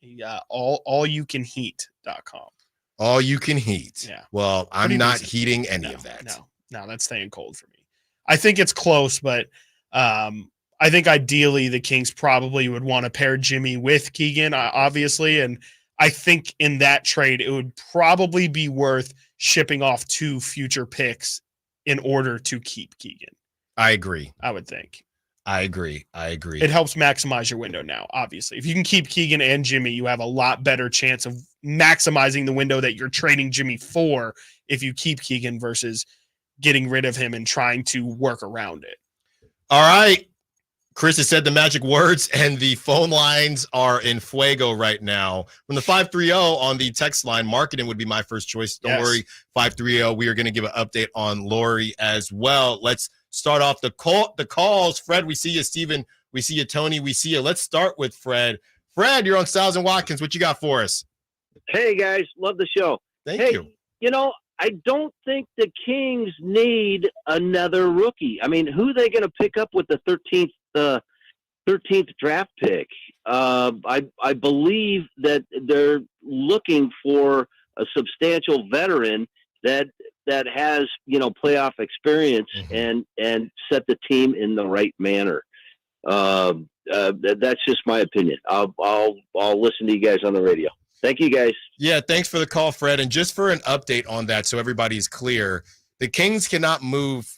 Allyoucanheat.com. All you can heat. Yeah. Well, I'm not heating any of that. No, that's staying cold for me. I think it's close, but I think ideally the Kings probably would want to pair Jimmy with Keegan, obviously. And I think in that trade, it would probably be worth shipping off 2 future picks in order to keep Keegan. I agree. I would think. I agree. It helps maximize your window now, obviously. If you can keep Keegan and Jimmy, you have a lot better chance of maximizing the window that you're trading Jimmy for if you keep Keegan versus getting rid of him and trying to work around it. All right. Chris has said the magic words, and the phone lines are in fuego right now. From the 530 on the text line, marketing would be my first choice. Don't worry, 530. We are going to give an update on Lori as well. Let's start off the calls. Fred, we see you. Steven, we see you. Tony, we see you. Let's start with Fred. Fred, you're on Stiles and Watkins. What you got for us? Hey, guys. Love the show. Thank you. You know, I don't think the Kings need another rookie. I mean, who are they going to pick up with the 13th draft pick? I believe that they're looking for a substantial veteran that has, playoff experience and set the team in the right manner. That's just my opinion. I'll listen to you guys on the radio. Thank you, guys. Yeah, thanks for the call, Fred. And just for an update on that, so everybody's clear, the Kings cannot move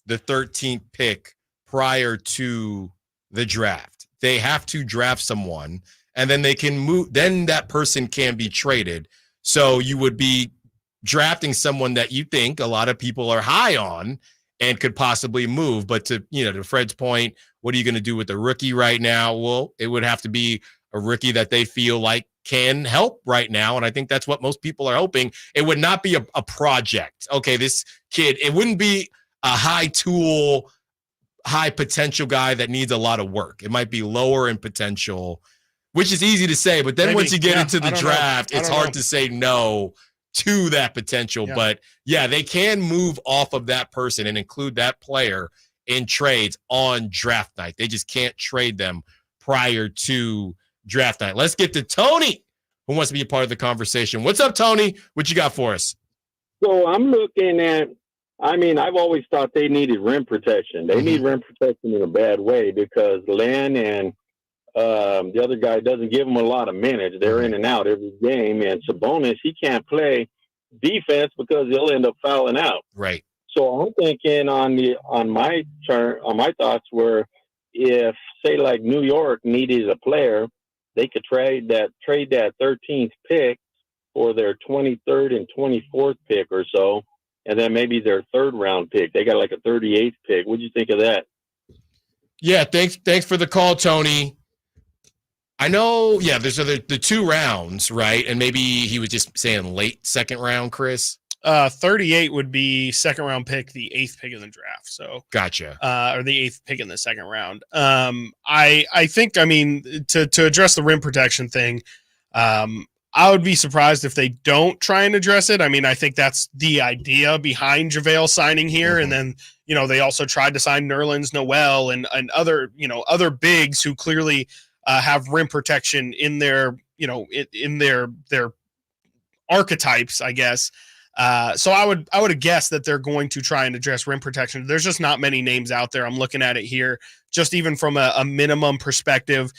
the 13th pick prior to the draft. They have to draft someone, and then they can move. Then that person can be traded. So you would be drafting someone that you think a lot of people are high on and could possibly move. But to Fred's point, what are you going to do with the rookie right now? Well, it would have to be a rookie that they feel like can help right now. And I think that's what most people are hoping. It would not be a project. Okay, this kid, it wouldn't be a high tool, high potential guy that needs a lot of work. It might be lower in potential, which is easy to say. But then once you get into the draft, it's hard to say no to that potential. Yeah. But yeah, they can move off of that person and include that player in trades on draft night. They just can't trade them prior to draft night. Let's get to Tony, who wants to be a part of the conversation. What's up, Tony? What you got for us? So I'm looking at, I've always thought they needed rim protection. They need rim protection in a bad way because Len and the other guy doesn't give them a lot of minutes. They're in and out every game. And Sabonis, he can't play defense because he'll end up fouling out. Right. So I'm thinking on my thoughts were, if say like New York needed a player, they could trade that 13th pick for their 23rd and 24th pick or so, and then maybe their 3rd round pick. They got like a 38th pick. What'd you think of that? Yeah, thanks for the call, Tony. I know, there's the 2 rounds, right? And maybe he was just saying late 2nd round, Chris. 38 would be 2nd round pick, the 8th pick in the draft. So gotcha. Or the 8th pick in the 2nd round. I think, to address the rim protection thing, I would be surprised if they don't try and address it. I think that's the idea behind JaVale signing here. And then, they also tried to sign Nerlens Noel and other, other bigs who clearly have rim protection in their, in their archetypes, I guess. So I would have guessed that they're going to try and address rim protection. There's just not many names out there. I'm looking at it here, just even from a minimum perspective.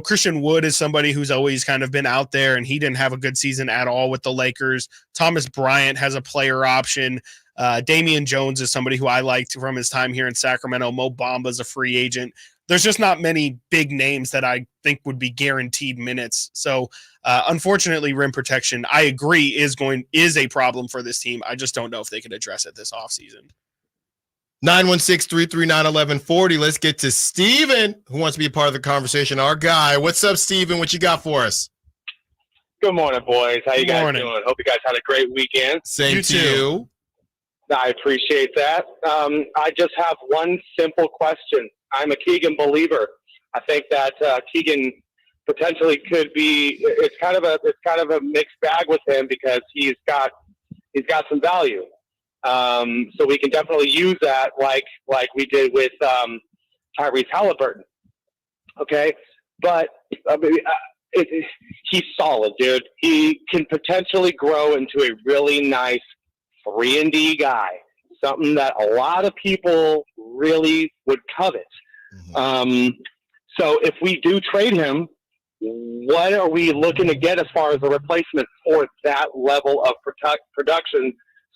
Christian Wood is somebody who's always kind of been out there, and he didn't have a good season at all with the Lakers. Thomas Bryant has a player option. Damian Jones is somebody who I liked from his time here in Sacramento. Mo Bamba's a free agent. there's just not many big names that I think would be guaranteed minutes. So unfortunately, rim protection, I agree, is a problem for this team. I just don't know if they can address it this offseason. 916-339-1140. Let's get to Steven, who wants to be a part of the conversation. Our guy. What's up, Steven? What you got for us? Good morning, boys. How you guys morning. doing? Hope you guys had a great weekend. Same to you. I appreciate that. I just have one simple question. I'm a Keegan believer. I think that Keegan potentially could be. It's kind of a mixed bag with him because he's got some value. So we can definitely use that like we did with Tyrese Halliburton. Okay, but he's solid, dude. He can potentially grow into a really nice 3-and-D guy, something that a lot of people really would covet. So if we do trade him, what are we looking to get as far as a replacement for that level of production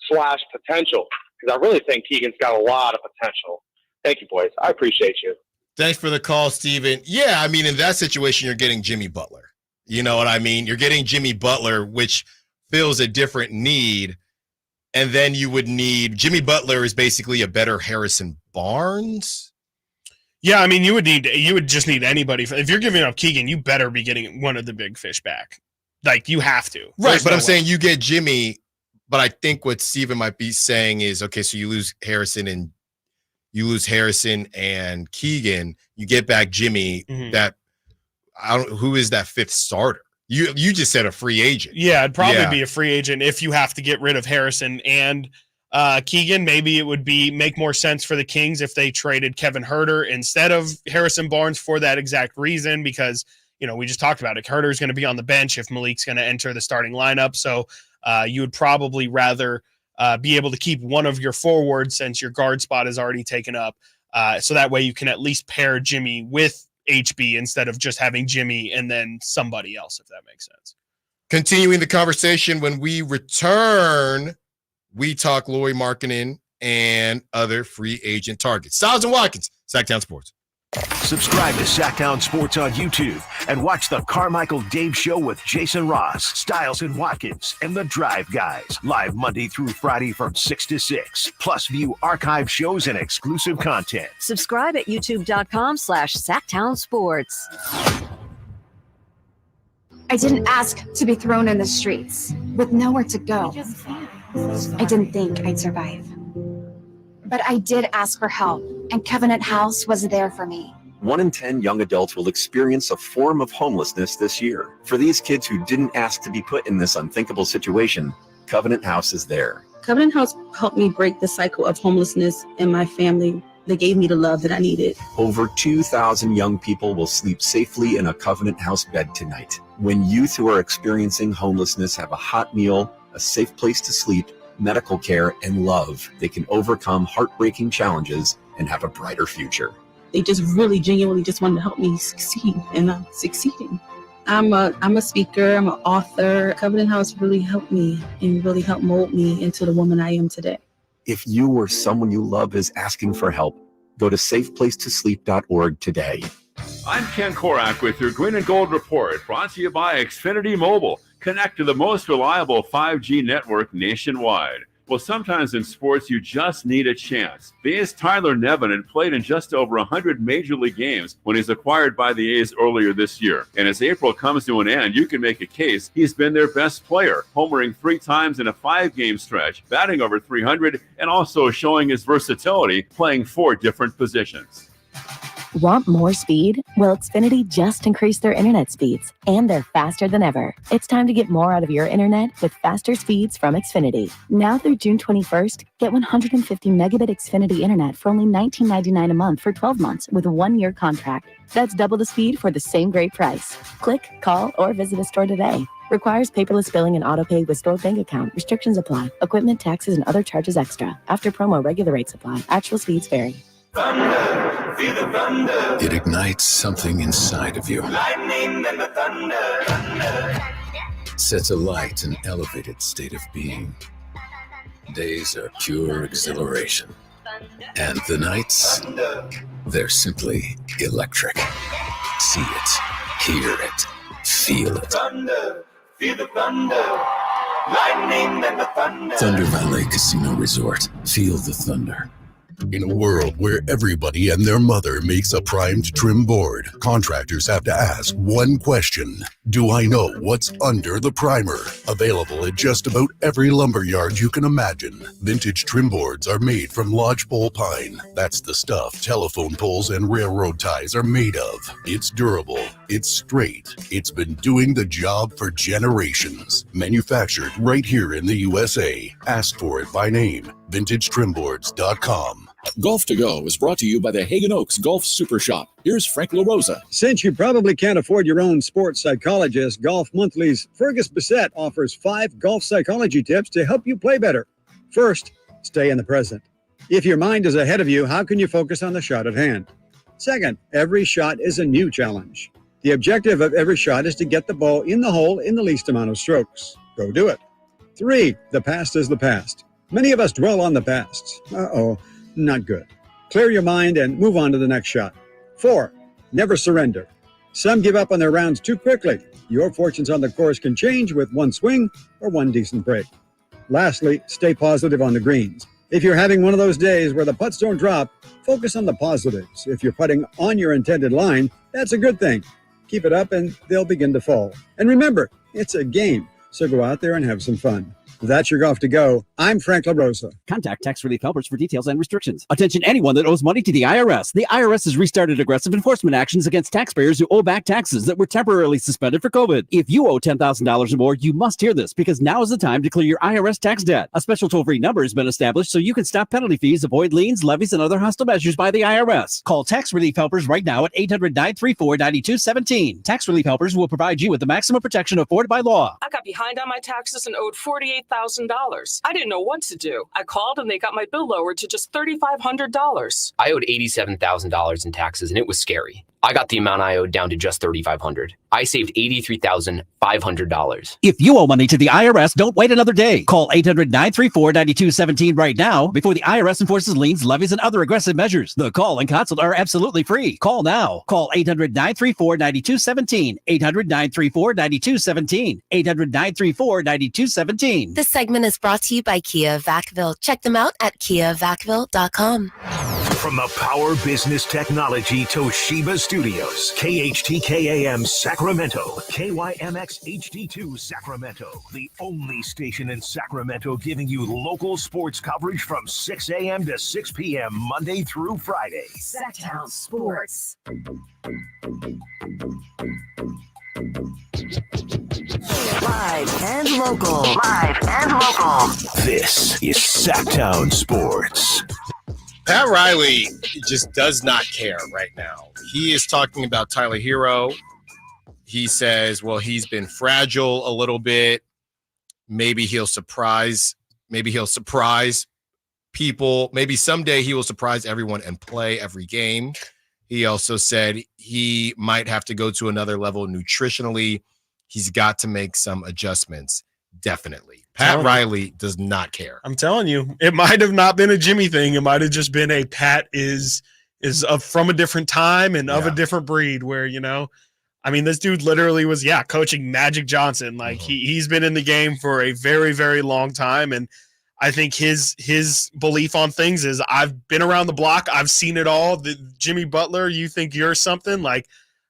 / potential? Because I really think Keegan's got a lot of potential. Thank you, boys. I appreciate you. Thanks for the call, Steven. Yeah, I mean, in that situation, you're getting Jimmy Butler. You know what I mean? You're getting Jimmy Butler, which fills a different need. And then you would need Jimmy Butler is basically a better Harrison Barnes. Yeah, I mean, you would just need anybody. If you're giving up Keegan, you better be getting one of the big fish back. Like, you have to. Right, but I'm saying you get Jimmy, but I think what Steven might be saying is, okay, so you lose Harrison and Keegan, you get back Jimmy. That who is that fifth starter? You just said a free agent. Yeah, it'd probably be a free agent if you have to get rid of Harrison and Keegan. Maybe it would make more sense for the Kings if they traded Kevin Huerter instead of Harrison Barnes for that exact reason, because we just talked about it. Huerter's going to be on the bench if Malik's going to enter the starting lineup. So you would probably rather be able to keep one of your forwards since your guard spot is already taken up. So that way you can at least pair Jimmy with HB instead of just having Jimmy and then somebody else, if that makes sense. Continuing the conversation, when we return, we talk Lauri Markkanen and other free agent targets. Stiles and Watkins, Sacktown Sports. Subscribe to Sacktown Sports on YouTube and watch the Carmichael Dave Show with Jason Ross, Stiles and Watkins, and the Drive Guys. Live Monday through Friday from 6 to 6. Plus view archive shows and exclusive content. Subscribe at youtube.com/Sacktown Sports. I didn't ask to be thrown in the streets with nowhere to go. I didn't think I'd survive. But I did ask for help, and Covenant House was there for me. 1 in 10 young adults will experience a form of homelessness this year. For these kids who didn't ask to be put in this unthinkable situation, Covenant House is there. Covenant House helped me break the cycle of homelessness in my family. They gave me the love that I needed. Over 2,000 young people will sleep safely in a Covenant House bed tonight. When youth who are experiencing homelessness have a hot meal, a safe place to sleep, medical care, and love, they can overcome heartbreaking challenges and have a brighter future. They just really genuinely just wanted to help me succeed, and I'm succeeding. I'm a speaker, I'm an author. Covenant House really helped me and really helped mold me into the woman I am today. If you or someone you love is asking for help, go to safeplacetosleep.org today. I'm Ken Korak with your Green and Gold Report, brought to you by Xfinity Mobile. Connect to the most reliable 5G network nationwide. Well, sometimes in sports, you just need a chance. The A's Tyler Nevin had played in just over 100 Major League games when he's acquired by the A's earlier this year. And as April comes to an end, you can make a case he's been their best player, homering 3 times in a 5-game stretch, batting over 300, and also showing his versatility, playing 4 different positions. Want more speed? Well, Xfinity just increased their internet speeds, and they're faster than ever. It's time to get more out of your internet with faster speeds from Xfinity. Now through June 21st, get 150 megabit Xfinity internet for only $19.99 a month for 12 months with a 1-year contract. That's double the speed for the same great price. Click, call, or visit a store today. Requires paperless billing and autopay with stored bank account. Restrictions apply. Equipment, taxes, and other charges extra. After promo, regular rates apply. Actual speeds vary. Thunder, feel the thunder. It ignites something inside of you. Lightning and the thunder. Sets alight an elevated state of being. Days are pure exhilaration. And the nights, they're simply electric. See it, hear it, feel it. Thunder, feel the thunder. Lightning and the thunder. Thunder Valley Casino Resort. Feel the thunder. In a world where everybody and their mother makes a primed trim board, contractors have to ask one question. Do I know what's under the primer? Available at just about every lumber yard you can imagine. Vintage trim boards are made from lodgepole pine. That's the stuff telephone poles and railroad ties are made of. It's durable. It's straight. It's been doing the job for generations. Manufactured right here in the USA. Ask for it by name. VintageTrimboards.com. Golf to Go is brought to you by the Hagen Oaks Golf Super Shop. Here's Frank LaRosa. Since you probably can't afford your own sports psychologist, Golf Monthly's Fergus Bissett offers 5 golf psychology tips to help you play better. First, stay in the present. If your mind is ahead of you, how can you focus on the shot at hand? Second, every shot is a new challenge. The objective of every shot is to get the ball in the hole in the least amount of strokes. Go do it. 3, the past is the past. Many of us dwell on the past. Not good. Clear your mind and move on to the next shot. 4, never surrender. Some give up on their rounds too quickly. Your fortunes on the course can change with one swing or one decent break. Lastly, stay positive on the greens. If you're having one of those days where the putts don't drop, focus on the positives. If you're putting on your intended line, that's a good thing. Keep it up and they'll begin to fall. And remember, it's a game, so go out there and have some fun. That's your Golf to Go. I'm Frank LaRosa. Contact Tax Relief Helpers for details and restrictions. Attention anyone that owes money to the IRS. The IRS has restarted aggressive enforcement actions against taxpayers who owe back taxes that were temporarily suspended for COVID. If you owe $10,000 or more, you must hear this because now is the time to clear your IRS tax debt. A special toll-free number has been established so you can stop penalty fees, avoid liens, levies, and other hostile measures by the IRS. Call Tax Relief Helpers right now at 800-934-9217. Tax Relief Helpers will provide you with the maximum protection afforded by law. I got behind on my taxes and owed $48,000. I didn't know what to do. I called and they got my bill lowered to just $3,500. I owed $87,000 in taxes and it was scary. I got the amount I owed down to just $3,500. I saved $83,500. If you owe money to the IRS, don't wait another day. Call 800-934-9217 right now before the IRS enforces liens, levies, and other aggressive measures. The call and consult are absolutely free. Call now. Call 800-934-9217. 800-934-9217. 800-934-9217. This segment is brought to you by Kia of Vacaville. Check them out at kiavacaville.com. From the Power Business Technology Toshiba Studios, KHTKAM Sacramento, KYMX HD2 Sacramento, the only station in Sacramento giving you local sports coverage from 6 a.m. to 6 p.m. Monday through Friday. Sacktown Sports. Live and local. Live and local. This is Sacktown Sports. Pat Riley just does not care right now. He is talking about Tyler Hero. He says, well, he's been fragile a little bit. Maybe he'll surprise people. Maybe someday he will surprise everyone and play every game. He also said he might have to go to another level nutritionally. He's got to make some adjustments. Definitely. Pat Riley does not care. I'm telling you, it might have not been a Jimmy thing. It might have just been a Pat is from a different time and of a different breed where, this dude literally was, coaching Magic Johnson. Like he's been in the game for a very, very long time. And I think his belief on things is I've been around the block. I've seen it all. The Jimmy Butler, you think you're something like,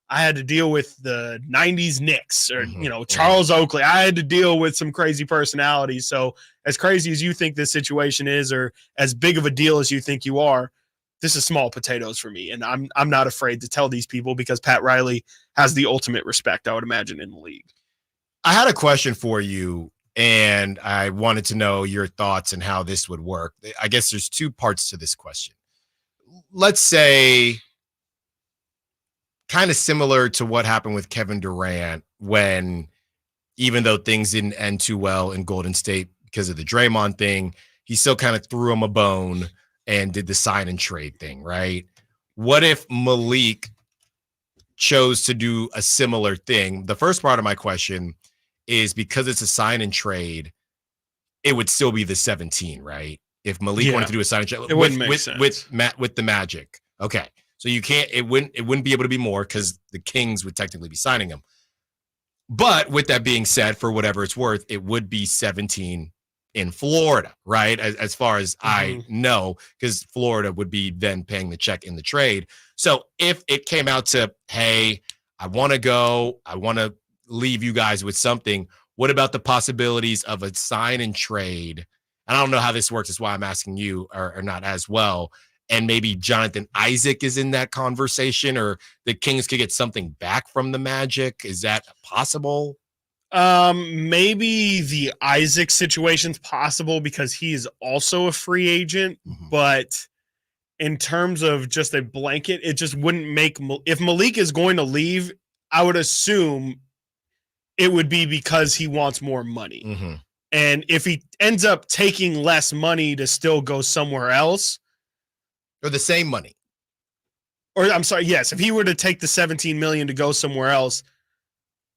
I had to deal with the 90s Knicks or, Charles Oakley. I had to deal with some crazy personalities. So as crazy as you think this situation is or as big of a deal as you think you are, this is small potatoes for me. And I'm not afraid to tell these people because Pat Riley has the ultimate respect, I would imagine, in the league. I had a question for you, and I wanted to know your thoughts and how this would work. I guess there's 2 parts to this question. Let's say kind of similar to what happened with Kevin Durant when, even though things didn't end too well in Golden State because of the Draymond thing, he still kind of threw him a bone and did the sign and trade thing, right? What if Malik chose to do a similar thing? The first part of my question is because it's a sign and trade, it would still be the 17, right? if Malik wanted to do a sign and trade. It wouldn't make sense. With the Magic. Okay. So you can't, it wouldn't be able to be more because the Kings would technically be signing him. But with that being said, for whatever it's worth, it would be 17 in Florida, right? As far as I know, because Florida would be then paying the check in the trade. So if it came out to, hey, I want to go, I want to leave you guys with something, what about the possibilities of a sign and trade? And I don't know how this works. That's why I'm asking you or not as well. And maybe Jonathan Isaac is in that conversation, or the Kings could get something back from the Magic. Is that possible? Maybe the Isaac situation's possible because he is also a free agent, but in terms of just a blanket, it just wouldn't make, if Malik is going to leave, I would assume it would be because he wants more money. And if he ends up taking less money to still go somewhere else, or the same money, or I'm sorry, yes, if he were to take the 17 million to go somewhere else,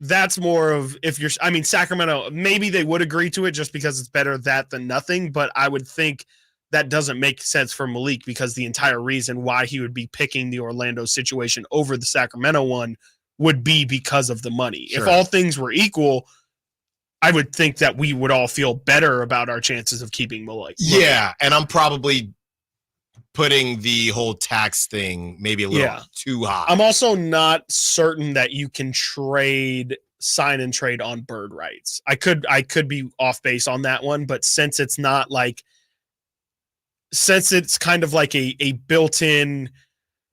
that's more of, if you're, I mean, Sacramento, maybe they would agree to it just because it's better that than nothing, but I would think that doesn't make sense for Malik because the entire reason why he would be picking the Orlando situation over the Sacramento one would be because of the money. Sure. If all things were equal, I would think that we would all feel better about our chances of keeping Malik. Yeah, and I'm probably putting the whole tax thing maybe a little too high. I'm also not certain that you can sign and trade on bird rights. I could be off base on that one, but since it's kind of like a built-in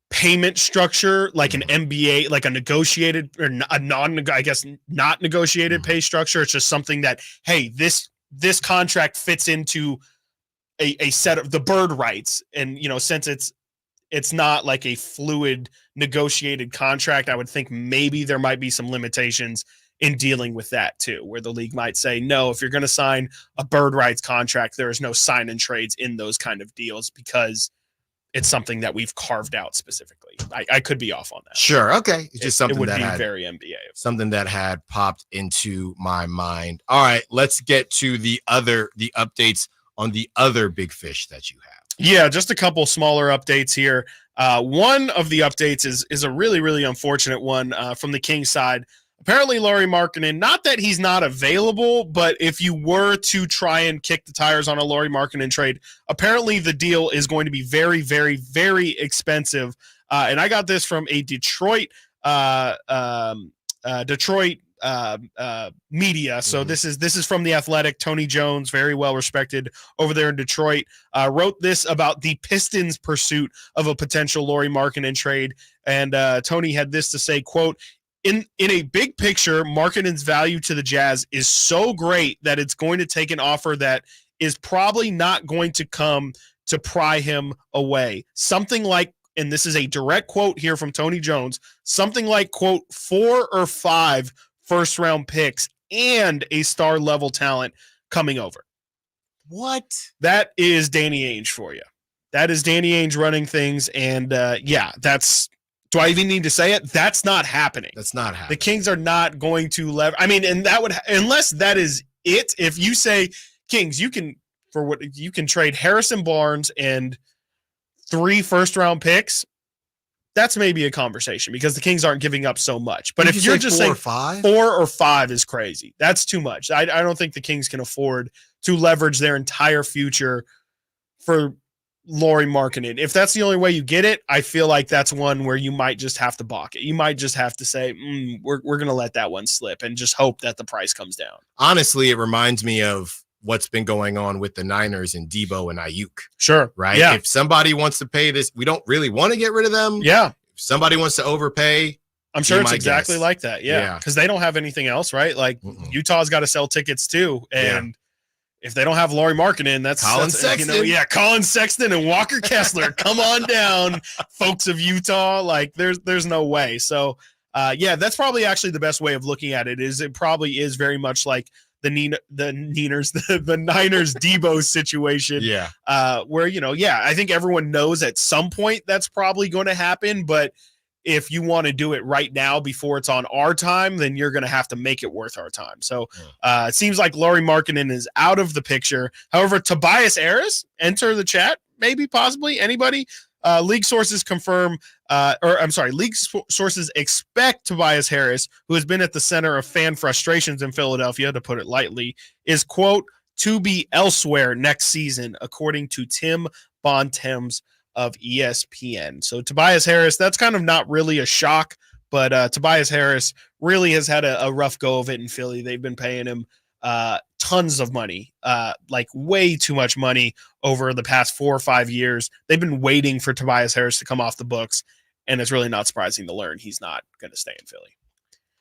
payment structure, like an NBA, like a negotiated or a not negotiated pay structure. It's just something that, hey, this contract fits into a set of the bird rights. And, since it's not like a fluid negotiated contract, I would think maybe there might be some limitations in dealing with that too, where the league might say, no, if you're going to sign a bird rights contract, there is no sign and trades in those kind of deals because it's something that we've carved out specifically. I could be off on that. Sure. Okay. It's just something it would that be had very NBA. Something that had popped into my mind. All right, let's get to the updates on the other big fish that you have. Yeah, just a couple smaller updates here. One of the updates is a really, really unfortunate one from the Kings side. Apparently, Lauri Markkanen, not that he's not available, but if you were to try and kick the tires on a Lauri Markkanen trade, apparently the deal is going to be very, very, very expensive. And I got this from a Detroit media. So this is from The Athletic. Tony Jones, very well respected over there in Detroit, wrote this about the Pistons' pursuit of a potential Lauri Markkanen trade. And Tony had this to say, quote, In a big picture, Markkanen's value to the Jazz is so great that it's going to take an offer that is probably not going to come to pry him away. Something like, and this is a direct quote here from Tony Jones, something like, quote, 4 or 5 first-round picks and a star-level talent coming over. What? That is Danny Ainge for you. That is Danny Ainge running things, and that's... Do I even need to say it? That's not happening. That's not happening. The Kings are not going to and that would, unless that is it. If you say, Kings, you can trade Harrison Barnes and 3 first-round picks, that's maybe a conversation because the Kings aren't giving up so much. But if you're just saying 4 or 5 is crazy, that's too much. I don't think the Kings can afford to leverage their entire future for Lauri Markkanen. If that's the only way you get it, I feel like that's one where you might just have to balk it. You might just have to say, we're going to let that one slip and just hope that the price comes down. Honestly, it reminds me of what's been going on with the Niners and Debo and Ayuk. Sure. Right? Yeah. If somebody wants to pay this, we don't really want to get rid of them. Yeah. If somebody wants to overpay, I'm sure it's exactly like that. Yeah. Because they don't have anything else, right? Like Utah's got to sell tickets too. And if they don't have Lauri Markkanen, that's Colin Sexton. Colin Sexton and Walker Kessler. Come on down, folks of Utah. Like there's no way. So that's probably actually the best way of looking at it. It probably is very much like the Niners Debo situation. Yeah. Where I think everyone knows at some point that's probably going to happen, but if you want to do it right now before it's on our time, then you're going to have to make it worth our time. So it seems like Lauri Markkanen is out of the picture. However, Tobias Harris, enter the chat, maybe, possibly, anybody. League sources sources expect Tobias Harris, who has been at the center of fan frustrations in Philadelphia, to put it lightly, is, quote, to be elsewhere next season, according to Tim Bontemps of ESPN. So Tobias Harris, that's kind of not really a shock, but Tobias Harris really has had a rough go of it in Philly. They've been paying him tons of money, like way too much money over the past 4 or 5 years. They've been waiting for Tobias Harris to come off the books, and it's really not surprising to learn he's not going to stay in Philly.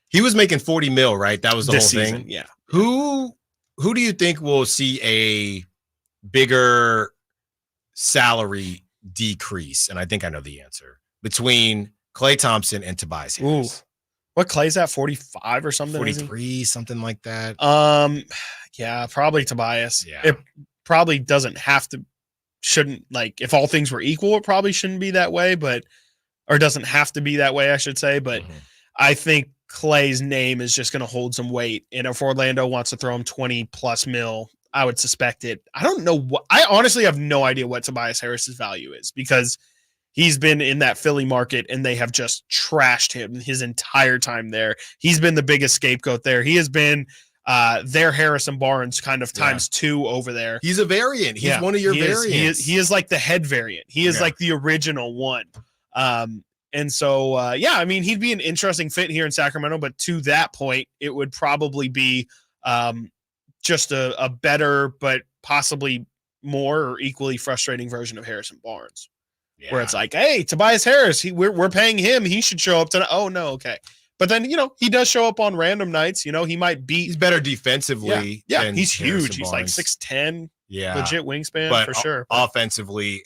He was making $40 million, right? That was the This whole season, thing. yeah. Who do you think will see a bigger salary decrease? And I think I know the answer, between Klay Thompson and Tobias Harris. Ooh. What, Clay's at 45 or something? 43, something like that. Yeah, probably Tobias. Yeah. It probably shouldn't, like, if all things were equal, it probably shouldn't be that way, or doesn't have to be that way, I should say. But I think Clay's name is just going to hold some weight. And if Orlando wants to throw him 20 plus mil, I would suspect it. I don't know I honestly have no idea what Tobias Harris's value is, because he's been in that Philly market and they have just trashed him his entire time there. He's been the biggest scapegoat there. He has been their Harrison Barnes kind of times 2 over there. He's a variant. He's one of your variants. He is like the head variant. He is like the original one. And so, I mean, he'd be an interesting fit here in Sacramento, but to that point, it would probably be just a better, but possibly more or equally frustrating version of Harrison Barnes. Yeah. Where it's like, hey, Tobias Harris, we're paying him. He should show up tonight. Oh, no, okay. But then, he does show up on random nights. He might beat. He's better defensively. Yeah, he's Harrison huge. He's Barnes. like 6'10". Yeah. Legit wingspan, but for sure. Offensively,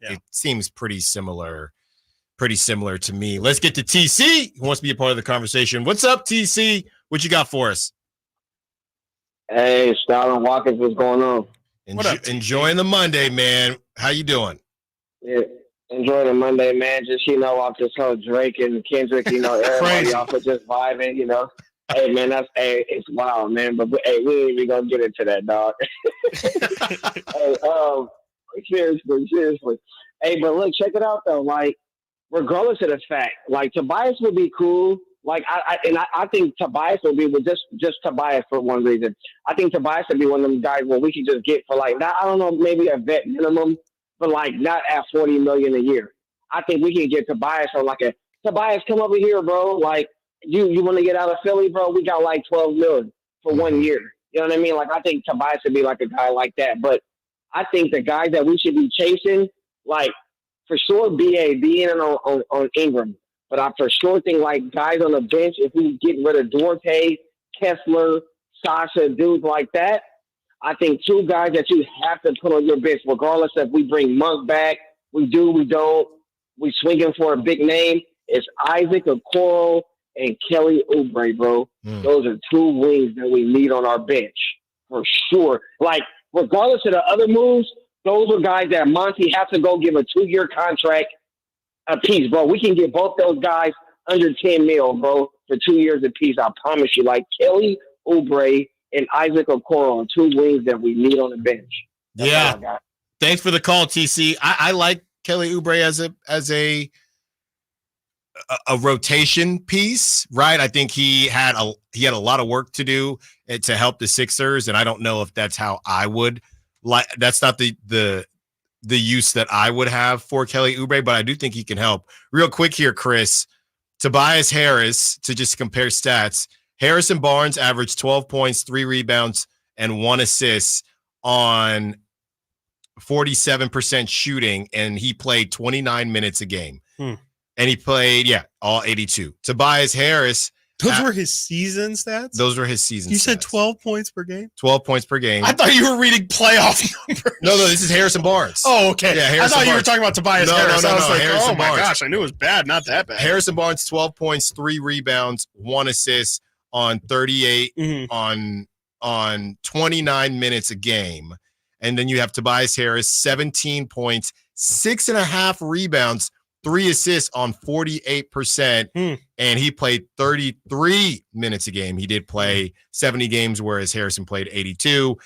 it seems pretty similar to me. Let's get to TC, who wants to be a part of the conversation. What's up, TC? What you got for us? Hey, Stiles and Watkins, what's going on? Enjoying the Monday, man. How you doing? Yeah, enjoying the Monday, man. Just, off this whole Drake and Kendrick, everybody off of just vibing, Hey, man, it's wild, man. But, hey, we ain't even going to get into that, dog. Hey, seriously. Hey, but look, check it out, though. Like, regardless of the fact, like, Tobias would be cool. Like, I think Tobias will be with just Tobias for one reason. I think Tobias would be one of them guys where we could just get for, like, not, I don't know, maybe a vet minimum, but, like, not at $40 million a year. I think we can get Tobias for, like, Tobias, come over here, bro. Like, you want to get out of Philly, bro? We got, like, $12 million for 1 year. You know what I mean? Like, I think Tobias would be, like, a guy like that. But I think the guys that we should be chasing, like, for sure, being on Ingram. But I for sure think, like, guys on the bench, if we get rid of Duarte, Kessler, Sasha, dudes like that, I think 2 guys that you have to put on your bench, regardless if we bring Monk back, we do, we don't, we swinging for a big name, is Isaac Okoro and Kelly Oubre, bro. Those are 2 wings that we need on our bench, for sure. Like, regardless of the other moves, those are guys that Monty has to go give a 2-year contract a piece, bro. We can get both those guys under 10 mil, bro, for 2 years a piece. I promise you. Like, Kelly Oubre and Isaac Okoro on 2 wings that we need on the bench. That's all I got. Thanks for the call, TC. I like Kelly Oubre as a rotation piece, right? I think he had a lot of work to do to help the Sixers, and I don't know if that's how I would like. That's not the use that I would have for Kelly Oubre, but I do think he can help. Real quick here, Chris. Tobias Harris, to just compare stats, Harrison Barnes averaged 12 points, 3 rebounds, and 1 assist on 47% shooting, and he played 29 minutes a game. And he played, all 82. Tobias Harris. Those were his season stats? Those were his season You stats. said 12 points per game? 12 points per game. I thought you were reading playoff numbers. No, this is Harrison Barnes. Oh, okay. Yeah, I Harrison thought you were Barnes. talking about Tobias Harris. I was like, Harrison oh my Barnes. gosh, I knew it was bad. Not that bad. Harrison Barnes, 12 points, 3 rebounds, 1 assist on 38 on 29 minutes a game. And then you have Tobias Harris, 17 points, 6.5 rebounds, 3 assists on 48%, and he played 33 minutes a game. He did play 70 games, whereas Harrison played 82.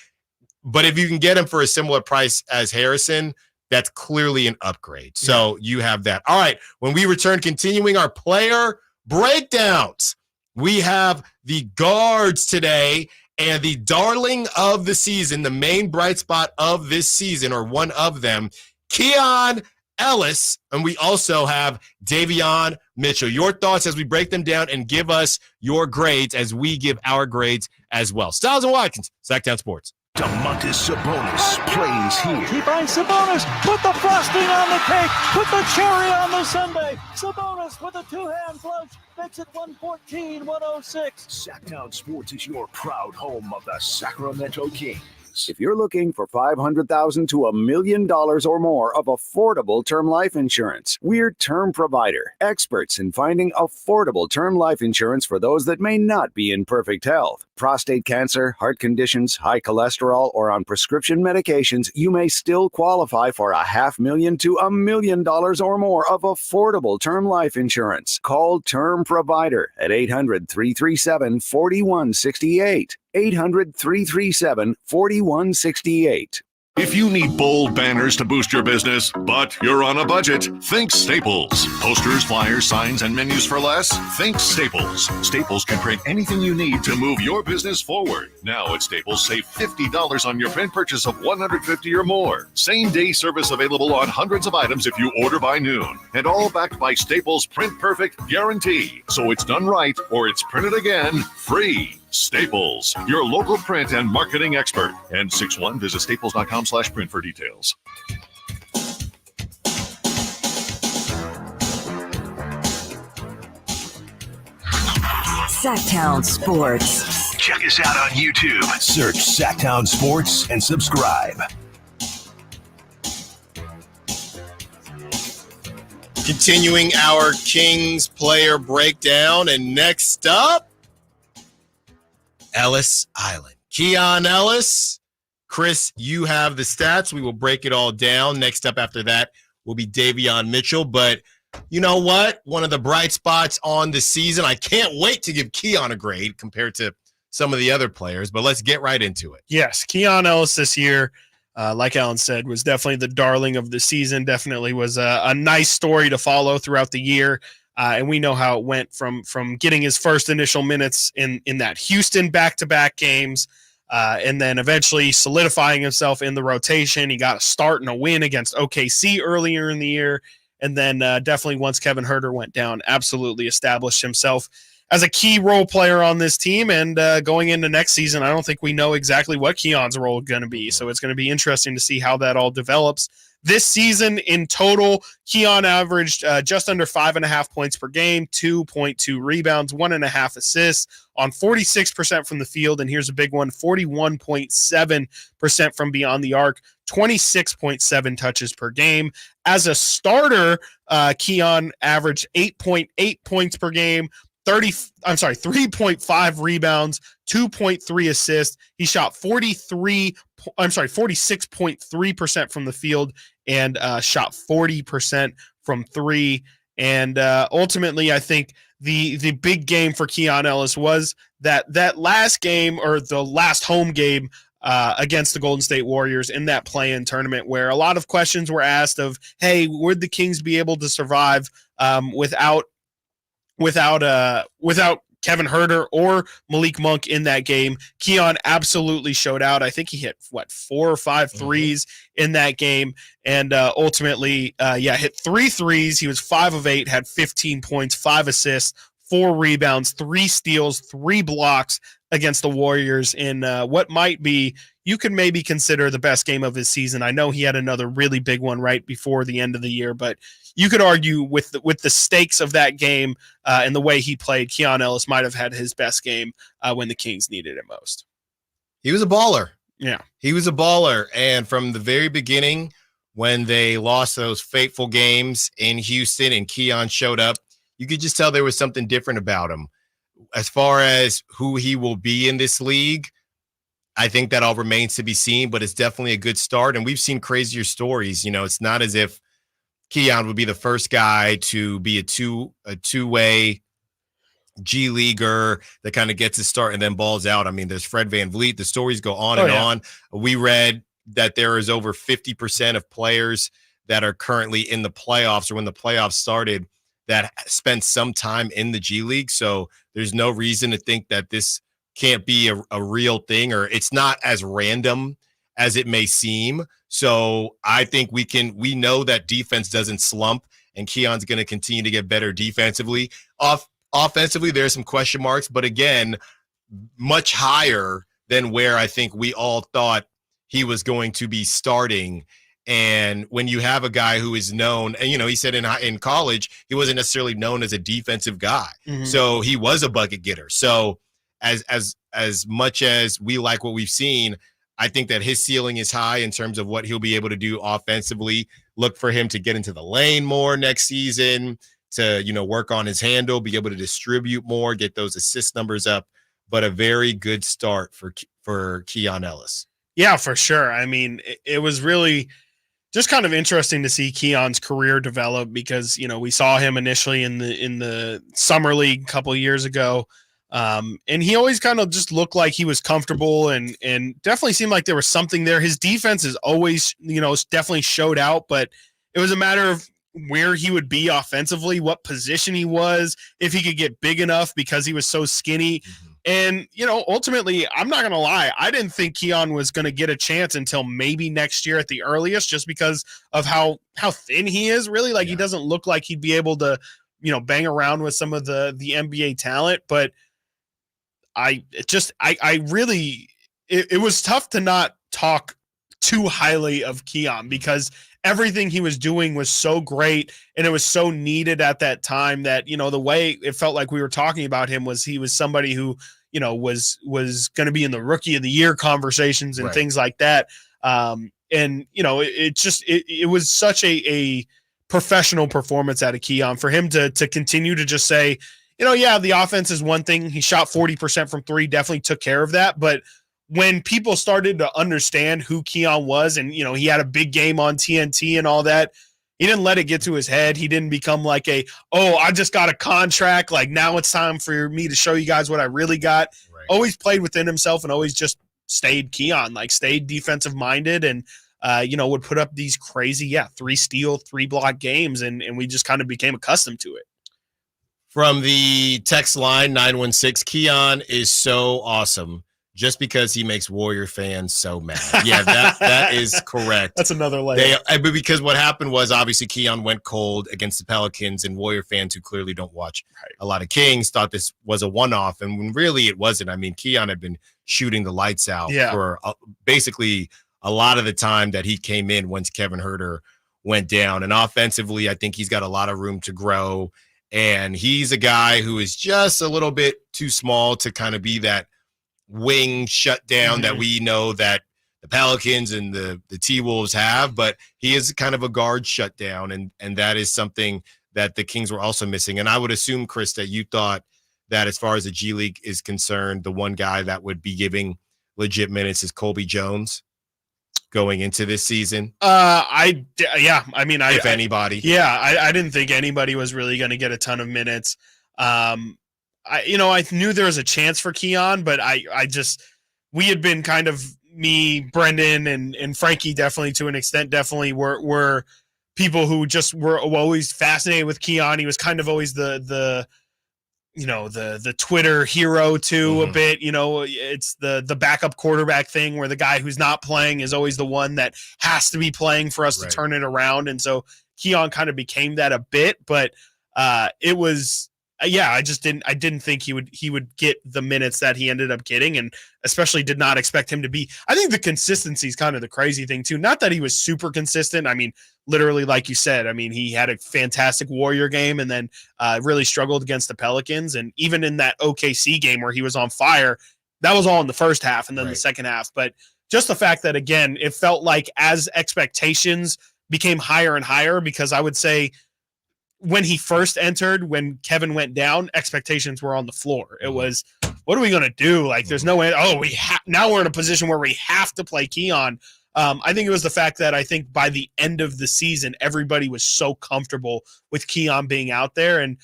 But if you can get him for a similar price as Harrison, that's clearly an upgrade. So you have that. All right, when we return, continuing our player breakdowns, we have the guards today, and the darling of the season, the main bright spot of this season, or one of them, Keon Ellis, and we also have Davion Mitchell. Your thoughts as we break them down, and give us your grades as we give our grades as well. Stiles and Watkins, Sacktown Sports. Domantas Sabonis plays here. He finds Sabonis. Put the frosting on the cake. Put the cherry on the sundae. Sabonis with a two-hand flush makes it 114-106. Sacktown Sports is your proud home of the Sacramento Kings. If you're looking for $500,000 to $1 million or more of affordable term life insurance, we're Term Provider, experts in finding affordable term life insurance for those that may not be in perfect health. Prostate cancer, heart conditions, high cholesterol, or on prescription medications, you may still qualify for $500,000 to $1 million or more of affordable term life insurance. Call Term Provider at 800-337-4168. 800-337-4168. If you need bold banners to boost your business, but you're on a budget, think Staples. Posters, flyers, signs, and menus for less? Think Staples. Staples can print anything you need to move your business forward. Now at Staples, save $50 on your print purchase of $150 or more. Same-day service available on hundreds of items if you order by noon. And all backed by Staples' Print Perfect guarantee. So it's done right or it's printed again free. Staples, your local print and marketing expert. N61, visit staples.com/print for details. Sacktown Sports. Check us out on YouTube. Search Sacktown Sports and subscribe. Continuing our Kings player breakdown, and next up, Ellis Island. Keon Ellis. Chris, you have the stats. We will break it all down. Next up after that will be Davion Mitchell. But you know what? One of the bright spots on the season. I can't wait to give Keon a grade compared to some of the other players, but let's get right into it. Yes, Keon Ellis this year, like Alan said, was definitely the darling of the season. Definitely was a nice story to follow throughout the year. And we know how it went from getting his first initial minutes in that Houston back-to-back games, and then eventually solidifying himself in the rotation. He got a start and a win against OKC earlier in the year, and then definitely once Kevin Huerter went down, absolutely established himself as a key role player on this team. And going into next season, I don't think we know exactly what Keon's role is going to be, so it's going to be interesting to see how that all develops. This season in total, Keon averaged just under 5.5 points per game, 2.2 rebounds, 1.5 assists on 46% from the field. And here's a big one, 41.7% from beyond the arc, 26.7 touches per game. As a starter, Keon averaged 8.8 points per game, 3.5 rebounds, 2.3 assists. He shot 46.3% from the field and shot 40% from three. And ultimately, I think the big game for Keon Ellis was that last game, or the last home game against the Golden State Warriors in that play-in tournament, where a lot of questions were asked of, hey, would the Kings be able to survive without Kevin Huerter or Malik Monk in that game? Keon absolutely showed out. I think he hit 4 or 5 threes in that game, and ultimately, hit 3 threes. He was 5 of 8, had 15 points, 5 assists, 4 rebounds, 3 steals, 3 blocks against the Warriors in what might be, you could maybe consider, the best game of his season. I know he had another really big one right before the end of the year, but you could argue with the stakes of that game and the way he played, Keon Ellis might have had his best game when the Kings needed it most. He was a baller. Yeah. He was a baller. And from the very beginning, when they lost those fateful games in Houston and Keon showed up, you could just tell there was something different about him. As far as who he will be in this league, I think that all remains to be seen, but it's definitely a good start. And we've seen crazier stories. You know, it's not as if Keon would be the first guy to be a two-way G leaguer that kind of gets his start and then balls out. I mean, there's Fred VanVleet. The stories go on and on. We read that there is over 50% of players that are currently in the playoffs or when the playoffs started that spent some time in the G League. So there's no reason to think that this can't be a real thing, or it's not as random as it may seem. So I think we know that defense doesn't slump, and Keon's going to continue to get better defensively. Offensively, there's some question marks, but again, much higher than where I think we all thought he was going to be starting. And when you have a guy who is known, and he said in college he wasn't necessarily known as a defensive guy, so he was a bucket getter. So as much as we like what we've seen, I think that his ceiling is high in terms of what he'll be able to do offensively. Look for him to get into the lane more next season, to work on his handle, be able to distribute more, get those assist numbers up. But a very good start for Keon Ellis. Yeah, for sure. I mean, it was really just kind of interesting to see Keon's career develop because, we saw him initially in the summer league a couple of years ago. And he always kind of just looked like he was comfortable and definitely seemed like there was something there. His defense is always, definitely showed out, but it was a matter of where he would be offensively, what position he was, if he could get big enough because he was so skinny. And, ultimately, I'm not going to lie, I didn't think Keon was going to get a chance until maybe next year at the earliest, just because of how thin he is, really. Like, he doesn't look like he'd be able to, bang around with some of the NBA talent. But it was tough to not talk too highly of Keon because everything he was doing was so great and it was so needed at that time that, the way it felt like we were talking about him was he was somebody who, was going to be in the rookie of the year conversations and things like that. It was such a professional performance out of Keon for him to continue to just say, the offense is one thing. He shot 40% from three, definitely took care of that. But when people started to understand who Keon was and, he had a big game on TNT and all that, he didn't let it get to his head. He didn't become like I just got a contract. Like, now it's time for me to show you guys what I really got. Always played within himself and always just stayed Keon, stayed defensive minded and, would put up these crazy, 3 steal, 3 block games. And we just kind of became accustomed to it. From the text line 916, Keon is so awesome just because he makes Warrior fans so mad. Yeah, that is correct. That's another layer. But because what happened was obviously Keon went cold against the Pelicans, and Warrior fans who clearly don't watch a lot of Kings thought this was a one-off, and when really it wasn't. I mean, Keon had been shooting the lights out for basically a lot of the time that he came in once Kevin Huerter went down. And offensively, I think he's got a lot of room to grow, and he's a guy who is just a little bit too small to kind of be that wing shutdown that we know that the Pelicans and the T-Wolves have, but he is kind of a guard shutdown, and that is something that the Kings were also missing. And I would assume, Chris, that you thought that as far as the G League is concerned, the one guy that would be giving legit minutes is Colby Jones going into this season. If anybody. I didn't think anybody was really going to get a ton of minutes. I knew there was a chance for Keon, but we had been kind of, me, Brendan, and Frankie definitely to an extent were people who just were always fascinated with Keon. He was kind of always the Twitter hero too, a bit. It's the backup quarterback thing where the guy who's not playing is always the one that has to be playing for us to turn it around. And so Keon kind of became that a bit, but it was. I didn't think he would get the minutes that he ended up getting, and especially did not expect him to be. I think the consistency is kind of the crazy thing too. Not that he was super consistent. I mean, literally, like you said, I mean, he had a fantastic Warrior game and then really struggled against the Pelicans. And even in that OKC game where he was on fire, that was all in the first half and then the second half. But just the fact that, again, it felt like as expectations became higher and higher, because I would say, when he first entered, when Kevin went down, expectations were on the floor. It was, what are we going to do? Like, there's no way. Now we're in a position where we have to play Keon. I think it was the fact that I think by the end of the season, everybody was so comfortable with Keon being out there. And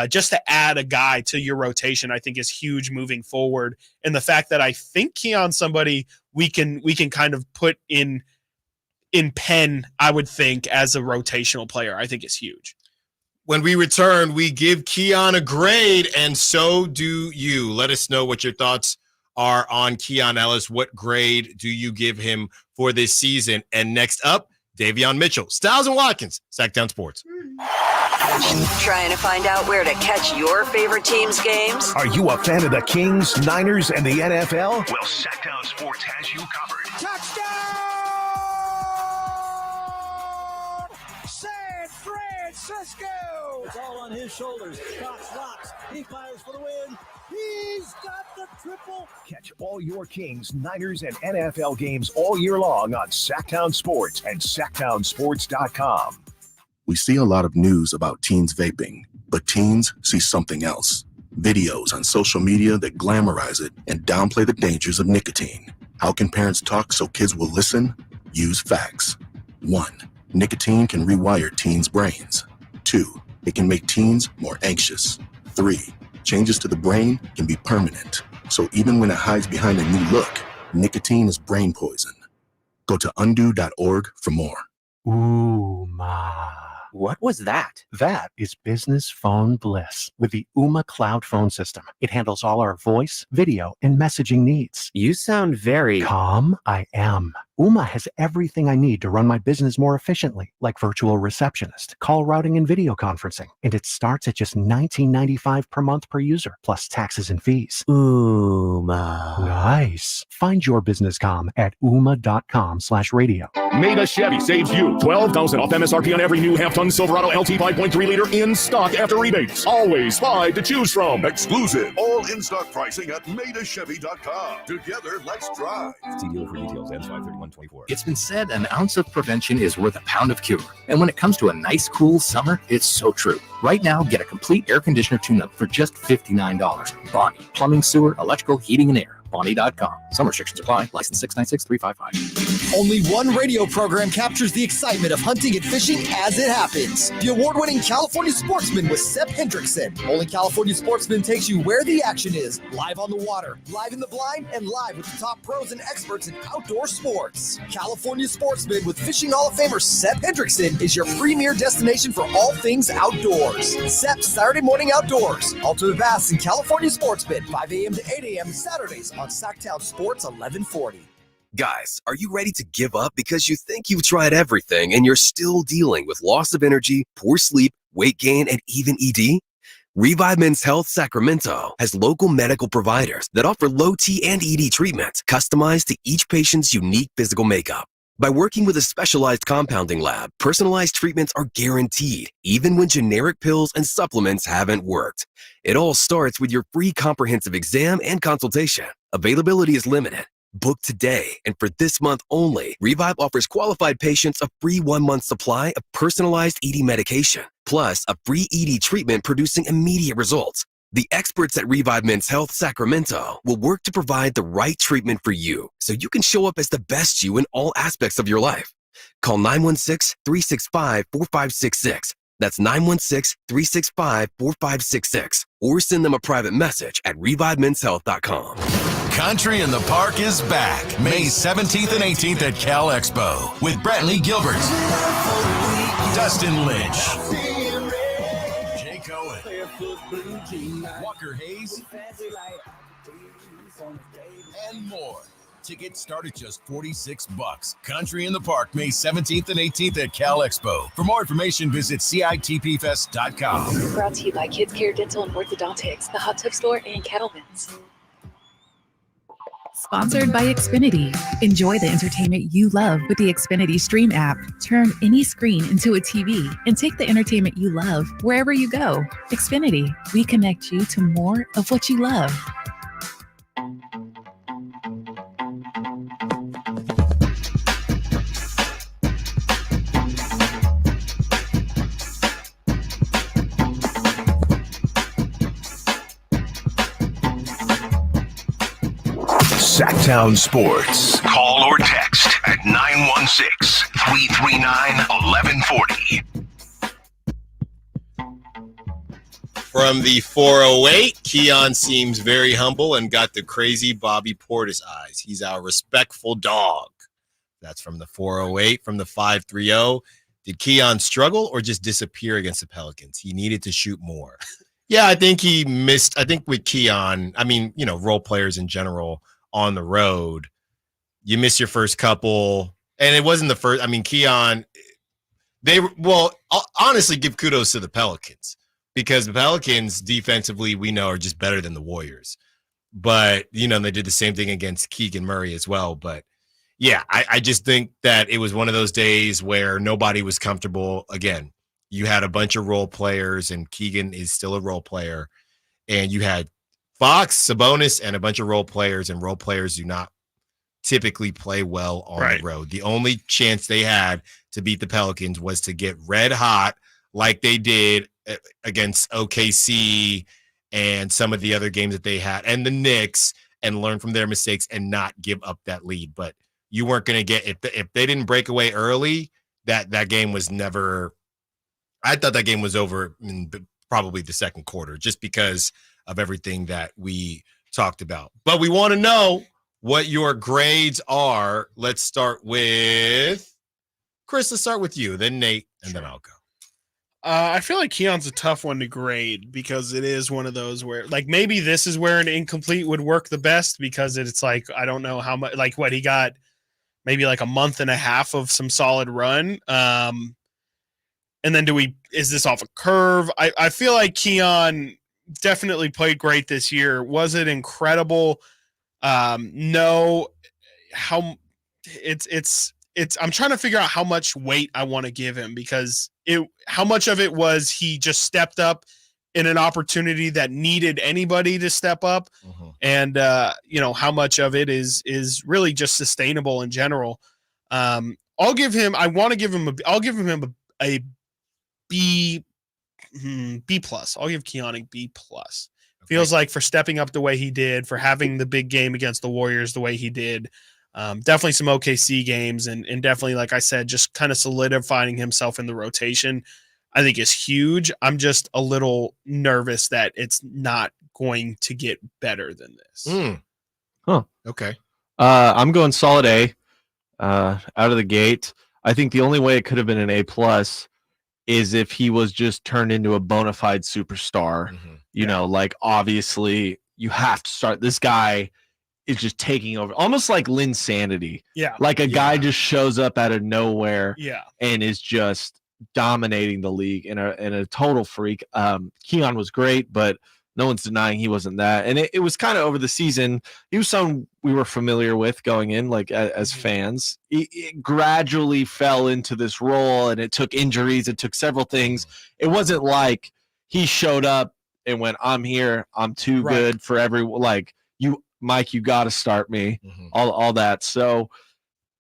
just to add a guy to your rotation, I think is huge moving forward. And the fact that I think Keon's somebody we can kind of put in pen, I would think, as a rotational player, I think is huge. When we return, we give Keon a grade, and so do you. Let us know what your thoughts are on Keon Ellis. What grade do you give him for this season? And next up, Davion Mitchell, Stiles and Watkins, Sacktown Sports. Trying to find out where to catch your favorite team's games? Are you a fan of the Kings, Niners, and the NFL? Well, Sacktown Sports has you covered. Touchdown! San Francisco! It's all on his shoulders. Cox locks. He fires for the win. He's got the triple. Catch all your Kings, Niners, and NFL games all year long on Sacktown Sports and SacktownSports.com. We see a lot of news about teens vaping, but teens see something else. Videos on social media that glamorize it and downplay the dangers of nicotine. How can parents talk so kids will listen? Use facts. 1. Nicotine can rewire teens' brains. 2. It can make teens more anxious. 3. Changes to the brain can be permanent. So even when it hides behind a new look, nicotine is brain poison. Go to undo.org for more. Ooh, ma. What was that? That is business phone bliss with the Ooma Cloud phone system. It handles all our voice, video, and messaging needs. You sound very calm. I am. Ooma has everything I need to run my business more efficiently, like virtual receptionist, call routing, and video conferencing. And it starts at just $19.95 per month per user, plus taxes and fees. Ooma. Nice. Find your business comm at ooma.com/radio. Maida Chevy saves you $12,000 off MSRP on every new half-ton Silverado LT 5.3 liter in stock after rebates. Always 5 to choose from. Exclusive. All in-stock pricing at MaidaChevy.com. Together, let's drive. See dealer for details. Ends 5/31/24. It's been said an ounce of prevention is worth a pound of cure. And when it comes to a nice, cool summer, it's so true. Right now, get a complete air conditioner tune-up for just $59. Bonnie, plumbing, sewer, electrical, heating, and air. Bonnie.com. Some restrictions apply. License 696-355. Only one radio program captures the excitement of hunting and fishing as it happens. The award-winning California Sportsman with Sep Hendrickson. Only California Sportsman takes you where the action is. Live on the water, live in the blind, and live with the top pros and experts in outdoor sports. California Sportsman with Fishing Hall of Famer Sep Hendrickson is your premier destination for all things outdoors. Sep's Saturday Morning Outdoors. Ultimate Bass and California Sportsman. 5 a.m. to 8 a.m. Saturdays on Sacktown Sports 1140. Guys, are you ready to give up because you think you've tried everything and you're still dealing with loss of energy, poor sleep, weight gain, and even ED? Revive Men's Health Sacramento has local medical providers that offer low T and ED treatments customized to each patient's unique physical makeup. By working with a specialized compounding lab, personalized treatments are guaranteed, even when generic pills and supplements haven't worked. It all starts with your free comprehensive exam and consultation. Availability is limited. Book today, and for this month only, Revive offers qualified patients a free 1-month supply of personalized ED medication, plus a free ED treatment producing immediate results. The experts at Revive Men's Health Sacramento will work to provide the right treatment for you so you can show up as the best you in all aspects of your life. Call 916-365-4566. That's 916-365-4566. Or send them a private message at ReviveMen'sHealth.com. Country in the Park is back May 17th and 18th at Cal Expo with Brantley Gilbert, Dustin Lynch, Jay Cohen, Walker Hayes, and more. Tickets start at just $46. Country in the Park May 17th and 18th at Cal Expo. For more information, visit CITPFest.com. Brought to you by Kids Care Dental and Orthodontics, the Hot Tub Store, and Kettleman's. Sponsored by Xfinity. Enjoy the entertainment you love with the Xfinity Stream app. Turn any screen into a TV and take the entertainment you love wherever you go. Xfinity, we connect you to more of what you love. Sacktown Sports. Call Call or text at 916-339-1140. From the 408, Keon seems very humble and got the crazy Bobby Portis eyes. He's our respectful dog. That's from the 408. From the 530, did Keon struggle or just disappear against the Pelicans? He needed to shoot more. Yeah, I think he missed. I think with Keon, role players in general on the road, you miss your first couple. And it wasn't the first. Keon, I'll honestly give kudos to the Pelicans. Because the Pelicans defensively, we know, are just better than the Warriors. But, they did the same thing against Keegan Murray as well. But, yeah, I just think that it was one of those days where nobody was comfortable. Again, you had a bunch of role players, and Keegan is still a role player. And you had Fox, Sabonis, and a bunch of role players, and role players do not typically play well on the road. The only chance they had to beat the Pelicans was to get red hot like they did against OKC and some of the other games that they had, and the Knicks, and learn from their mistakes and not give up that lead. But you weren't going to get if they didn't break away early. That game was never. I thought that game was over in probably the second quarter, just because of everything that we talked about. But we want to know what your grades are. Let's start with Chris. Let's start with you, then Nate, and then I'll go. I feel like Keon's a tough one to grade because it is one of those where, maybe this is where an incomplete would work the best, because it's I don't know how much, what he got, maybe a month and a half of some solid run. And then is this off a curve? I feel like Keon definitely played great this year. Was it incredible? No. I'm trying to figure out how much weight I want to give him, because how much of it was he just stepped up in an opportunity that needed anybody to step up, and how much of it is really just sustainable in general. I'll give him a B plus. I'll give Keon a B plus. Okay. Feels like for stepping up the way he did, for having the big game against the Warriors the way he did. Definitely some OKC games, and definitely, like I said, just kind of solidifying himself in the rotation, I think is huge. I'm just a little nervous that it's not going to get better than this. Huh. Okay. I'm going solid A out of the gate. I think the only way it could have been an A plus is if he was just turned into a bona fide superstar. Obviously you have to start. This guy is just taking over, almost like Linsanity. Yeah. Like a guy just shows up out of nowhere and is just dominating the league in a total freak. Keon was great, but no one's denying he wasn't that. And it was kind of over the season. He was someone we were familiar with going in, as fans. It gradually fell into this role, and it took injuries. It took several things. It wasn't like he showed up and went, I'm here. I'm too good for everyone. Mike, you got to start me, all that. So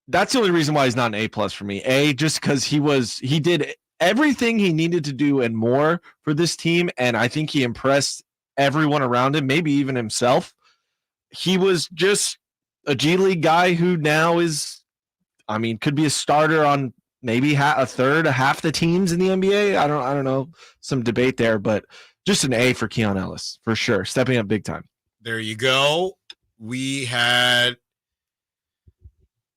that's the only reason why he's not an A plus for me. A, just because he did everything he needed to do and more for this team, and I think he impressed everyone around him, maybe even himself. He was just a G League guy who now is, could be a starter on maybe a third, half the teams in the NBA. I don't know, some debate there, but just an A for Keon Ellis for sure, stepping up big time. There you go. We had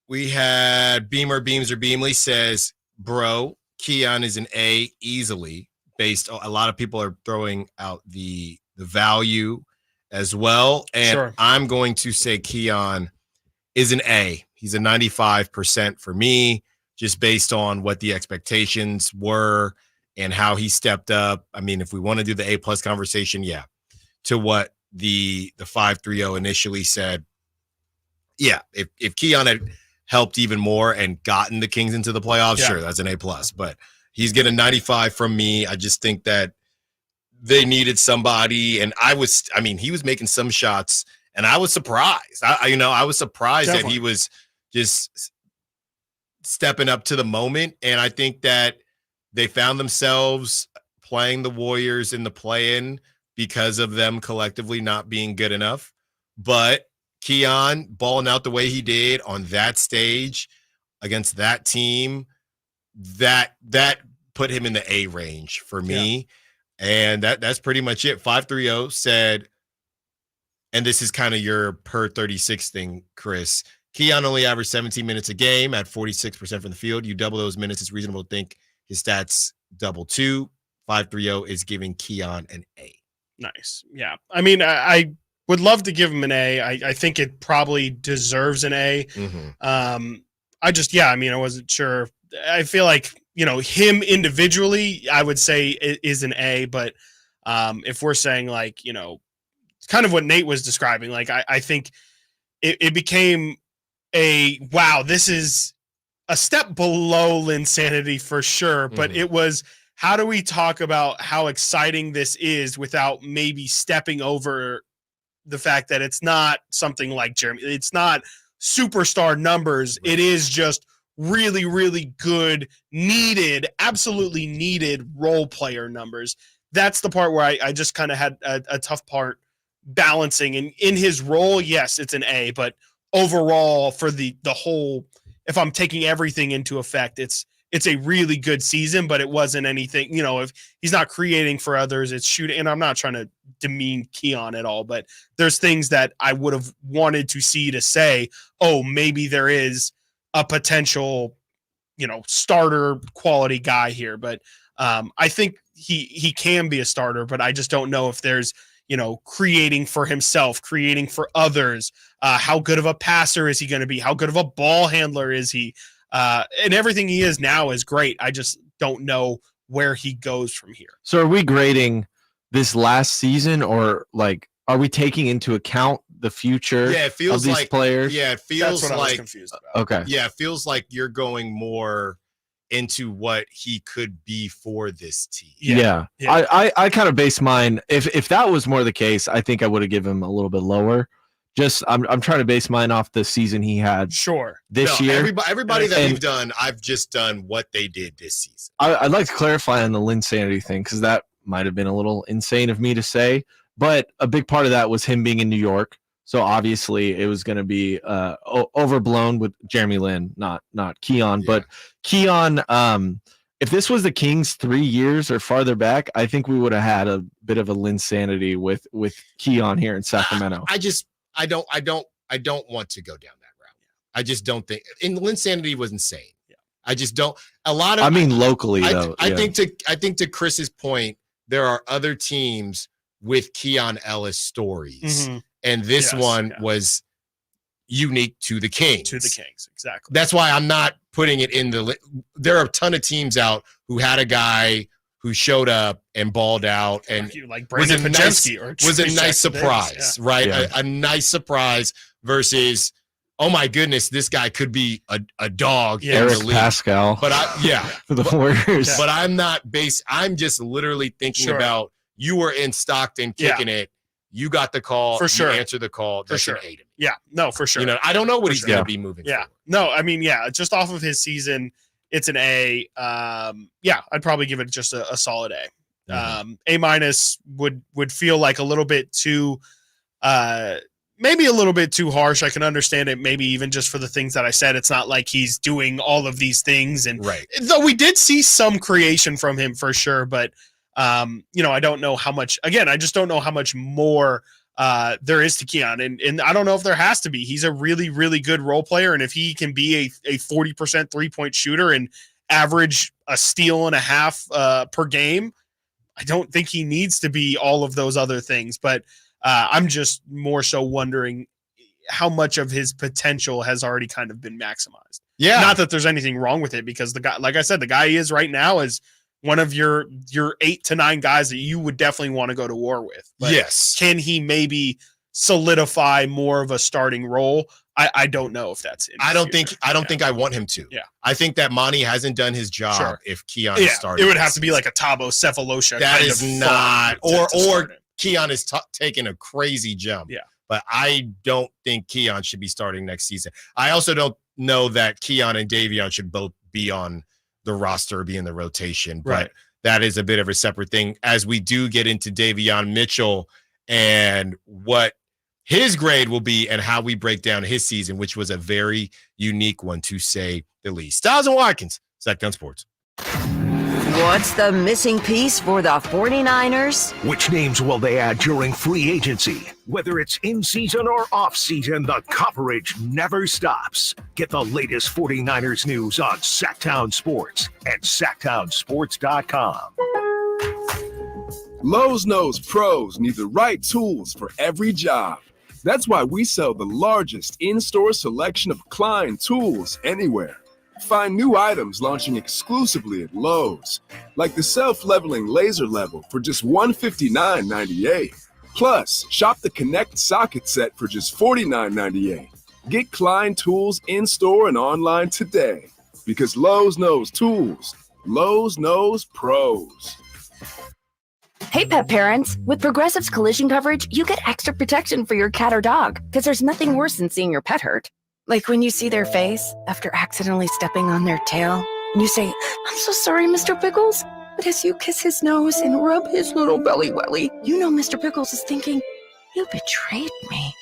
Beamer Beams or Beamley says, bro, Keon is an A easily. Based on a lot of people are throwing out the value as well. And I'm going to say Keon is an A. He's a 95% for me, just based on what the expectations were and how he stepped up. If we want to do the A plus conversation, to what the 530 initially said, if Keon had helped even more and gotten the Kings into the playoffs, sure, that's an A plus. But he's getting 95 from me. I just think that they needed somebody, and he was making some shots, and I was surprised. I was surprised that he was just stepping up to the moment, and I think that they found themselves playing the Warriors in the play-in because of them collectively not being good enough. But Keon balling out the way he did on that stage against that team, that put him in the A range for me. Yeah. And that's pretty much it. 530 said, and this is kind of your per 36 thing, Chris. Keon only averaged 17 minutes a game at 46% from the field. You double those minutes, it's reasonable to think his stats double too. 530 is giving Keon an A. Nice. Yeah. I mean, I would love to give him an A. I think it probably deserves an A. Mm-hmm. I wasn't sure. I feel like, him individually, I would say is an A, but if we're saying like, kind of what Nate was describing, like I think it became wow, this is a step below Linsanity for sure, but it was, how do we talk about how exciting this is without maybe stepping over the fact that it's not something like Jeremy, it's not superstar numbers, it is just really, really good, absolutely needed role player numbers. That's the part where I just kind of had a tough part balancing. And in his role, yes, it's an A, but overall for the whole, if I'm taking everything into effect, it's a really good season, but it wasn't anything, if he's not creating for others, it's shooting. And I'm not trying to demean Keon at all, but there's things that I would have wanted to see to say, oh, maybe there is a potential, starter quality guy here. But I think he can be a starter, but I just don't know if there's, creating for himself, creating for others. How good of a passer is he going to be? How good of a ball handler is he? And everything he is now is great. I just don't know where he goes from here. So are we grading this last season, or like, are we taking into account the future it feels of these like, players? Yeah, it feels That's what like, I was confused about. Okay. Yeah, it feels like you're going more into what he could be for this team. Yeah. I kind of base mine. If that was more the case, I think I would have given him a little bit lower. Just I'm trying to base mine off the season he had. Sure. This year. Everybody that we've done, I've just done what they did this season. I'd like to clarify on the Linsanity thing, because that might have been a little insane of me to say, but a big part of that was him being in New York. So obviously it was going to be overblown with Jeremy Lin, not Keon. Yeah. But Keon, if this was the Kings 3 years or farther back, I think we would have had a bit of a Linsanity with Keon here in Sacramento. I don't want to go down that route. I just don't think. And Linsanity was insane. Yeah. I just don't. Locally though. I think to Chris's point, there are other teams with Keon Ellis stories. Mm-hmm. And this one was unique to the Kings. Exactly. That's why I'm not putting it in the – there are a ton of teams out who had a guy who showed up and balled out and like Brandon Ingram was a nice surprise, right? Yeah. A nice surprise versus, oh, my goodness, this guy could be a dog. Yeah. Eric Pascal. But for the Warriors. But I'm not – I'm just literally thinking about you were in Stockton kicking it. You got the call. For sure. You answer the call. That's an A to me. Yeah. No, for sure. I don't know what he's going to be moving forward. No, I mean, just off of his season, it's an A. I'd probably give it just a solid A. Mm-hmm. A- would feel like a little bit too, maybe a little bit too harsh. I can understand it. Maybe even just for the things that I said, it's not like he's doing all of these things. And right. Though we did see some creation from him for sure, but I don't know how much, again, I just don't know how much more there is to Keon. And I don't know if there has to be. He's a really, really good role player. And if he can be a 40% 3-point shooter and average a steal and a half per game, I don't think he needs to be all of those other things. But I'm just more so wondering how much of his potential has already kind of been maximized. Yeah. Not that there's anything wrong with it, because the guy, like I said, the guy he is right now is one of your 8 to 9 guys that you would definitely want to go to war with. But yes. Can he maybe solidify more of a starting role? I don't know if that's. I don't think I want him to. Yeah. I think that Monty hasn't done his job. If Keon is starting. It would have to be like a Thabo Cephalosha. That is not, or Keon is taking a crazy jump. Yeah. But I don't think Keon should be starting next season. I also don't know that Keon and Davion should both be on the roster, be in the rotation, but that is a bit of a separate thing as we do get into Davion Mitchell and what his grade will be and how we break down his season, which was a very unique one, to say the least. Stiles and Watkins, Sacktown Sports. What's the missing piece for the 49ers? Which names will they add during free agency? Whether it's in season or off season, the coverage never stops. Get the latest 49ers news on Sacktown Sports and SacktownSports.com. Lowe's knows pros need the right tools for every job. That's why we sell the largest in-store selection of Klein tools anywhere. Find new items launching exclusively at Lowe's, like the self-leveling laser level for just $159.98. Plus, shop the Connect socket set for just $49.98. Get Klein tools in-store and online today, because Lowe's knows tools. Lowe's knows pros. Hey, pet parents. With Progressive's collision coverage, you get extra protection for your cat or dog, because there's nothing worse than seeing your pet hurt. Like when you see their face after accidentally stepping on their tail, and you say, "I'm so sorry, Mr. Pickles." But as you kiss his nose and rub his little belly welly, you know Mr. Pickles is thinking, "You betrayed me."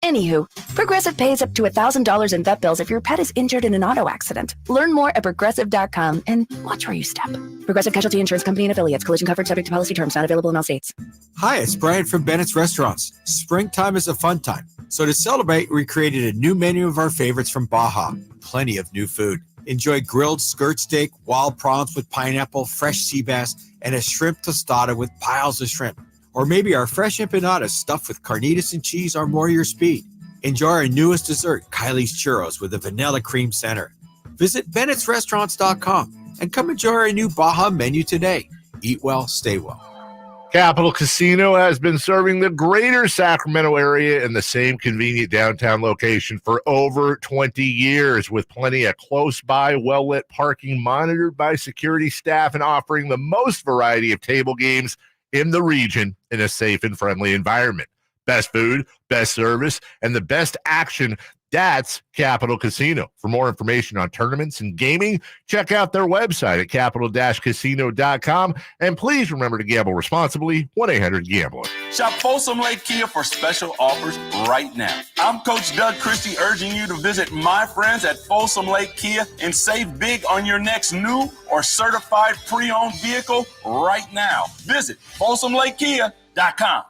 Anywho, Progressive pays up to $1,000 in vet bills if your pet is injured in an auto accident. Learn more at Progressive.com and watch where you step. Progressive Casualty Insurance Company and Affiliates. Collision coverage subject to policy terms. Not available in all states. Hi, it's Brian from Bennett's Restaurants. Springtime is a fun time. So to celebrate, we created a new menu of our favorites from Baja. Plenty of new food. Enjoy grilled skirt steak, wild prawns with pineapple, fresh sea bass, and a shrimp tostada with piles of shrimp. Or maybe our fresh empanadas stuffed with carnitas and cheese are more your speed. Enjoy our newest dessert, Kylie's Churros, with a vanilla cream center. Visit Bennett'sRestaurants.com and come enjoy our new Baja menu today. Eat well, stay well. Capital Casino has been serving the greater Sacramento area in the same convenient downtown location for over 20 years, with plenty of close-by, well-lit parking monitored by security staff and offering the most variety of table games in the region in a safe and friendly environment. Best food, best service, and the best action. That's Capital Casino. For more information on tournaments and gaming, check out their website at capital-casino.com. And please remember to gamble responsibly. 1-800-GAMBLER. Shop Folsom Lake Kia for special offers right now. I'm Coach Doug Christie, urging you to visit my friends at Folsom Lake Kia and save big on your next new or certified pre-owned vehicle right now. Visit FolsomLakeKia.com.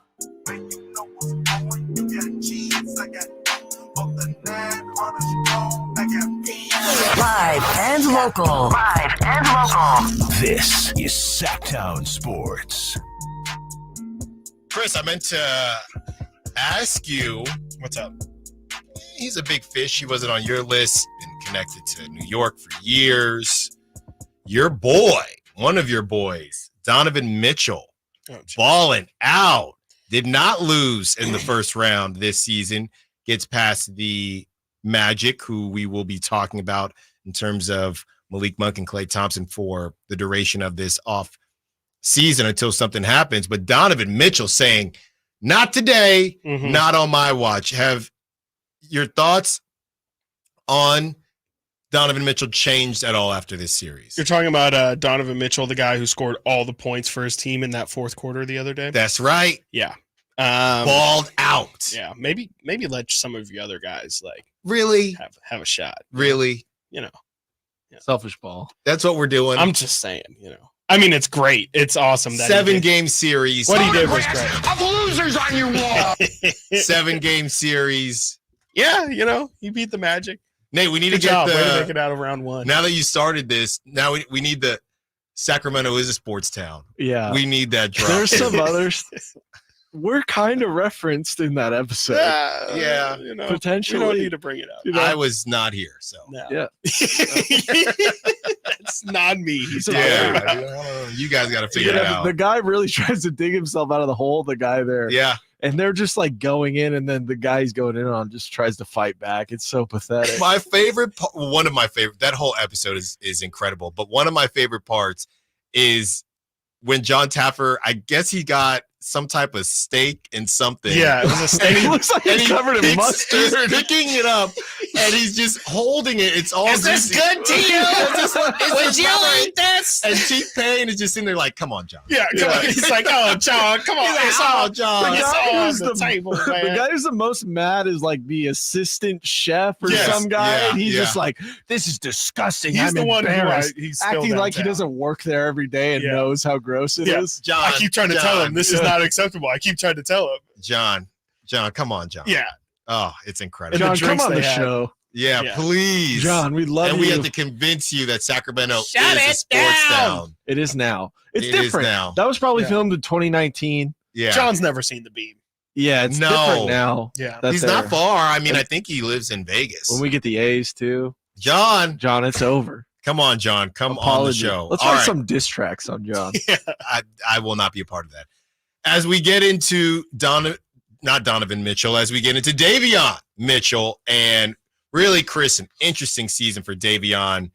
Live and local. Live and local. This is Sacktown Sports. Chris, I meant to ask you. What's up? He's a big fish. He wasn't on your list. Been connected to New York for years. Your boy, one of your boys, Donovan Mitchell, balling out. Did not lose in the first round this season. Gets past the Magic, who we will be talking about in terms of Malik Monk and Klay Thompson for the duration of this off season until something happens. But Donovan Mitchell saying, not today, not on my watch. Have your thoughts on Donovan Mitchell changed at all after this series? You're talking about Donovan Mitchell, the guy who scored all the points for his team in that fourth quarter the other day? That's right. Yeah. Balled out. Yeah, maybe let some of you other guys really have a shot. Really, selfish ball. That's what we're doing. I'm just saying, I mean, it's great. It's awesome. That 7-game series. What he did was great. Of losers on your wall. 7-game series. Yeah, he beat the Magic. Nate, we need Good to get job. the. Way to make it out of round one. Now that you started this, now we need the. Sacramento is a sports town. Yeah, we need that drop. There's some others. We're kind of referenced in that episode. Yeah, potentially. We don't need to bring it up. I was not here, so yeah. That's not me. You guys got to figure it out. The guy really tries to dig himself out of the hole. The guy there. Yeah. And they're just going in, and then the guy he's going in on just tries to fight back. It's so pathetic. My favorite, one of my favorite, that whole episode is incredible. But one of my favorite parts is when John Taffer, I guess he got some type of steak and something. Yeah, it was a steak. It looks like he's covered in mustard. He's picking it up, and he's just holding it. It's all Is this good to you? Would you eat this? And Chief Payne is just sitting there like, come on, John. Yeah, come on. He's like, oh, John, come on. It's all John. It's all on the the table, The man. guy who's the most mad is like the assistant chef or Yes, some guy, yeah, and he's yeah. just like, "This is disgusting." He's I'm the one who embarrassed. he's still acting like he downtown. doesn't work there every day and knows how gross it is. Yeah. I keep trying to tell him this is not acceptable. I keep trying to tell him. John, come on, John. Yeah. Oh, it's incredible. John, come on the show. Yeah, please. John, we love and you. we have to convince you that Sacramento Shut is a it sports down. town. It is now. It's It is different now. That was probably Yeah. filmed in 2019. Yeah. John's never seen the beam. Yeah, it's different now. Yeah. that He's they're- not far. I mean, I think he lives in Vegas. When we get the A's too, John, it's over. come on, John. Come on the Apology. show. Let's All write right. some diss tracks on John. I will not be a part of that. As we get into not Donovan Mitchell, as we get into Davion Mitchell, and really, Chris, an interesting season for Davion.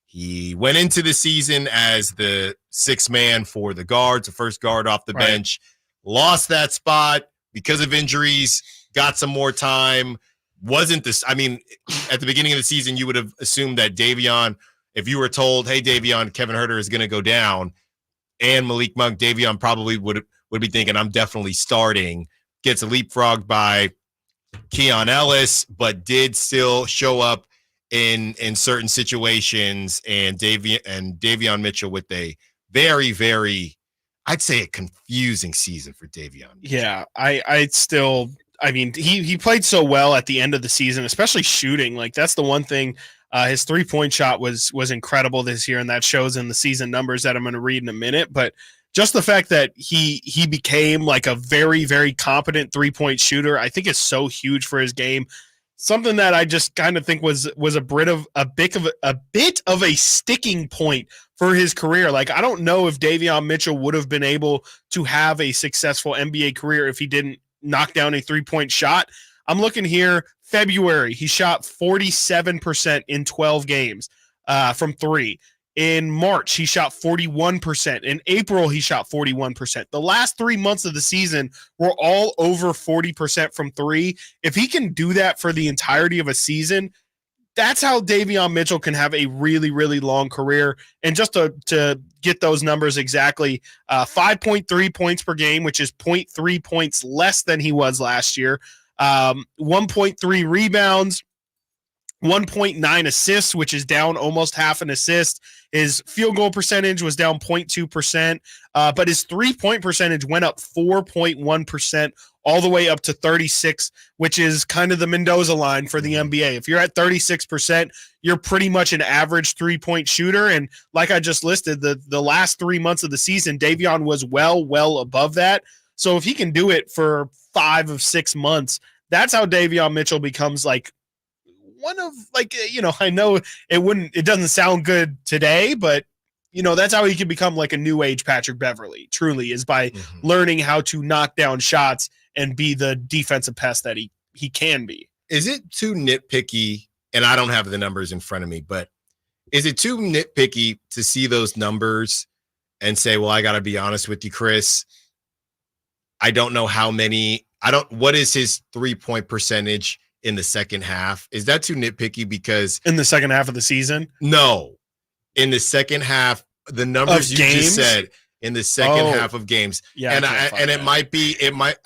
He went into the season as the sixth man for the guards, the first guard off the bench, lost that spot because of injuries, got some more time. Wasn't this, I mean, at the beginning of the season, you would have assumed that Davion, if you were told, hey, Davion, Kevin Huerter is going to go down, and Malik Monk, Davion probably would be thinking, I'm definitely starting. Gets leapfrogged by Keon Ellis, but did still show up in certain situations, and Davion Mitchell with a very, very, I'd say, a confusing season for Davion. Yeah, I mean, he played so well at the end of the season, especially shooting. Like, that's the one thing. His 3-point shot was incredible this year, and that shows in the season numbers that I'm going to read in a minute. But just the fact that he became like a very, very competent 3-point shooter, I think is so huge for his game. Something that I just kind of think was a bit of a sticking point for his career. Like, I don't know if Davion Mitchell would have been able to have a successful NBA career if he didn't knock down a 3-point shot. I'm looking here. February, he shot 47% in 12 games from three. In March, he shot 41%. In April, he shot 41%. The last 3 months of the season were all over 40% from three. If he can do that for the entirety of a season, that's how Davion Mitchell can have a really, really long career. And just to get those numbers exactly, 5.3 points per game, which is 0.3 points less than he was last year. 1.3 rebounds, 1.9 assists, which is down almost half an assist. His field goal percentage was down 0.2%, but his 3-point percentage went up 4.1%, all the way up to 36, which is kind of the Mendoza line for the NBA. If you're at 36%, you're pretty much an average 3-point shooter. And like I just listed, the last 3 months of the season, Davion was well above that. So if he can do it for 5 of 6 months, that's how Davion Mitchell becomes like one of, like, you know, I know it doesn't sound good today, but you know, that's how he can become like a new age Patrick Beverly, truly, is by learning how to knock down shots and be the defensive pest that he can be. Is it too nitpicky? And I don't have the numbers in front of me, but is it too nitpicky to see those numbers and say, well, I got to be honest with you, Chris, I don't know what is his 3-point percentage in the second half? Is that too nitpicky? Because in the second half of the season? No. In the second half, the numbers you just said in the second half of games. Yeah. And it might be,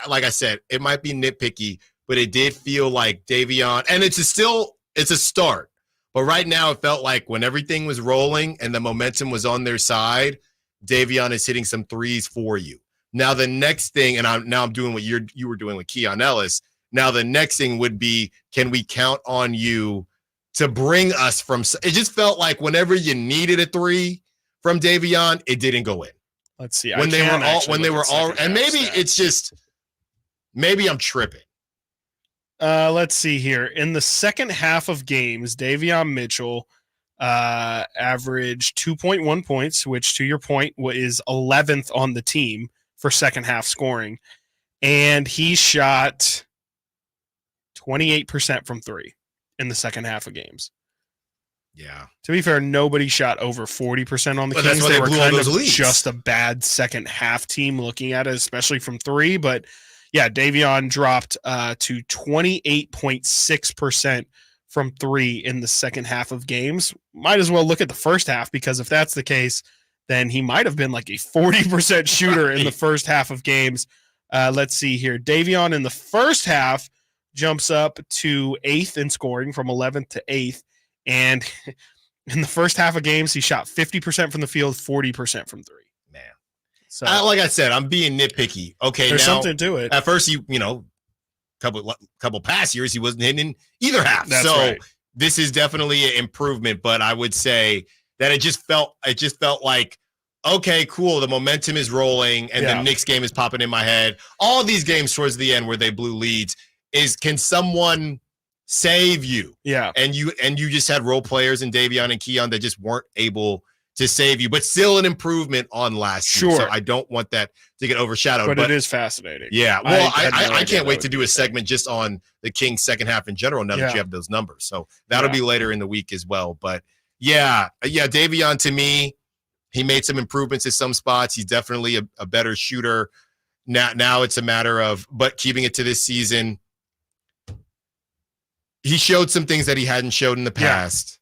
like I said, it might be nitpicky, but it did feel like Davion, and it's a start. But right now it felt like when everything was rolling and the momentum was on their side, Davion is hitting some threes for you. Now the next thing, and I'm doing what you were doing with Keon Ellis. Now the next thing would be, can we count on you to bring us from? It just felt like whenever you needed a three from Davion, it didn't go in. Let's see. And maybe it's just, maybe I'm tripping. Let's see here. In the second half of games, Davion Mitchell averaged 2.1 points, which, to your point, is 11th on the team for second half scoring. And he shot 28% from three in the second half of games. Yeah. To be fair, nobody shot over 40% on the Kings. That's why they were blew kind all of those leads. just a bad second half team looking at it, especially from three. But yeah, Davion dropped to 28.6% from 3 in the second half of games. Might as well look at the first half, because if that's the case, then he might have been like a 40% shooter in the first half of games. Let's see here. Davion in the first half jumps up to 8th in scoring from 11th to 8th. And in the first half of games, he shot 50% from the field, 40% from 3. Man. So like I said, I'm being nitpicky. Okay, there's now, something to it. At first, couple past years, he wasn't hitting in either half. That's so right. This is definitely an improvement, but I would say that it just felt like, okay, cool. The momentum is rolling, and the Knicks game is popping in my head. All these games towards the end where they blew leads can someone save you? Yeah. And you just had role players in Davion and Keon that just weren't able to save you, but still an improvement on last year. So I don't want that to get overshadowed. But it is fascinating. Yeah. Well, I can't wait to do a segment just on the Kings second half in general now that you have those numbers. So that'll be later in the week as well. But Davion, to me, he made some improvements at some spots. He's definitely a better shooter. Now it's a matter of keeping it to this season. He showed some things that he hadn't showed in the past.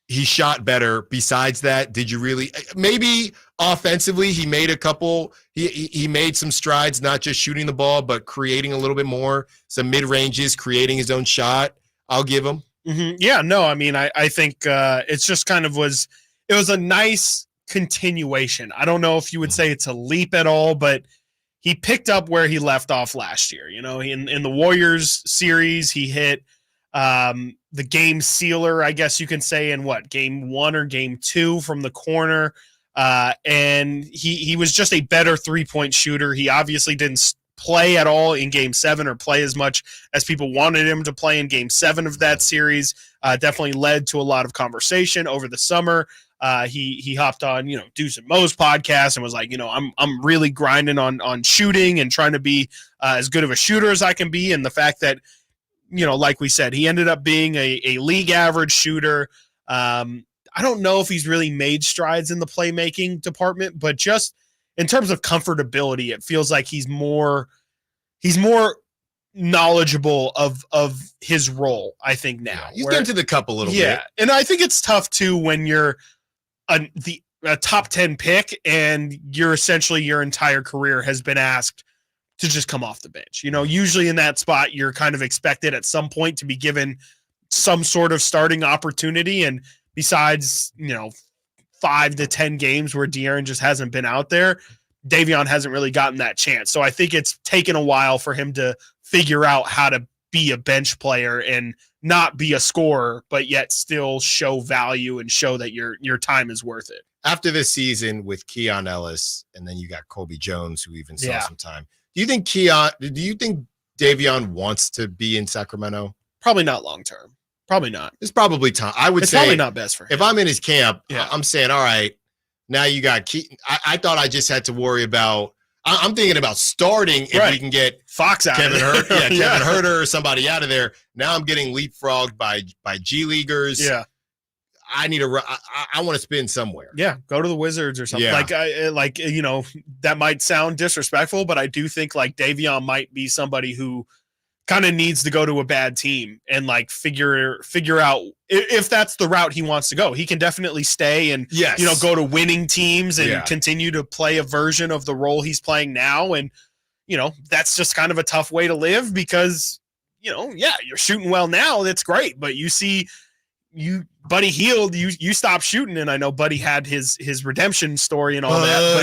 He shot better. Besides that, did you really maybe offensively he made a couple he made some strides, not just shooting the ball, but creating a little bit more, some mid-ranges, creating his own shot. I'll give him. Mm-hmm. Yeah, no, I mean, I think it's just kind of was a nice continuation. I don't know if you would say it's a leap at all, but he picked up where he left off last year. You know, in the Warriors series, he hit the game sealer, I guess you can say, in game 1 or game 2 from the corner. And he was just a better 3-point shooter. He obviously didn't play at all in game 7 or play as much as people wanted him to play in game 7 of that series. Definitely led to a lot of conversation over the summer. He hopped on, Deuce and Mo's podcast and was like, I'm really grinding on shooting and trying to be as good of a shooter as I can be. And the fact that, like we said, he ended up being a league average shooter. I don't know if he's really made strides in the playmaking department, but just in terms of comfortability, it feels like he's more knowledgeable of his role, I think now. He's getting to the cup a little bit. Yeah, and I think it's tough too when you're a top 10 pick and you're essentially your entire career has been asked to just come off the bench. Usually in that spot, you're kind of expected at some point to be given some sort of starting opportunity. And besides, 5 to 10 games where De'Aaron just hasn't been out there, Davion hasn't really gotten that chance. So I think it's taken a while for him to figure out how to be a bench player and not be a scorer, but yet still show value and show that your time is worth it. After this season with Keon Ellis, and then you got Kobe Jones, who even saw some time. Do you think Davion wants to be in Sacramento? Probably not long term. Probably not. It's probably time. I would say probably not best for him. If I'm in his camp, I'm saying, all right, now you got Keaton. I thought I just had to worry about. I'm thinking about starting if we can get Fox out Kevin of there. Kevin Huerter or somebody out of there. Now I'm getting leapfrogged by G Leaguers. Yeah. I need I want to spin somewhere. Yeah, go to the Wizards or something. Yeah. That might sound disrespectful, but I do think Davion might be somebody who kind of needs to go to a bad team and figure out if that's the route he wants to go. He can definitely stay and go to winning teams and continue to play a version of the role he's playing now. And that's just kind of a tough way to live because you're shooting well now. That's great, but you see Buddy Hield, you stopped shooting, and I know Buddy had his redemption story and all that.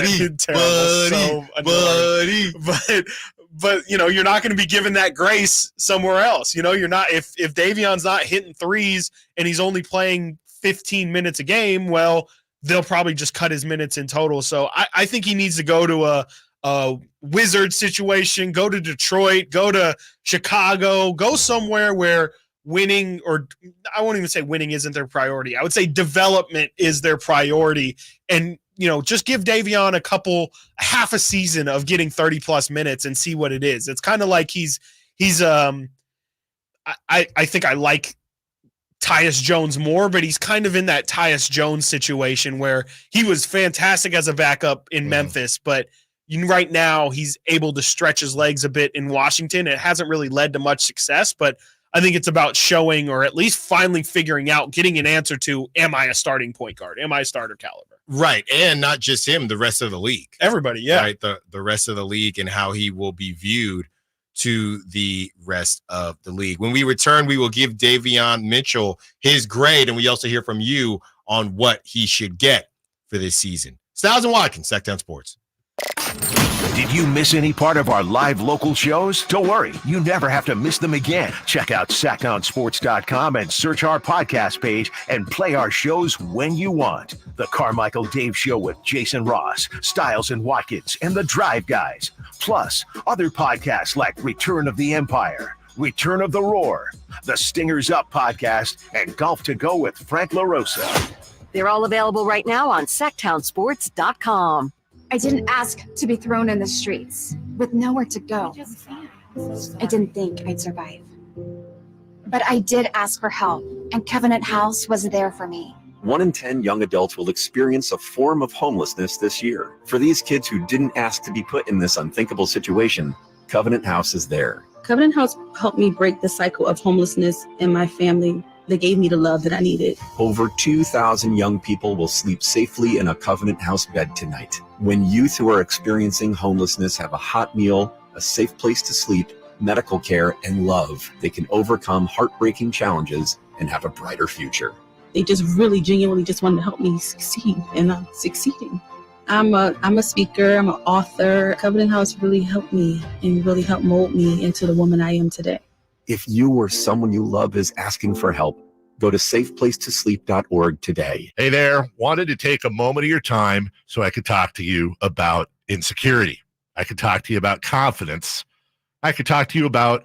But you're not going to be given that grace somewhere else. You're not if Davion's not hitting threes and he's only playing 15 minutes a game, well, they'll probably just cut his minutes in total. So I think he needs to go to a Wizard situation, go to Detroit, go to Chicago, go somewhere where winning, or I won't even say winning isn't their priority. I would say development is their priority. And, just give Davion half a season of getting 30 plus minutes and see what it is. It's kind of like I think I like Tyus Jones more, but he's kind of in that Tyus Jones situation where he was fantastic as a backup in Memphis, but right now he's able to stretch his legs a bit in Washington. It hasn't really led to much success, but I think it's about showing, or at least finally figuring out, getting an answer to, am I a starting point guard? Am I a starter caliber? Right. And not just him, the rest of the league. Everybody, yeah. Right. The rest of the league and how he will be viewed to the rest of the league. When we return, we will give Davion Mitchell his grade, and we also hear from you on what he should get for this season. Stiles and Watkins, Sacktown Sports. Did you miss any part of our live local shows? Don't worry, you never have to miss them again. Check out sacktownsports.com and search our podcast page and play our shows when you want. The Carmichael Dave Show with Jason Ross, Stiles and Watkins, and The Drive Guys. Plus, other podcasts like Return of the Empire, Return of the Roar, The Stingers Up podcast, and Golf to Go with Frank LaRosa. They're all available right now on sacktownsports.com. I didn't ask to be thrown in the streets with nowhere to go. I didn't think I'd survive. But I did ask for help, and Covenant House was there for me. 1 in 10 young adults will experience a form of homelessness this year. For these kids who didn't ask to be put in this unthinkable situation, Covenant House is there. Covenant House helped me break the cycle of homelessness in my family. They gave me the love that I needed. Over 2,000 young people will sleep safely in a Covenant House bed tonight. When youth who are experiencing homelessness have a hot meal, a safe place to sleep, medical care, and love, they can overcome heartbreaking challenges and have a brighter future. They just really genuinely just wanted to help me succeed, and I'm succeeding. I'm a speaker, I'm an author. Covenant House really helped me and really helped mold me into the woman I am today. If you or someone you love is asking for help, go to safeplacetosleep.org today. Hey there, wanted to take a moment of your time so I could talk to you about insecurity. I could talk to you about confidence. I could talk to you about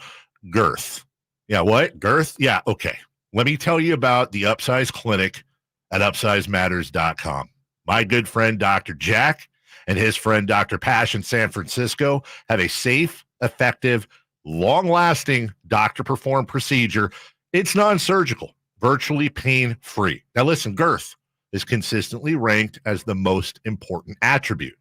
girth. Yeah, what? Girth? Yeah, okay. Let me tell you about the Upsize Clinic at upsizematters.com. My good friend, Dr. Jack, and his friend, Dr. Pash in San Francisco have a safe, effective, long-lasting doctor-performed procedure. It's non-surgical, virtually pain-free. Now listen, girth is consistently ranked as the most important attribute.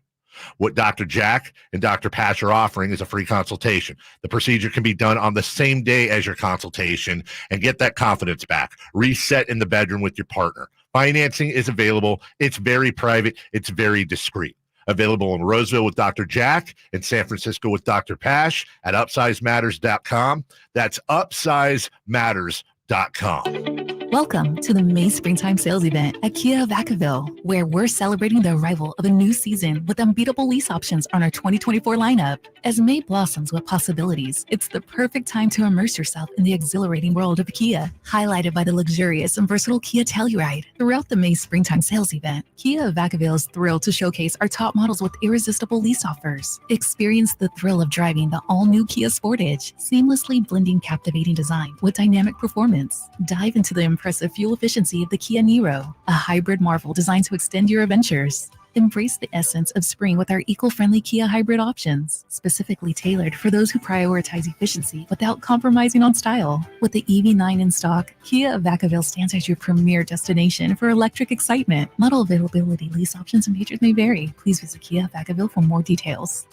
What Dr. Jack and Dr. Pash are offering is a free consultation. The procedure can be done on the same day as your consultation and get that confidence back. Reset in the bedroom with your partner. Financing is available. It's very private. It's very discreet. Available in Roseville with Dr. Jack and San Francisco with Dr. Pash at upsizematters.com. That's upsizematters.com. Welcome to the May Springtime Sales Event at Kia of Vacaville, where we're celebrating the arrival of a new season with unbeatable lease options on our 2024 lineup. As May blossoms with possibilities, it's the perfect time to immerse yourself in the exhilarating world of Kia, highlighted by the luxurious and versatile Kia Telluride. Throughout the May Springtime Sales Event, Kia of Vacaville is thrilled to showcase our top models with irresistible lease offers. Experience the thrill of driving the all-new Kia Sportage, seamlessly blending captivating design with dynamic performance. Dive into the impressive fuel efficiency of the Kia Niro, a hybrid marvel designed to extend your adventures. Embrace the essence of spring with our eco-friendly Kia hybrid options, specifically tailored for those who prioritize efficiency without compromising on style. With the EV9 in stock, Kia of Vacaville stands as your premier destination for electric excitement. Model availability, lease options, and features may vary. Please visit Kia of Vacaville for more details.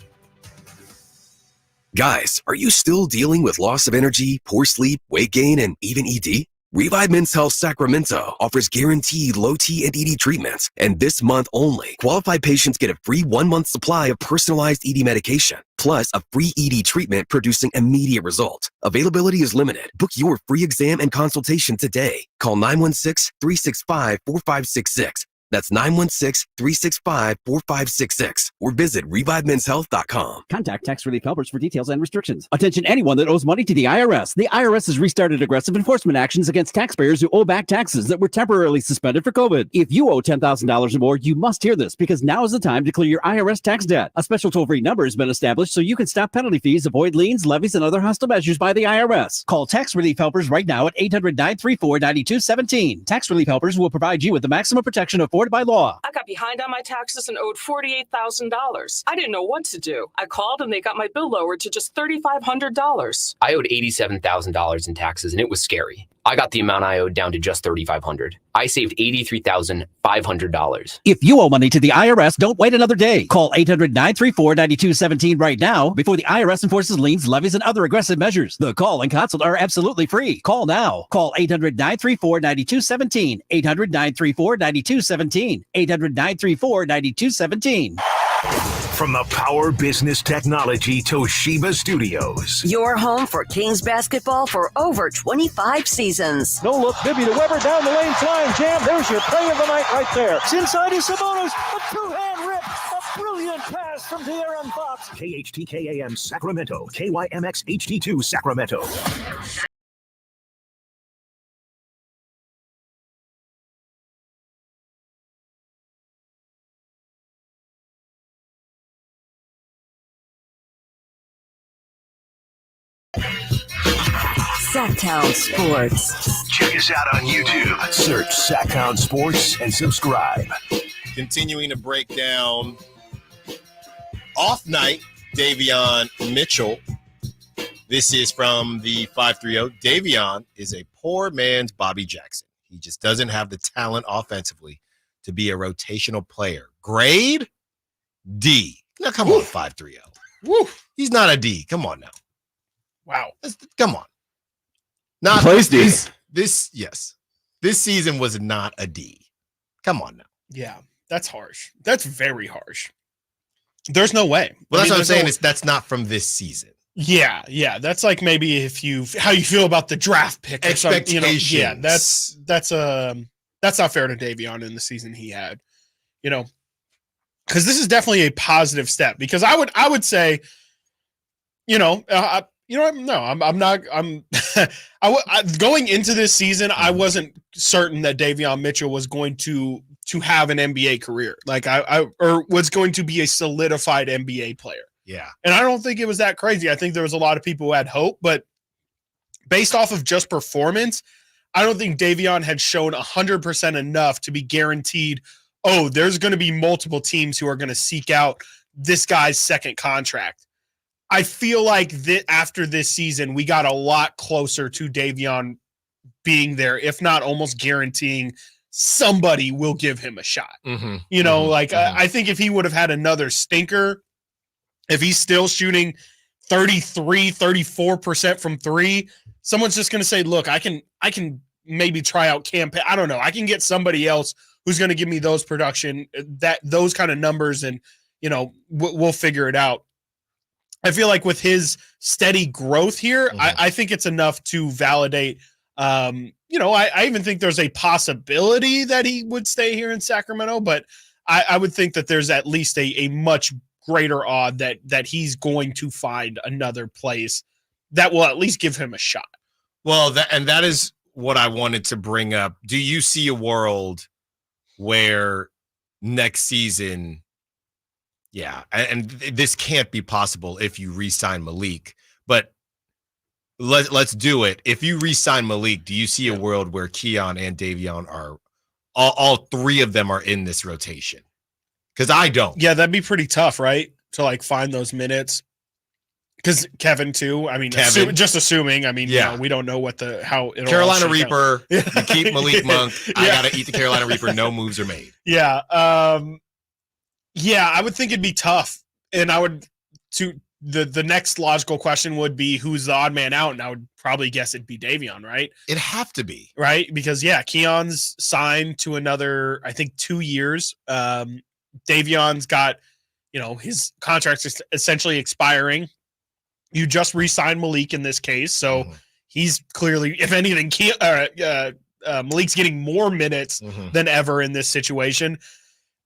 Guys, are you still dealing with loss of energy, poor sleep, weight gain, and even ED? Revive Men's Health Sacramento offers guaranteed low T and ED treatments, and this month only, qualified patients get a free 1-month supply of personalized ED medication, plus a free ED treatment producing immediate results. Availability is limited. Book your free exam and consultation today. Call 916-365-4566. That's 916-365-4566 or visit ReviveMen'sHealth.com. Contact Tax Relief Helpers for details and restrictions. Attention anyone that owes money to the IRS. The IRS has restarted aggressive enforcement actions against taxpayers who owe back taxes that were temporarily suspended for COVID. If you owe $10,000 or more, you must hear this because now is the time to clear your IRS tax debt. A special toll-free number has been established so you can stop penalty fees, avoid liens, levies, and other hostile measures by the IRS. Call Tax Relief Helpers right now at 800-934-9217. Tax Relief Helpers will provide you with the maximum protection afforded by law. I got behind on my taxes and owed $48,000. I didn't know what to do. I called and they got my bill lowered to just $3,500. I owed $87,000 in taxes and it was scary. I got the amount I owed down to just $3,500. I saved $83,500. If you owe money to the IRS, don't wait another day. Call 800-934-9217 right now before the IRS enforces liens, levies, and other aggressive measures. The call and consult are absolutely free. Call now. Call 800-934-9217. 800-934-9217. 800-934-9217. From the Power Business Technology Toshiba Studios. Your home for Kings basketball for over 25 seasons. No look, Bibby to Weber down the lane, flying jam. There's your play of the night right there. It's inside is Sabonis. A two-hand rip. A brilliant pass from De'Aaron Fox. KHTKAM Sacramento. KYMX HD2 Sacramento. Sacktown Sports. Check us out on YouTube. Search Sacktown Sports and subscribe. Continuing to break down off night, Davion Mitchell. This is from the 530. Davion is a poor man's Bobby Jackson. He just doesn't have the talent offensively to be a rotational player. Grade D. Now, come on, 530. Woo. He's not a D. Come on now. Wow. Come on. Not plays D. This season was not a D. Come on now. Yeah, that's harsh. That's very harsh. There's no way. Well, that's what I'm saying. That's not from this season. Yeah. That's like maybe how you feel about the draft pick. Expectations. Yeah, that's not fair to Davion in the season he had. Because this is definitely a positive step. Because I would say, I'm not. Going into this season, I wasn't certain that Davion Mitchell was going to have an NBA career, or was going to be a solidified NBA player. Yeah, and I don't think it was that crazy. I think there was a lot of people who had hope, but based off of just performance, I don't think Davion had shown 100% enough to be guaranteed. Oh, there's going to be multiple teams who are going to seek out this guy's second contract. I feel like that after this season, we got a lot closer to Davion being there, if not almost guaranteeing somebody will give him a shot. I think if he would have had another stinker, if he's still shooting 33, 34% from three, someone's just going to say, look, I can maybe try out campaign. I don't know. I can get somebody else who's going to give me those production, those kind of numbers, and, we'll figure it out. I feel like with his steady growth here, I think it's enough to validate. I even think there's a possibility that he would stay here in Sacramento, but I would think that there's at least a much greater odd that he's going to find another place that will at least give him a shot. Well, that is what I wanted to bring up. Do you see a world where next season? Yeah, and this can't be possible if you re-sign Malik, but let's do it. If you re-sign Malik, do you see a world where Keon and Davion are all three of them are in this rotation? Because I don't. Yeah, that'd be pretty tough, right? To find those minutes. Because Kevin too. I mean, assuming. I mean, we don't know how it'll Carolina Reaper. You keep Malik Monk. I gotta eat the Carolina Reaper. No moves are made. Yeah. Yeah, I would think it'd be tough. And the next logical question would be who's the odd man out, and I would probably guess it'd be Davion, right? It'd have to be. Right? Because Keon's signed to another, I think, 2 years. Davion's got, his contract's essentially expiring. You just re-signed Malik in this case, so he's clearly, if anything, Malik's getting more minutes than ever in this situation.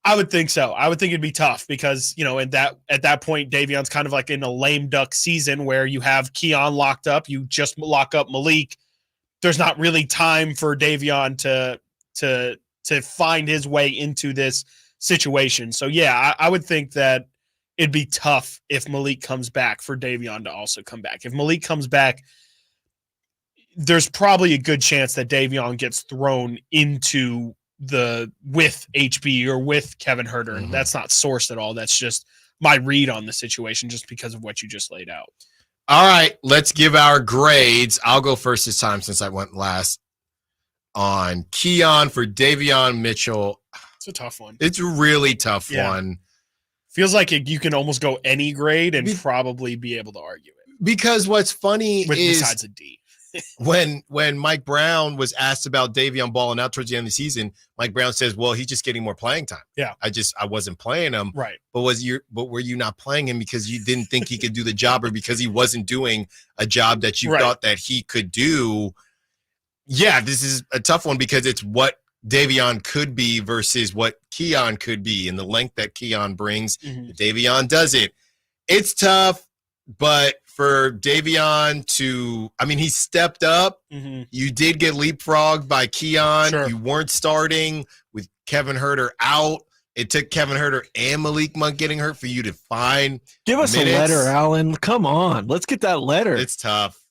I would think so. I would think it'd be tough because, at that point, Davion's kind of like in a lame duck season where you have Keon locked up. You just lock up Malik. There's not really time for Davion to find his way into this situation. So, I would think that it'd be tough if Malik comes back for Davion to also come back. If Malik comes back, there's probably a good chance that Davion gets thrown into with HB or with Kevin Huerter. And that's not sourced at all. That's just my read on the situation just because of what you just laid out. All right, let's give our grades. I'll go first this time since I went last on Keon for Davion Mitchell. It's a tough one. It's a really tough one. Feels like you can almost go any grade and probably be able to argue it. Because what's funny is besides a D. when Mike Brown was asked about Davion balling out towards the end of the season, Mike Brown says, well, he's just getting more playing time. Yeah. I wasn't playing him. Right. But were you not playing him because you didn't think he could do the job or because he wasn't doing a job that you thought that he could do? Yeah, this is a tough one because it's what Davion could be versus what Keon could be and the length that Keon brings. Davion does it. It's tough, but for Davion he stepped up. You did get leapfrogged by Keon. You weren't starting with Kevin Huerter out. It took Kevin Huerter and Malik Monk getting hurt for you to find Give us minutes. a letter, Alan. Come on. Let's get that letter. It's tough.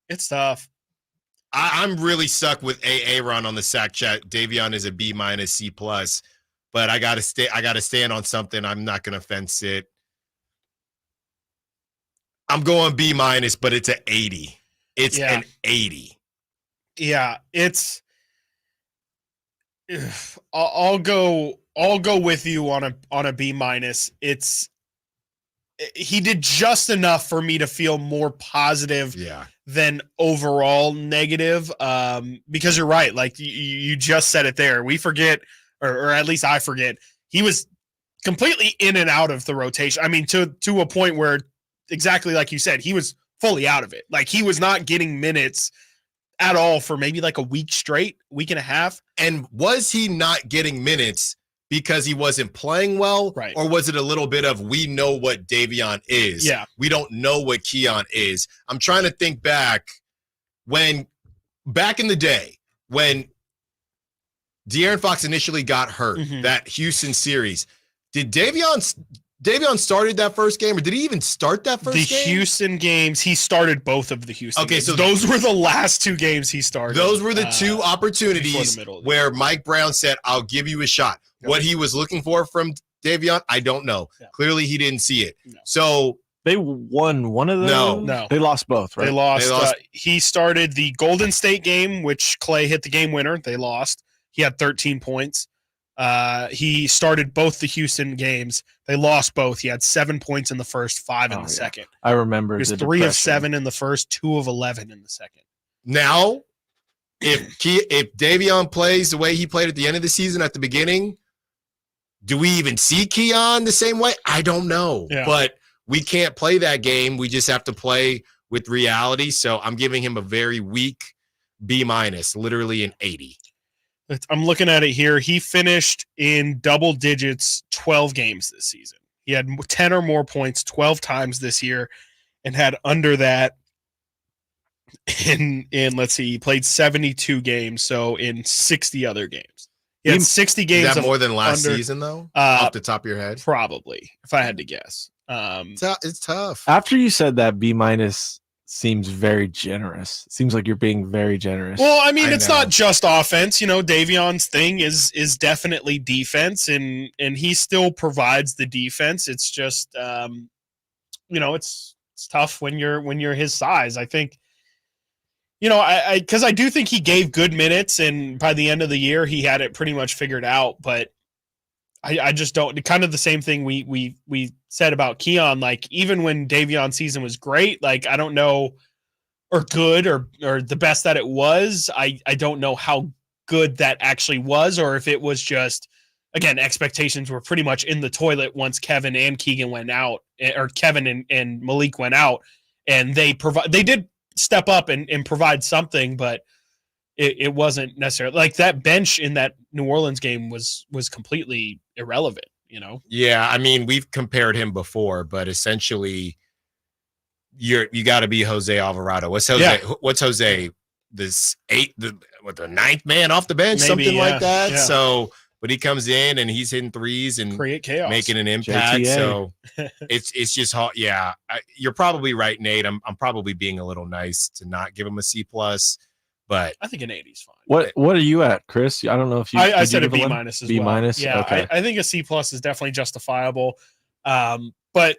It's tough. I'm really stuck with Aaron on the sack chat. Davion is a B-, C+, but I gotta stand on something. I'm not gonna fence it. I'm going B-, but it's an 80. It's an 80. Yeah, it's. I'll go with you on a B-. He did just enough for me to feel more positive than overall negative. Because you're right, like you just said it there. We forget, or at least I forget, he was completely in and out of the rotation. I mean, to a point where, exactly like you said, he was fully out of it. Like he was not getting minutes at all for maybe like a week and a half. And was he not getting minutes because he wasn't playing well? Right. Or was it a little bit of, we know what Davion is. Yeah. We don't know what Keon is. I'm trying to think back in the day when De'Aaron Fox initially got hurt, that Houston series. Did Davion started that first game, or did he even start that first game? The Houston games, he started both of the Houston games. So those were the last two games he started. Those were the two opportunities where Mike Brown said, I'll give you a shot. Yep. What he was looking for from Davion, I don't know. Yeah. Clearly, he didn't see it. No. So they won one of them? No. They lost both, right? They lost. He started the Golden State game, which Clay hit the game winner. They lost. He had 13 points. He started both the Houston games. They lost both. He had 7 points in the first, 5 in the second. I remember. He was 3 of 7 in the first, 2 of 11 in the second. Now, if Davion plays the way he played at the end of the season at the beginning, do we even see Keon the same way? I don't know. Yeah. But we can't play that game. We just have to play with reality. So I'm giving him a very weak B-, literally an 80. I'm looking at it here. He finished in double digits 12 games this season. He had 10 or more points 12 times this year and had under that in let's see, he played 72 games, so in 60 other games. He had 60 games. Is that more than last season, though? Off the top of your head? Probably, if I had to guess. It's tough. After you said that, B- seems very generous. Seems like you're being very generous. Well, I mean, it's not just offense. You know, Davion's thing is definitely defense, and he still provides the defense. It's just, it's tough when you're his size. I think, because I do think he gave good minutes, and by the end of the year, he had it pretty much figured out. But I just don't. Kind of the same thing we said about Keon. Like, even when Davion's season was great, like, I don't know, or good, or the best that it was, I don't know how good that actually was, or if it was just, again, expectations were pretty much in the toilet once Kevin and Keegan went out, or Kevin and Malik went out, and they did step up and provide something, but it wasn't necessarily like that bench in that New Orleans game was completely irrelevant, Yeah, I mean, we've compared him before, but essentially you got to be Jose Alvarado. What's Jose? The ninth man off the bench, maybe, something like that. Yeah. So, but he comes in and he's hitting threes and create chaos, making an impact. JTA. So it's just hot. Yeah, you're probably right, Nate. I'm probably being a little nice to not give him a C+. But I think an 80 is fine. What are you at, Chris? I don't know if you. I said a B- as B-? well. Yeah, okay. I think a C+ is definitely justifiable. But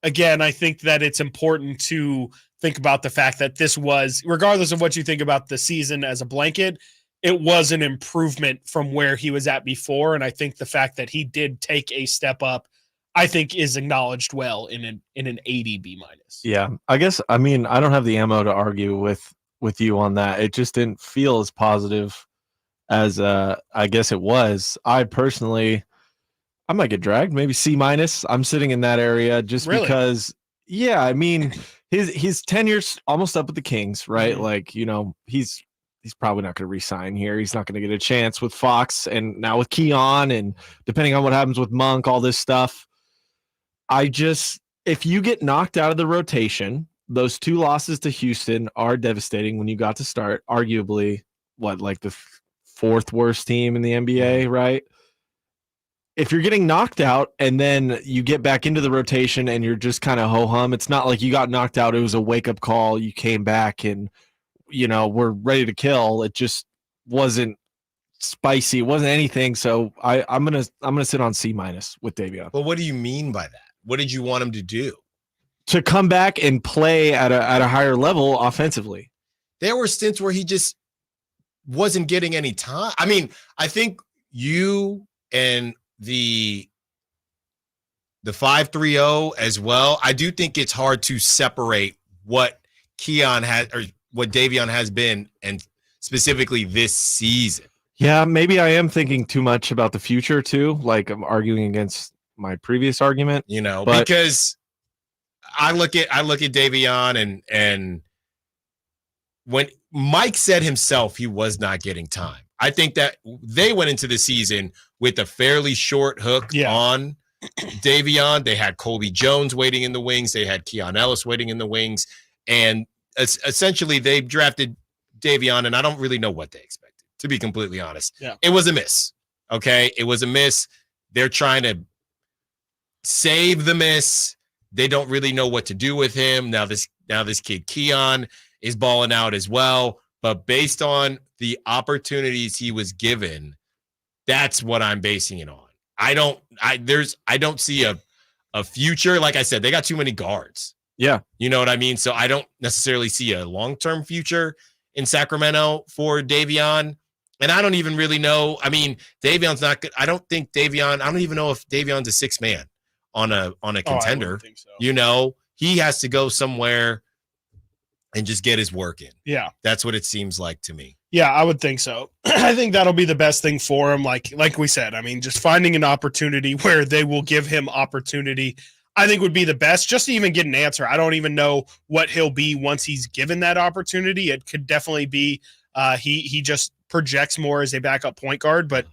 again, I think that it's important to think about the fact that this was, regardless of what you think about the season as a blanket, it was an improvement from where he was at before. And I think the fact that he did take a step up, I think is acknowledged well in an 80 B-. Yeah, I guess, I mean, I don't have the ammo to argue with you on that. It just didn't feel as positive as I guess it was. I personally, I might get dragged, maybe C-. I'm sitting in that area just because, yeah, I mean, his tenure's almost up with the Kings, right? Mm-hmm. Like, you know, he's probably not going to re-sign here. He's not going to get a chance with Fox and now with Keon, and depending on what happens with Monk, all this stuff. If you get knocked out of the rotation, those 2 losses to Houston are devastating when you got to start, arguably, like the 4th worst team in the NBA, right? If you're getting knocked out and then you get back into the rotation and you're just kind of ho-hum, it's not like you got knocked out. It was a wake-up call. You came back and, you know, we're ready to kill. It just wasn't spicy. It wasn't anything. So I'm gonna sit on C- with Davion. But what do you mean by that? What did you want him to do? To come back and play at a higher level offensively. There were stints where he just wasn't getting any time. I mean, I think you and the 5-3-0 as well. I do think it's hard to separate what Keon had or what Davion has been, and specifically this season. Yeah, maybe I am thinking too much about the future too. Like I'm arguing against my previous argument, you know, because I look at Davion and when Mike said himself he was not getting time. I think that they went into the season with a fairly short hook on Davion. They had Colby Jones waiting in the wings. They had Keon Ellis waiting in the wings. And essentially they drafted Davion, and I don't really know what they expected, to be completely honest. Yeah. It was a miss. Okay. It was a miss. They're trying to save the miss. They don't really know what to do with him. Now this kid Keon is balling out as well. But based on the opportunities he was given, that's what I'm basing it on. I don't see a future. Like I said, they got too many guards. Yeah. You know what I mean? So I don't necessarily see a long-term future in Sacramento for Davion. And I don't even really know. I mean, Davion's not good. I don't even know if Davion's a 6th man on a contender. I wouldn't think so. You know, he has to go somewhere and just get his work in. Yeah. That's what it seems like to me. Yeah, I would think so. I think that'll be the best thing for him. Like we said, I mean, just finding an opportunity where they will give him opportunity, I think would be the best, just to even get an answer. I don't even know what he'll be once he's given that opportunity. It could definitely be he just projects more as a backup point guard, but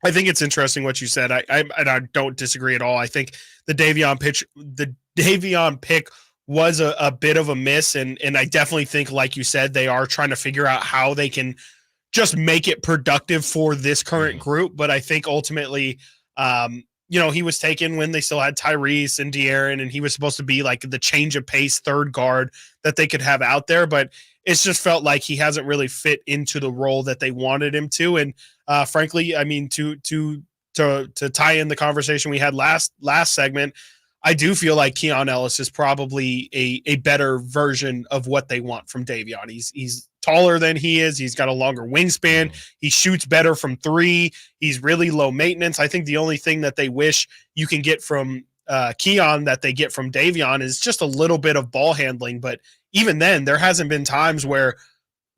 I think it's interesting what you said. I don't disagree at all. I think the Davion pick was a bit of a miss, and I definitely think, like you said, they are trying to figure out how they can just make it productive for this current group. But I think ultimately, he was taken when they still had Tyrese and De'Aaron, and he was supposed to be like the change of pace third guard that they could have out there. But it's just felt like he hasn't really fit into the role that they wanted him to. And frankly, I mean, to tie in the conversation we had last segment, I do feel like Keon Ellis is probably a better version of what they want from Davion. He's taller than he is. He's got a longer wingspan. He shoots better from 3. He's really low maintenance. I think the only thing that they wish you can get from Keon that they get from Davion is just a little bit of ball handling. But even then, there hasn't been times where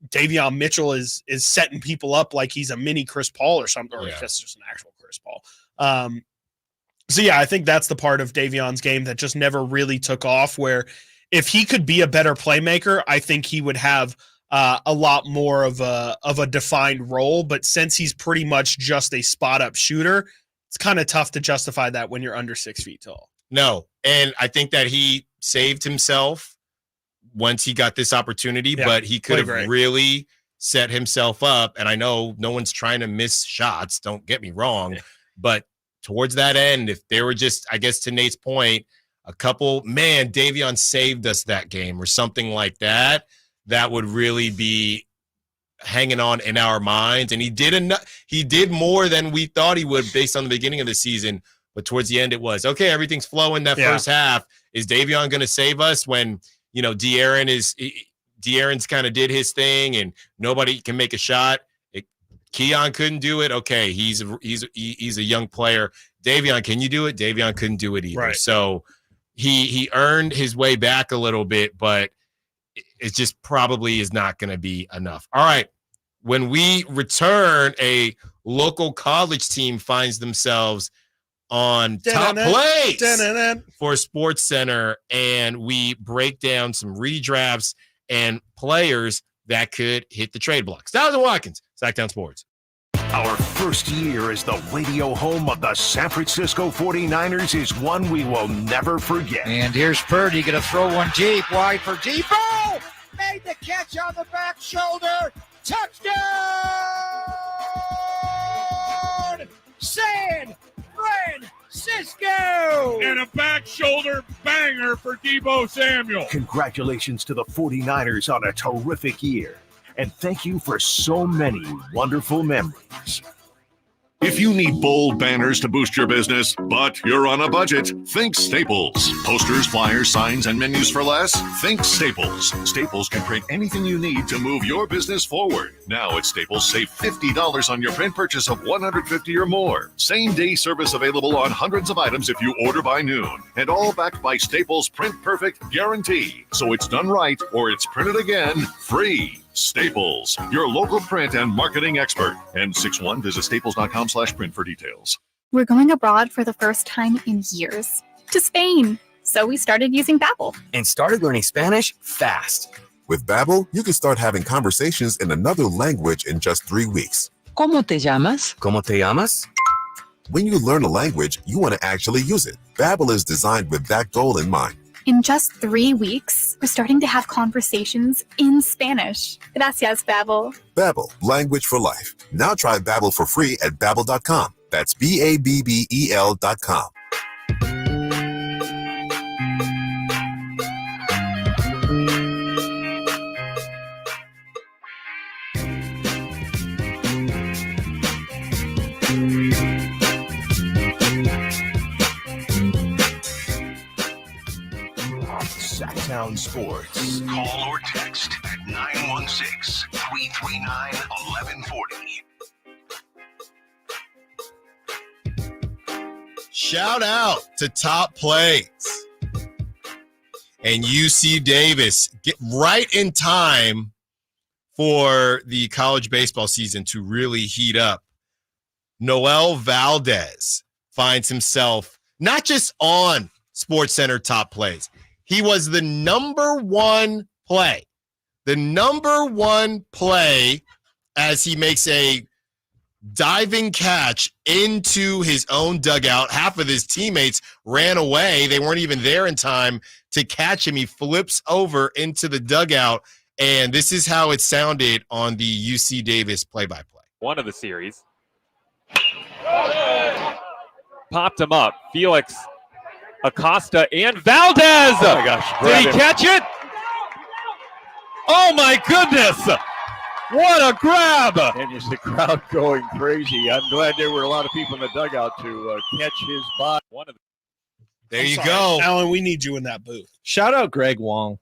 Davion Mitchell is setting people up like he's a mini Chris Paul or something, or if that's just an actual Chris Paul. So yeah, I think that's the part of Davion's game that just never really took off, where if he could be a better playmaker, I think he would have a lot more of a defined role. But since he's pretty much just a spot up shooter, it's kind of tough to justify that when you're under 6 feet tall. No. And I think that he saved himself once he got this opportunity, but he could have really set himself up. And I know no one's trying to miss shots, don't get me wrong, but towards that end, if they were just, I guess to Nate's point, Davion saved us that game or something like that, that would really be hanging on in our minds. And he did more than we thought he would based on the beginning of the season. But towards the end, it was, okay, everything's flowing that first half. Is Davion going to save us when, De'Aaron's kind of did his thing and nobody can make a shot Keon couldn't do it. Okay, he's a young player. Davion, can you do it? Davion couldn't do it either. Right. So he earned his way back a little bit, but it just probably is not going to be enough. All right. When we return, a local college team finds themselves on top place for Sports Center, and we break down some redrafts and players that could hit the trade block. Stiles and Watkins, Sacktown Sports. Our first year as the radio home of the San Francisco 49ers is one we will never forget. And here's Purdy going to throw one deep, wide for Debo. Made the catch on the back shoulder. Touchdown! San Francisco! And a back shoulder banger for Deebo Samuel. Congratulations to the 49ers on a terrific year. And thank you for so many wonderful memories. If you need bold banners to boost your business, but you're on a budget, think Staples. Posters, flyers, signs, and menus for less? Think Staples. Staples can print anything you need to move your business forward. Now at Staples, save $50 on your print purchase of $150 or more. Same-day service available on hundreds of items if you order by noon. And all backed by Staples' Print Perfect guarantee. So it's done right or it's printed again free. Staples, your local print and marketing expert. N61, visit staples.com/print for details. We're going abroad for the first time in years, to Spain. So we started using Babbel. And started learning Spanish fast. With Babbel, you can start having conversations in another language in just 3 weeks. ¿Cómo te llamas? ¿Cómo te llamas? When you learn a language, you want to actually use it. Babbel is designed with that goal in mind. In just 3 weeks, we're starting to have conversations in Spanish. Gracias, Babbel. Babbel, language for life. Now try Babbel for free at Babbel.com. That's Babbel.com. Sacktown Sports. Call or text at 916-339-1140. Shout out to Top Plays and UC Davis. Get right in time for the college baseball season to really heat up. Noel Valdez finds himself not just on SportsCenter Top Plays. He was the number one play as he makes a diving catch into his own dugout. Half of his teammates ran away. They weren't even there in time to catch him. He flips over into the dugout, and this is how it sounded on the UC Davis play-by-play. One of the series. Popped him up. Felix, Acosta, and Valdez. Oh my gosh. Did he catch it? Oh my goodness. What a grab. And is the crowd going crazy. I'm glad there were a lot of people in the dugout to catch his body. There you go. Alan, we need you in that booth. Shout out Greg Wong.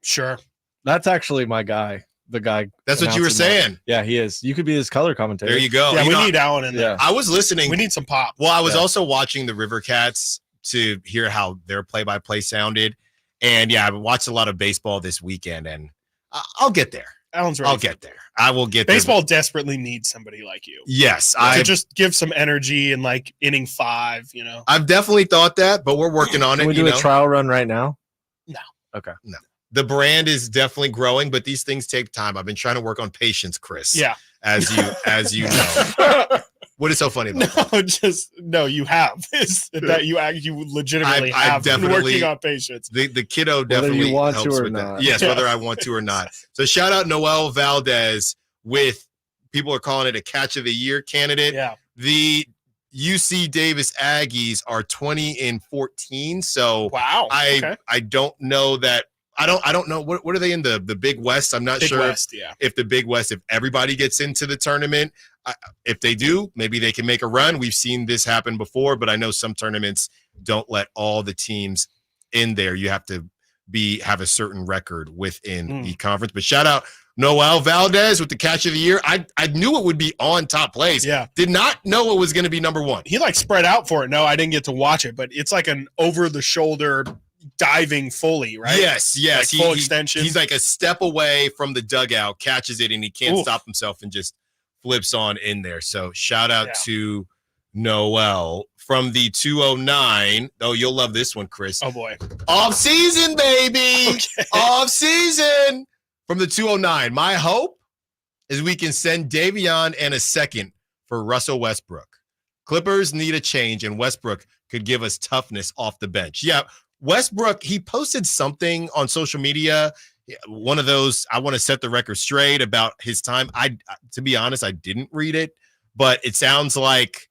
Sure. That's actually my guy. The guy. That's what you were saying. Yeah, he is. You could be his color commentator. There you go. Yeah, we need Alan in there. I was listening. We need some pop. Well, I was also watching the River Cats to hear how their play-by-play sounded. And yeah, I watched a lot of baseball this weekend, and I'll get there. Alan's right. I'll get there. I will get Baseball there. desperately needs somebody like you. Yes. To just give some energy in like inning 5, you know. I've definitely thought that, but we're working on it. Can we do a trial run right now? No. Okay. No. The brand is definitely growing, but these things take time. I've been trying to work on patience, Chris. Yeah. As you know. What is so funny about that? You have. Is that you legitimately have been working on patience. The kiddo definitely whether you want helps to or with not. that. Yes, whether I want to or not. So shout out Noel Valdez with, people are calling it a catch of the year candidate. Yeah. The UC Davis Aggies are 20-14. So wow. I don't know that. I don't know what are they in the Big West. I'm not Big sure West, if the Big West, if everybody gets into the tournament. If they do, maybe they can make a run. We've seen this happen before, but I know some tournaments don't let all the teams in there. You have to have a certain record within the conference. But shout out Noel Valdez with the catch of the year. I knew it would be on top place. Yeah. Did not know it was going to be number one. He spread out for it. No, I didn't get to watch it, but it's like an over-the-shoulder diving fully, right? Yes. Full extension. He's like a step away from the dugout, catches it, and he can't stop himself and just flips on in there. So shout out to Noel from the 209. Oh, you'll love this one, Chris. Oh, boy. Off-season, baby. Okay. Off-season. From the 209, my hope is we can send Davion and a second for Russell Westbrook. Clippers need a change, and Westbrook could give us toughness off the bench. Yeah, Westbrook, he posted something on social media, one of those, I want to set the record straight about his time. To be honest, I didn't read it, but it sounds like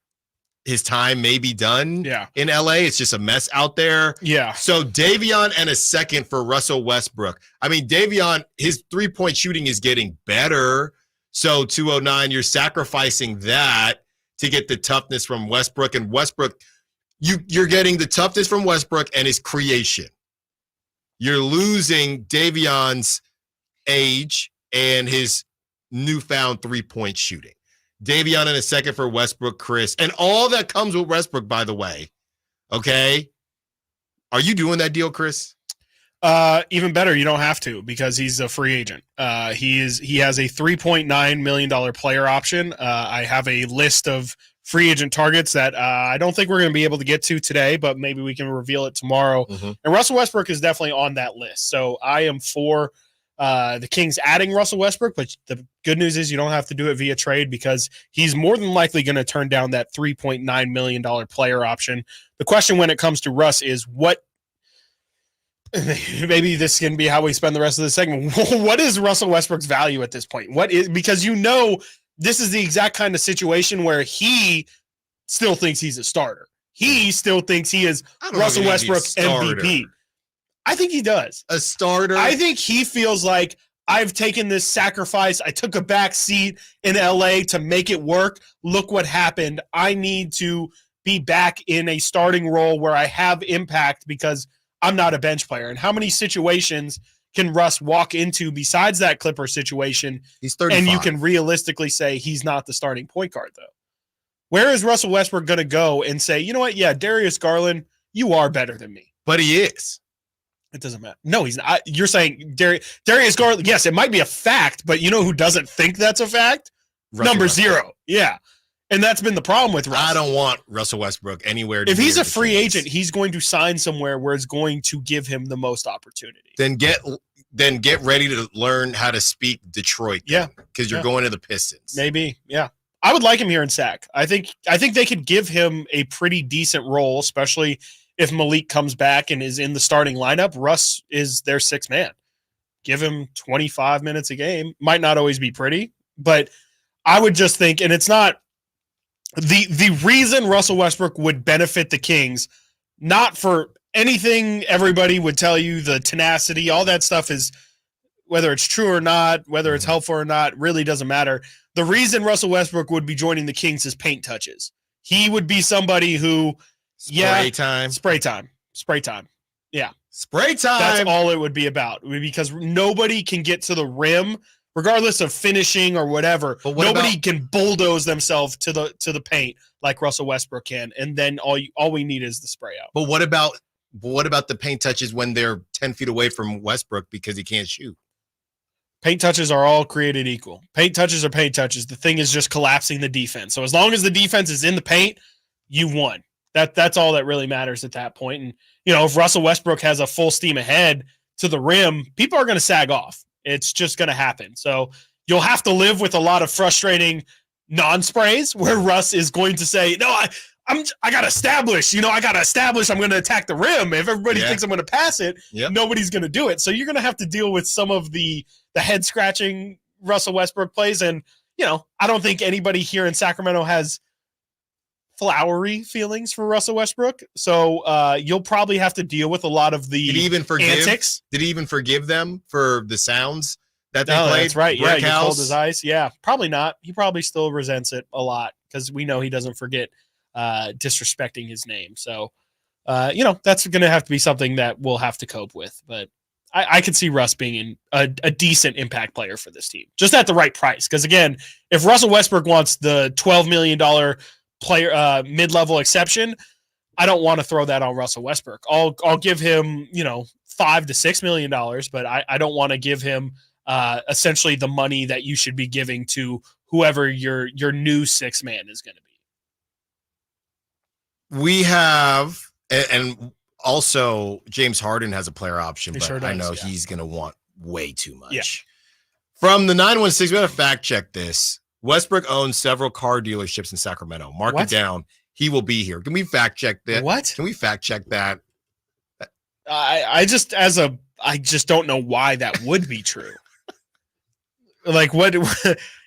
his time may be done in LA. It's just a mess out there. Yeah. So Davion and a second for Russell Westbrook. I mean, Davion, his 3-point shooting is getting better. So 209, you're sacrificing that to get the toughness from Westbrook. And Westbrook, you're getting the toughness from Westbrook and his creation. You're losing Davion's age and his newfound 3-point shooting. Davion in a second for Westbrook, Chris. And all that comes with Westbrook, by the way. Okay? Are you doing that deal, Chris? Even better, you don't have to because he's a free agent. He has a $3.9 million player option. I have a list of free agent targets that I don't think we're going to be able to get to today, but maybe we can reveal it tomorrow. Mm-hmm. And Russell Westbrook is definitely on that list. So I am for the Kings adding Russell Westbrook, but the good news is you don't have to do it via trade because he's more than likely going to turn down that $3.9 million player option. The question when it comes to Russ is maybe this can be how we spend the rest of the segment. What is Russell Westbrook's value at this point? Because this is the exact kind of situation where he still thinks he's a starter. He still thinks he is Russell Westbrook MVP. I think he does. A starter. I think he feels like I've taken this sacrifice. I took a back seat in LA to make it work. Look what happened. I need to be back in a starting role where I have impact because I'm not a bench player. And how many situations can Russ walk into besides that Clipper situation? He's 35. And you can realistically say he's not the starting point guard, though. Where is Russell Westbrook going to go and say, you know what? Yeah, Darius Garland, you are better than me. But he is. It doesn't matter. No, he's not. You're saying Darius Garland. Yes, it might be a fact, but you know who doesn't think that's a fact? Number 0. Yeah. And that's been the problem with Russ. I don't want Russell Westbrook anywhere. If he's a free agent, he's going to sign somewhere where it's going to give him the most opportunity. Then get ready to learn how to speak Detroit. Yeah. Because you're going to the Pistons. Maybe. Yeah. I would like him here in Sac. I think they could give him a pretty decent role, especially if Malik comes back and is in the starting lineup. Russ is their 6th man. Give him 25 minutes a game. Might not always be pretty, but I would just think, and it's not the reason Russell Westbrook would benefit the Kings, not for anything everybody would tell you, the tenacity, all that stuff is, whether it's true or not, whether it's helpful or not, really doesn't matter. The reason Russell Westbrook would be joining the Kings is paint touches. He would be somebody who, spray time. Yeah. Spray time. That's all it would be about, because nobody can get to the rim, regardless of finishing or whatever. But nobody can bulldoze themselves to the paint like Russell Westbrook can, and then all we need is the spray out. But what about the paint touches when they're 10 feet away from Westbrook because he can't shoot? Paint touches are all created equal. Paint touches are paint touches. The thing is just collapsing the defense. So as long as the defense is in the paint, you won. That's all that really matters at that point. And, if Russell Westbrook has a full steam ahead to the rim, people are going to sag off. It's just going to happen. So you'll have to live with a lot of frustrating non-sprays where Russ is going to say, no, I got to establish, I'm going to attack the rim. If everybody thinks I'm going to pass it, nobody's going to do it. So you're going to have to deal with some of the head scratching Russell Westbrook plays. And, I don't think anybody here in Sacramento has flowery feelings for Russell Westbrook. So you'll probably have to deal with a lot of the antics. Did he even forgive them for the sounds that they played? That's right. Yeah, you told his eyes. Yeah, probably not. He probably still resents it a lot because we know he doesn't forget disrespecting his name. So, that's going to have to be something that we'll have to cope with. But I could see Russ being a decent impact player for this team, just at the right price. Because again, if Russell Westbrook wants the $12 million player mid-level exception, I don't want to throw that on Russell Westbrook. I'll give him, $5 to $6 million, but I don't want to give him essentially the money that you should be giving to whoever your new sixth man is going to be. We have, and also James Harden has a player option, but sure does, I know he's going to want way too much. Yeah. From the 916, we got to fact check this. Westbrook owns several car dealerships in Sacramento. Mark it down. He will be here. Can we fact check that? What? Can we fact check that? I just don't know why that would be true. Like what?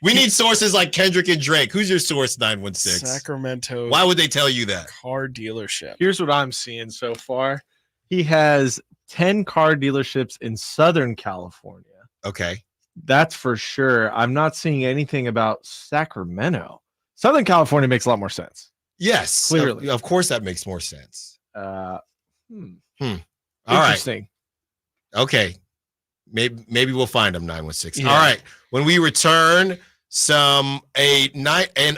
We need sources like Kendrick and Drake. Who's your source? 916 Sacramento. Why would they tell you that? Car dealership. Here's what I'm seeing so far. He has 10 car dealerships in Southern California. Okay, that's for sure. I'm not seeing anything about Sacramento. Southern California makes a lot more sense. Yes, clearly. Of course, that makes more sense. All Interesting. Right. Okay. Maybe we'll find him, 916. Yeah. All right. When we return, an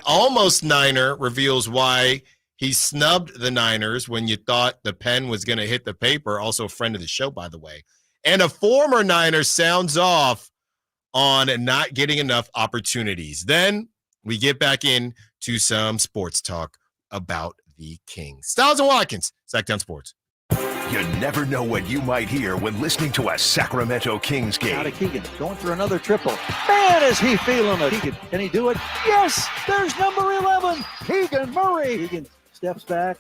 almost Niner reveals why he snubbed the Niners when you thought the pen was going to hit the paper. Also a friend of the show, by the way. And a former Niner sounds off on not getting enough opportunities. Then we get back into some sports talk about the Kings. Stiles and Watkins, Sacktown Sports. You never know what you might hear when listening to a Sacramento Kings game. Out of Keegan, going for another triple. Man, is he feeling it. Keegan, can he do it? Yes, there's number 11, Keegan Murray. Keegan steps back.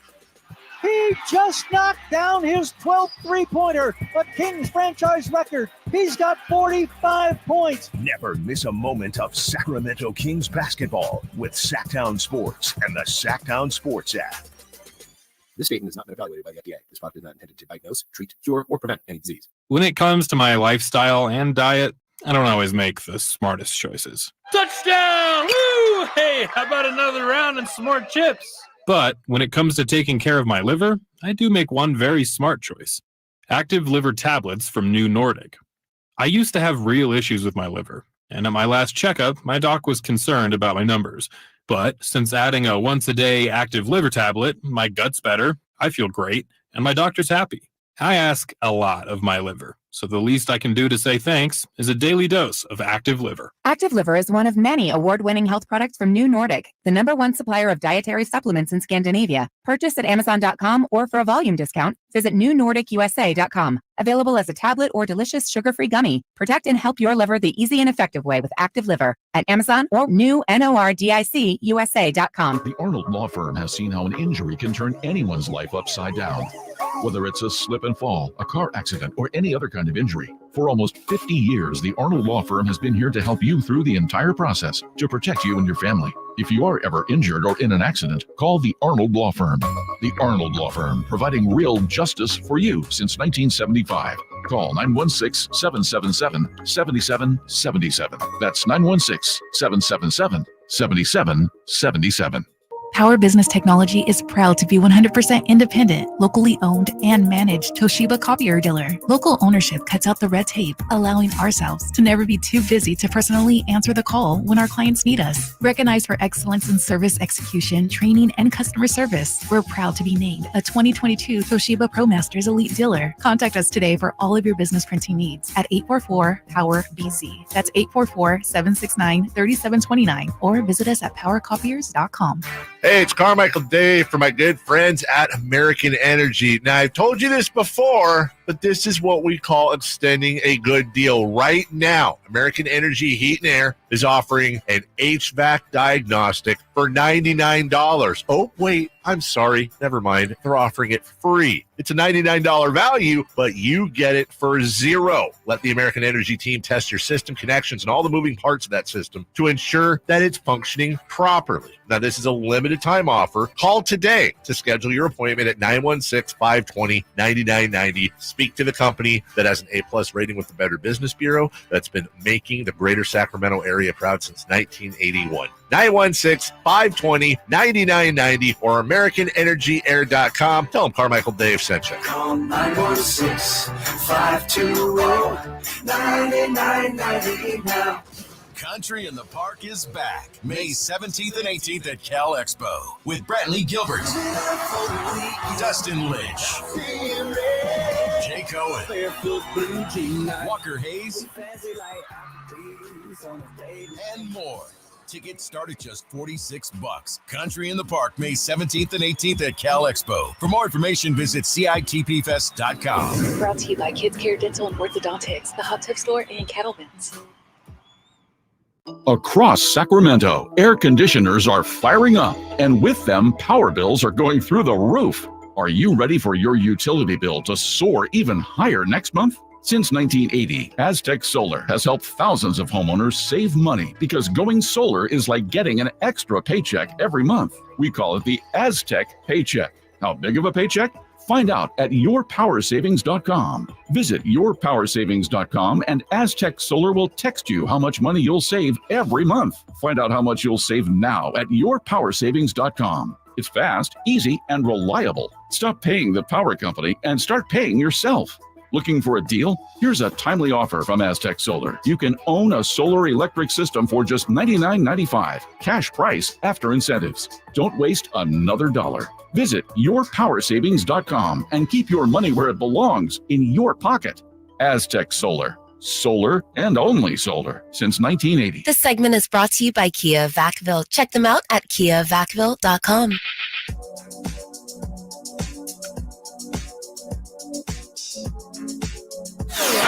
He just knocked down his 12th three-pointer, a Kings franchise record. He's got 45 points. Never miss a moment of Sacramento Kings basketball with Sacktown Sports and the Sacktown Sports app. This statement has not been evaluated by the FDA. This product is not intended to diagnose, treat, cure, or prevent any disease. When it comes to my lifestyle and diet, I don't always make the smartest choices. Touchdown! Woo! Hey, how about another round and some more chips? But when it comes to taking care of my liver, I do make one very smart choice. Active liver tablets from New Nordic. I used to have real issues with my liver, and at my last checkup, my doc was concerned about my numbers. But since adding a once-a-day active liver tablet, my gut's better, I feel great, and my doctor's happy. I ask a lot of my liver, so the least I can do to say thanks is a daily dose of Active Liver. Active Liver is one of many award-winning health products from New Nordic, the #1 supplier of dietary supplements in Scandinavia. Purchase at Amazon.com or for a volume discount, visit newnordicusa.com. Available as a tablet or delicious sugar-free gummy. Protect and help your liver the easy and effective way with Active Liver at Amazon or newnordicusa.com. The Arnold Law Firm has seen how an injury can turn anyone's life upside down. Whether it's a slip and fall, a car accident, or any other kind of injury. For almost 50 years, the Arnold Law Firm has been here to help you through the entire process to protect you and your family. If you are ever injured or in an accident, call the Arnold Law Firm. The Arnold Law Firm, providing real justice for you since 1975. Call 916-777-7777. That's 916-777-7777. Power Business Technology is proud to be 100% independent, locally owned, and managed Toshiba copier dealer. Local ownership cuts out the red tape, allowing ourselves to never be too busy to personally answer the call when our clients need us. Recognized for excellence in service execution, training, and customer service, we're proud to be named a 2022 Toshiba ProMasters Elite Dealer. Contact us today for all of your business printing needs at 844-POWER-BZ. That's 844-769-3729, or visit us at powercopiers.com. Hey, it's Carmichael Day for my good friends at American Energy. Now, I've told you this before, but this is what we call extending a good deal. Right now, American Energy Heat and Air is offering an HVAC diagnostic for $99. Oh, wait, I'm sorry. Never mind. They're offering it free. It's a $99 value, but you get it for $0. Let the American Energy team test your system connections and all the moving parts of that system to ensure that it's functioning properly. Now, this is a limited time offer. Call today to schedule your appointment at 916-520-9990. Speak to the company that has an A+ rating with the Better Business Bureau that's been making the greater Sacramento area proud since 1981. 916-520-9990 or AmericanEnergyAir.com. Tell them Carmichael Dave sent you. Call 916-520-9990 now. Country in the Park is back May 17th and 18th at Cal Expo with Brantley Gilbert, Dustin Lynch, Jay Cohen, Walker Hayes, and more. Tickets start at just $46. Country in the Park May 17th and 18th at Cal Expo. For more information, visit CITPFest.com. Brought to you by Kids Care Dental and Orthodontics, the Hot Tub Store, and Cattleman's. Across Sacramento, air conditioners are firing up, and with them, power bills are going through the roof. Are you ready for your utility bill to soar even higher next month? Since 1980, Aztec Solar has helped thousands of homeowners save money because going solar is like getting an extra paycheck every month. We call it the Aztec Paycheck. How big of a paycheck? Find out at yourpowersavings.com. Visit yourpowersavings.com and Aztec Solar will text you how much money you'll save every month. Find out how much you'll save now at yourpowersavings.com. It's fast, easy, and reliable. Stop paying the power company and start paying yourself. Looking for a deal? Here's a timely offer from Aztec Solar. You can own a solar electric system for just $99.95. Cash price after incentives. Don't waste another dollar. Visit yourpowersavings.com and keep your money where it belongs, in your pocket. Aztec Solar. Solar and only solar since 1980. This segment is brought to you by Kia of Vacaville. Check them out at kiavacaville.com.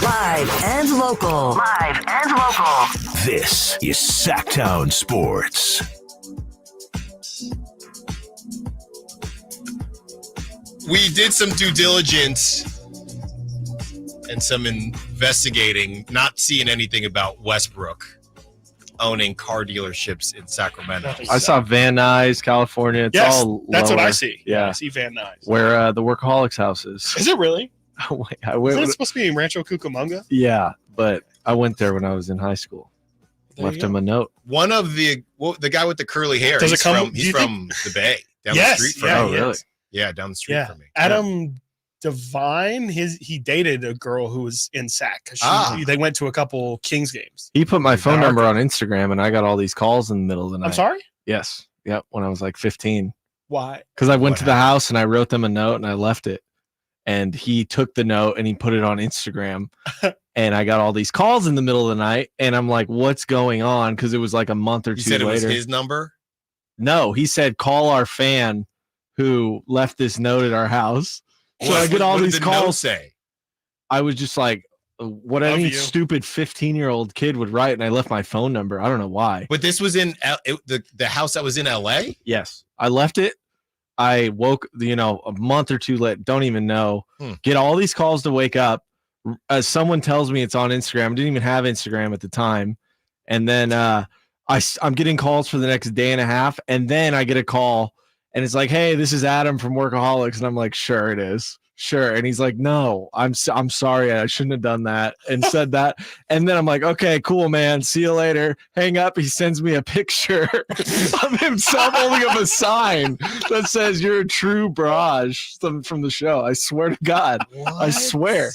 Live and local. Live and local. This is Sacktown Sports. We did some due diligence and some investigating, not seeing anything about Westbrook owning car dealerships in Sacramento. I saw Van Nuys, California. It's all that's lower. what I see. Yeah, I see Van Nuys. Where the Workaholics house is. Is it really? I went, Isn't it supposed to be in Rancho Cucamonga? yeah, but I went there when I was in high school. Left him a note. One of the guy with the curly hair. Does it he's come- he's from the Bay, down the street from yeah, me. he really? is. Yeah, down the street Yeah. from me. Adam Devine, he dated a girl who was in Sac. They went to a couple Kings games. He put my phone number on Instagram, and I got all these calls in the middle of the night. I'm sorry? Yes. Yep. When I was like 15. Why? Because I went to the house and I wrote them a note and I left it. And he took the note and he put it on Instagram. And I got all these calls in the middle of the night. And I'm like, what's going on? Because it was like a month or He two said later. it was his number? No, he said, call our fan who left this note at our house. So I get all these calls. Say? I was just like, what any stupid 15-year-old kid would write. And I left my phone number. I don't know why. But this was in the house that was in LA? Yes. I left it. I woke, a month or two late, don't even know. Get all these calls to wake up. Someone tells me it's on Instagram. I didn't even have Instagram at the time. And then I'm getting calls for the next day and a half. And then I get a call and it's like, hey, this is Adam from Workaholics. And I'm like, sure it is. Sure. And he's like, no, I'm sorry. I shouldn't have done that and said that. And then I'm like, okay, cool, man. See you later. Hang up. He sends me a picture of himself holding up a sign that says you're a true barrage from the show. I swear to God. What? I swear.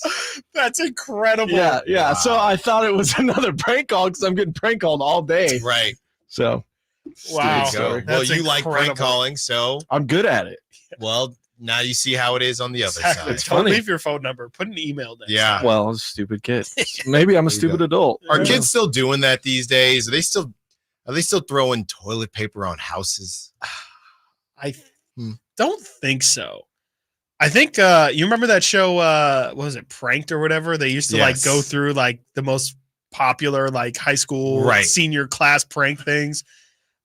That's incredible. Yeah. Yeah. Wow. So I thought it was another prank call because I'm getting prank called all day. Right. So. Wow. Story. Well, you like prank calling, so I'm good at it. Well, now you see how it is on the other Exactly. side. Don't leave your phone number. Put an email there. Yeah. Well, I was a stupid kid. Maybe I'm a stupid adult. Are kids still doing that these days? Are they still throwing toilet paper on houses? I don't think so. I think you remember that show, what was it, Pranked or whatever? They used to like go through like the most popular like high school senior class prank things.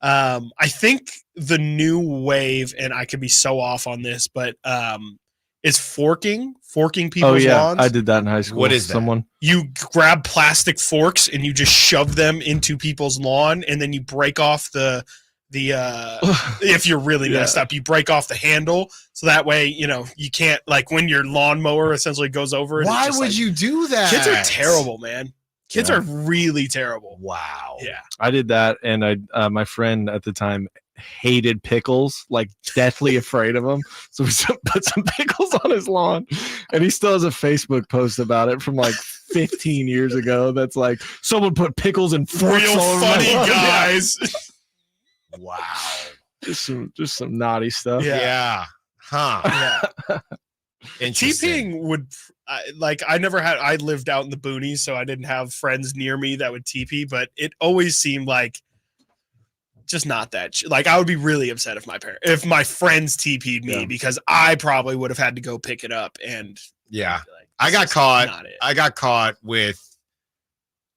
I think the new wave, and I could be so off on this, but is forking people's lawns. I did that in high school. What is that? Someone You grab plastic forks and you just shove them into people's lawn, and then you break off the if you're really messed up, you break off the handle so that way you can't, like when your lawnmower essentially goes over it. Why would you do that? Kids are terrible, man. Kids are really terrible. Wow. Yeah. I did that, and my friend at the time hated pickles, like deathly afraid of them. So we put some pickles on his lawn, and he still has a Facebook post about it from like 15 years ago. That's like someone put pickles and forks Real all over my funny lawn. guys. Wow. Just some naughty stuff. Yeah. Huh. Yeah. TPing would I lived out in the boonies, so I didn't have friends near me that would TP, but it always seemed like just not that like I would be really upset if my friends TP'd me because I probably would have had to go pick it up. And I got caught with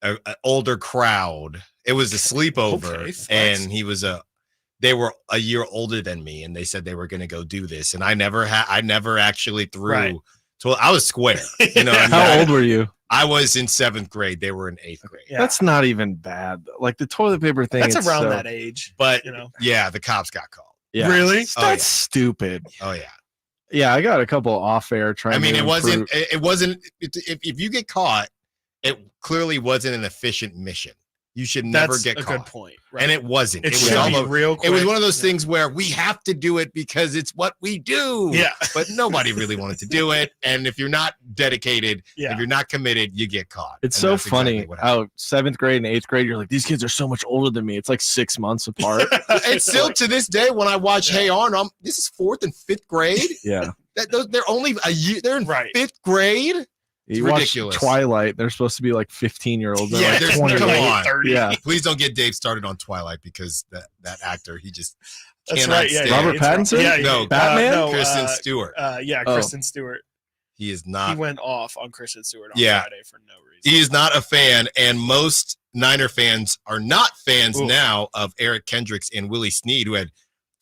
an older crowd. It was a sleepover, and they were a year older than me, and they said they were going to go do this, and I never actually threw. Right. So I was square. How old were you? I was in 7th grade. They were in 8th grade. Yeah. That's not even bad. Like the toilet paper thing. That's around that age. But yeah, the cops got called. Yeah. Really? That's stupid. Oh yeah. Yeah, I got a couple off air trying. I mean, to it wasn't. If you get caught, it clearly wasn't an efficient mission. You should never get caught. That's a good point. Right? And it wasn't. It was almost real quick. It was one of those things where we have to do it because it's what we do. Yeah. But nobody really wanted to do it. And if you're not dedicated, if you're not committed, you get caught. It's And so that's funny exactly what how 7th grade and 8th grade, you're like, these kids are so much older than me. It's like 6 months apart. It's still to this day when I watch Hey Arnold, this is 4th and 5th grade. Yeah. They're only a year. They're in 5th grade. It's You watch ridiculous. Twilight, they're supposed to be like 15-year-olds. Yeah, like there's 20. come on. Yeah. Please don't get Dave started on Twilight because that actor, he just That's cannot right. Yeah, stand. Robert Pattinson? Yeah, No, Batman? no, Kristen Stewart. Kristen Stewart. He is not. He went off on Kristen Stewart on Friday for no reason. He is not a fan, and most Niner fans are not fans now of Eric Kendricks and Willie Snead, who had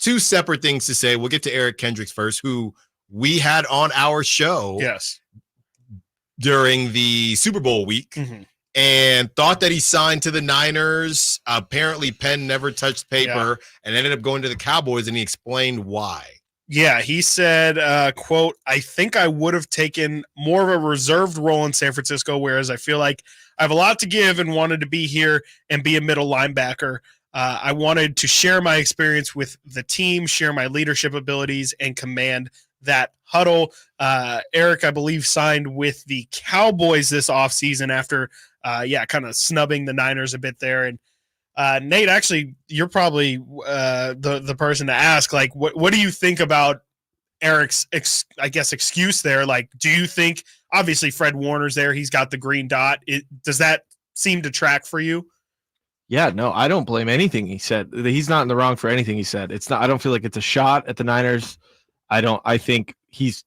two separate things to say. We'll get to Eric Kendricks first, who we had on our show. Yes. During the Super Bowl week, and thought that he signed to the Niners. Apparently, pen never touched paper and ended up going to the Cowboys, and he explained why. Yeah, he said, quote, I think I would have taken more of a reserved role in San Francisco, whereas I feel like I have a lot to give and wanted to be here and be a middle linebacker. I wanted to share my experience with the team, share my leadership abilities, and command that huddle. Eric, I believe, signed with the Cowboys this offseason after, kind of snubbing the Niners a bit there. And Nate, actually, you're probably the person to ask. Like, what do you think about Eric's, excuse there? Like, do you think, obviously, Fred Warner's there. He's got the green dot. Does that seem to track for you? Yeah, no, I don't blame anything he said. He's not in the wrong for anything he said. It's not. I don't feel like it's a shot at the Niners. I think he's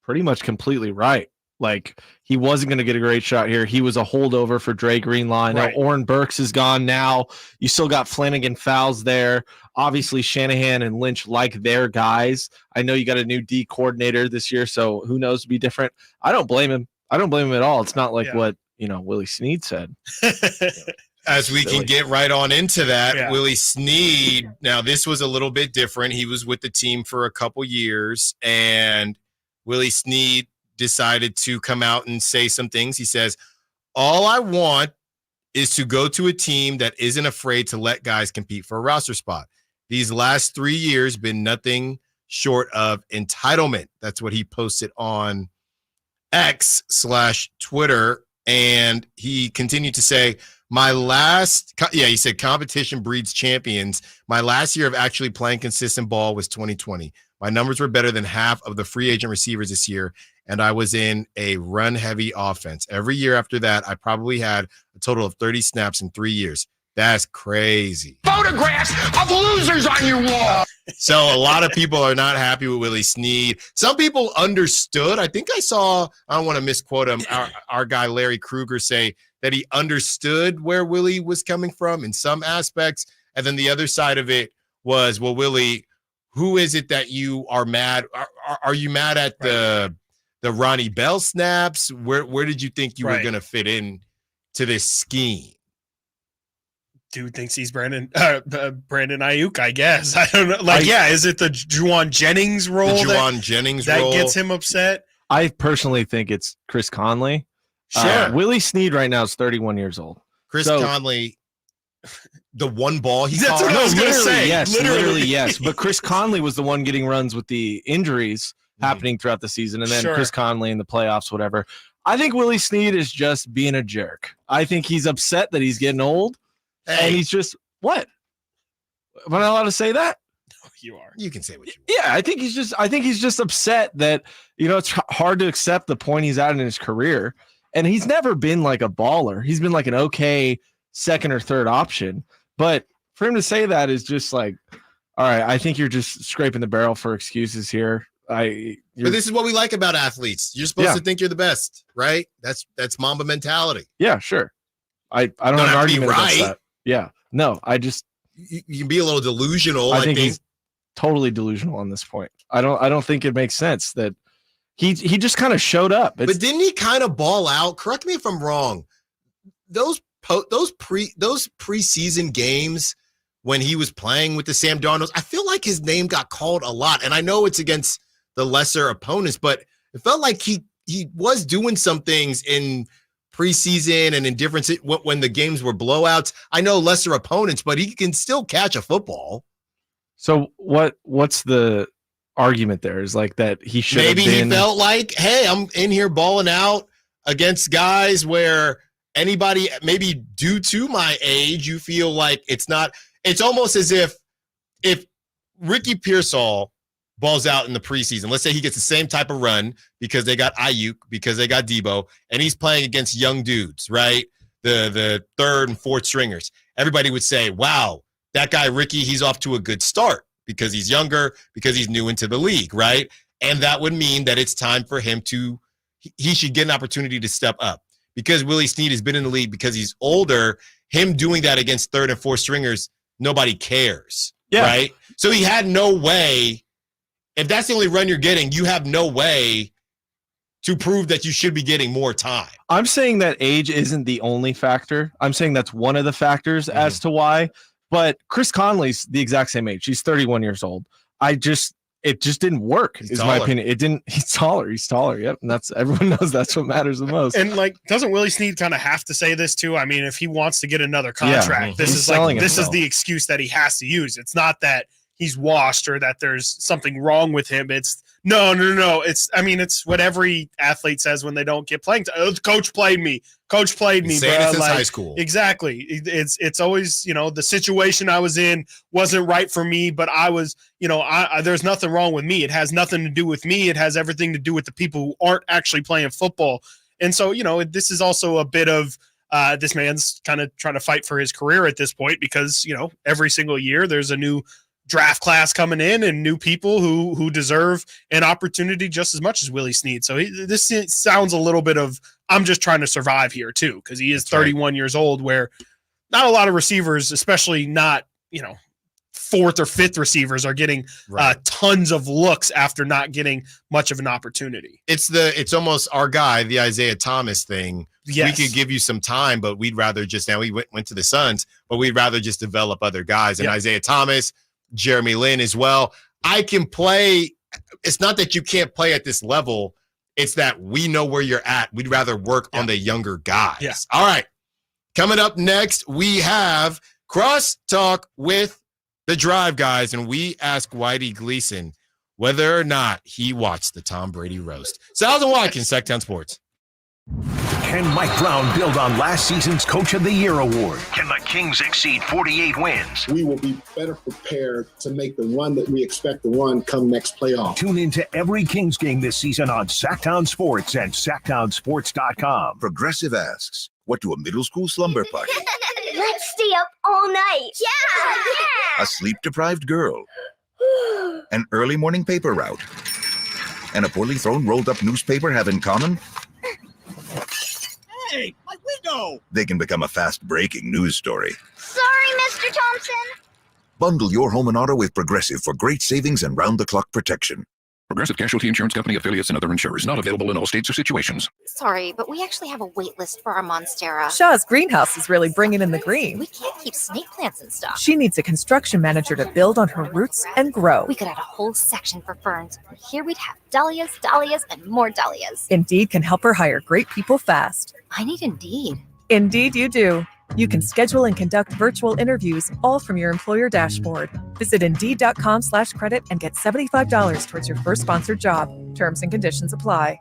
pretty much completely right. Like, he wasn't going to get a great shot here. He was a holdover for Dre Greenlaw. Now Oren Burks is gone now. You still got Flanagan Fowles there. Obviously, Shanahan and Lynch like their guys. I know you got a new D coordinator this year, so who knows to be different. I don't blame him. I don't blame him at all. It's not like what, Willie Snead said. As we can get right on into that, Willie Snead, now this was a little bit different. He was with the team for a couple years, and Willie Snead decided to come out and say some things. He says, all I want is to go to a team that isn't afraid to let guys compete for a roster spot. These last 3 years been nothing short of entitlement. That's what he posted on X/Twitter. And he continued to say, he said competition breeds champions. My last year of actually playing consistent ball was 2020. My numbers were better than half of the free agent receivers this year, and I was in a run-heavy offense. Every year after that, I probably had a total of 30 snaps in 3 years. That's crazy. Photographs of losers on your wall. So a lot of people are not happy with Willie Snead. Some people understood. I think I saw, I don't want to misquote him, our guy Larry Krueger say that he understood where Willie was coming from in some aspects. And then the other side of it was, well, Willie, who is it that you are mad? Are you mad at the Ronnie Bell snaps? Where did you think you were going to fit in to this scheme? Dude thinks he's Brandon Ayuk, I guess. I don't know. Like, is it the Juwan Jennings role? The Juwan Jennings that role gets him upset? I personally think it's Chris Conley. Sure. Willie Snead right now is 31 years old. Chris Conley, the one ball he That's caught. what I was going to literally, say. yes, literally, yes. But Chris Conley was the one getting runs with the injuries happening throughout the season, and then Sure. Chris Conley in the playoffs, whatever. I think Willie Snead is just being a jerk. I think he's upset that he's getting old, and he's just what? Am I not allowed to say that? You are. You can say what you want. Yeah, I think he's just upset that, it's hard to accept the point he's at in his career. And he's never been like a baller. He's been like an okay second or third option. But for him to say that is just like, all right, I think you're just scraping the barrel for excuses here. But this is what we like about athletes. You're supposed to think you're the best, right? That's Mamba mentality. Yeah, sure. I don't have an argument against that. Yeah. No, I just you can be a little delusional. I think he's totally delusional on this point. I don't think it makes sense that he just kind of showed up. But didn't he kind of ball out? Correct me if I'm wrong. Those preseason games when he was playing with the Sam Darnolds, I feel like his name got called a lot. And I know it's against the lesser opponents, but it felt like he was doing some things in preseason and in different when the games were blowouts. I know lesser opponents, but he can still catch a football. So what's the argument there? Is like that he should maybe have been... he felt like, hey, I'm in here balling out against guys where anybody, maybe due to my age, you feel like it's almost as if Ricky Pearsall balls out in the preseason, let's say he gets the same type of run because they got Ayuk, because they got Debo, and he's playing against young dudes, right? The third and fourth stringers. Everybody would say, wow, that guy Ricky, he's off to a good start because he's younger, because he's new into the league, right? And that would mean that it's time for him he should get an opportunity to step up. Because Willie Snead has been in the league because he's older, him doing that against third and fourth stringers, nobody cares, right? So he had no way. If that's the only run you're getting, you have no way to prove that you should be getting more time. I'm saying that age isn't the only factor. I'm saying that's one of the factors as to why. But Chris Conley's the exact same age. He's 31 years old. It just didn't work, my opinion. It didn't. He's taller. Yep. And everyone knows that's what matters the most. And doesn't Willie Snead kind of have to say this too? I mean, if he wants to get another contract, this is the excuse that he has to use. It's not that he's washed or that there's something wrong with him. It's no. It's what every athlete says when they don't get playing time. Oh, coach played me. Coach played me, bro. Since high school. Exactly. It's always, the situation I was in wasn't right for me, but I was, there's nothing wrong with me. It has nothing to do with me. It has everything to do with the people who aren't actually playing football. And so, this is also a bit of this man's kind of trying to fight for his career at this point because, every single year there's a new draft class coming in and new people who deserve an opportunity just as much as Willie Snead. So this sounds a little bit of, I'm just trying to survive here too, because he is 31 years old, where not a lot of receivers, especially not, fourth or fifth receivers, are getting tons of looks after not getting much of an opportunity. It's almost our guy, the Isaiah Thomas thing. Yes. We could give you some time, but we'd rather we went to the Suns, but we'd rather just develop other guys. And Isaiah Thomas, Jeremy Lin as well. I can play. It's not that you can't play at this level. It's that we know where you're at. We'd rather work on the younger guys. Yeah. All right. Coming up next, we have Cross Talk with the Drive guys, and we ask Whitey Gleason whether or not he watched the Tom Brady roast. Stiles and Watkins, Sacktown Sports. Can Mike Brown build on last season's Coach of the Year award? Can the Kings exceed 48 wins? We will be better prepared to make the run that we expect to run come next playoff. Tune into every Kings game this season on Sacktown Sports and SacktownSports.com. Progressive asks, what do a middle school slumber party, Let's stay up all night. Yeah. a sleep-deprived girl, an early morning paper route, and a poorly thrown rolled-up newspaper have in common? Hey, my window! They can become a fast-breaking news story. Sorry, Mr. Thompson. Bundle your home and auto with Progressive for great savings and round-the-clock protection. Progressive Casualty Insurance Company affiliates and other insurers. Not available in all states or situations. Sorry, but we actually have a wait list for our Monstera. Shaw's greenhouse is really bringing in the green. We can't keep snake plants in stock. She needs a construction manager to build on her roots and grow. We could add a whole section for ferns. Here we'd have dahlias, dahlias, and more dahlias. Indeed can help her hire great people fast. I need Indeed. Indeed you do. You can schedule and conduct virtual interviews all from your employer dashboard. Visit Indeed.com/credit and get $75 towards your first sponsored job. Terms and conditions apply.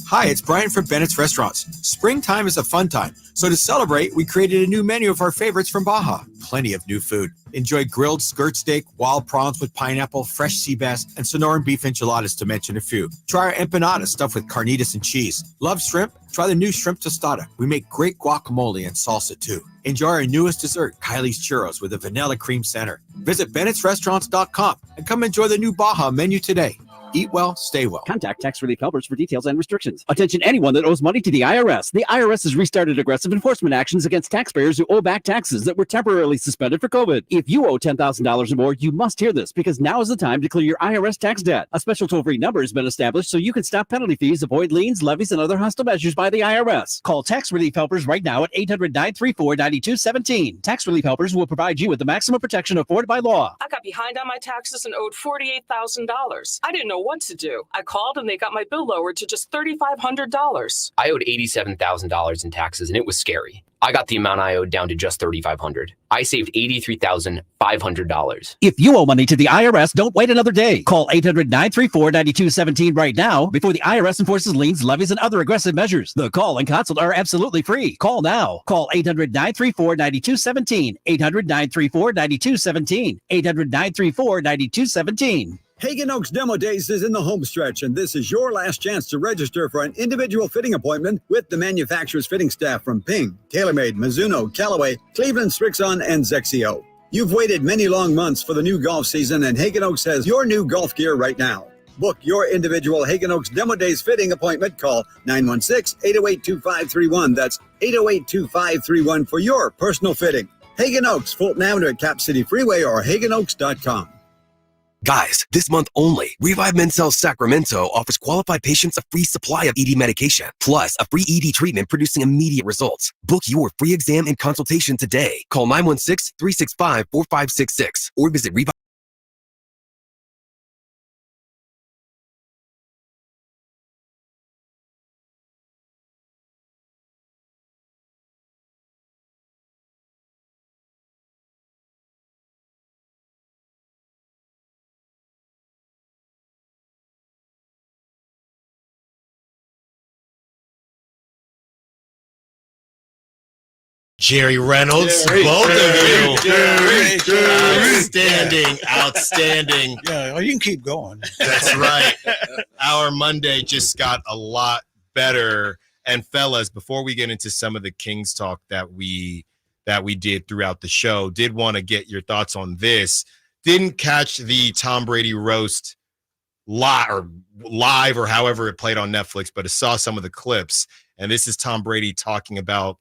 Hi, it's Brian from Bennett's Restaurants. Springtime is a fun time, so to celebrate, we created a new menu of our favorites from Baja. Plenty of new food. Enjoy grilled skirt steak, wild prawns with pineapple, fresh sea bass, and Sonoran beef enchiladas, to mention a few. Try our empanadas stuffed with carnitas and cheese. Love shrimp? Try the new shrimp tostada. We make great guacamole and salsa too. Enjoy our newest dessert, Kylie's Churros, with a vanilla cream center. Visit Bennett'sRestaurants.com and come enjoy the new Baja menu today. Eat well, stay well. Contact Tax Relief Helpers for details and restrictions. Attention anyone that owes money to the IRS. The IRS has restarted aggressive enforcement actions against taxpayers who owe back taxes that were temporarily suspended for COVID. If you owe $10,000 or more, you must hear this, because now is the time to clear your IRS tax debt. A special toll-free number has been established so you can stop penalty fees, avoid liens, levies, and other hostile measures by the IRS. Call Tax Relief Helpers right now at 800-934-9217. Tax Relief Helpers will provide you with the maximum protection afforded by law. I got behind on my taxes and owed $48,000. I didn't know what to do. I called and they got my bill lowered to just $3,500. I owed $87,000 in taxes and it was scary. I got the amount I owed down to just $3,500. I saved $83,500. If you owe money to the IRS, don't wait another day. Call 800-934-9217 right now before the IRS enforces liens, levies, and other aggressive measures. The call and consult are absolutely free. Call now. Call 800-934-9217. 800-934-9217. 800-934-9217. Hagen Oaks Demo Days is in the home stretch, and this is your last chance to register for an individual fitting appointment with the manufacturer's fitting staff from Ping, TaylorMade, Mizuno, Callaway, Cleveland, Strixon, and Zexio. You've waited many long months for the new golf season, and Hagen Oaks has your new golf gear right now. Book your individual Hagen Oaks Demo Days fitting appointment. Call 916-808-2531. That's 808-2531 for your personal fitting. Hagen Oaks, Fulton Avenue at Cap City Freeway or HagenOaks.com. Guys, this month only, Revive Men's Health Sacramento offers qualified patients a free supply of ED medication, plus a free ED treatment producing immediate results. Book your free exam and consultation today. Call 916-365-4566 or visit Revive. Jerry Reynolds, both of you. Outstanding. Yeah, you can keep going. That's right. Our Monday just got a lot better. And fellas, before we get into some of the Kings talk that we did throughout the show, did want to get your thoughts on this. Didn't catch the Tom Brady roast live or however it played on Netflix, but I saw some of the clips. And this is Tom Brady talking about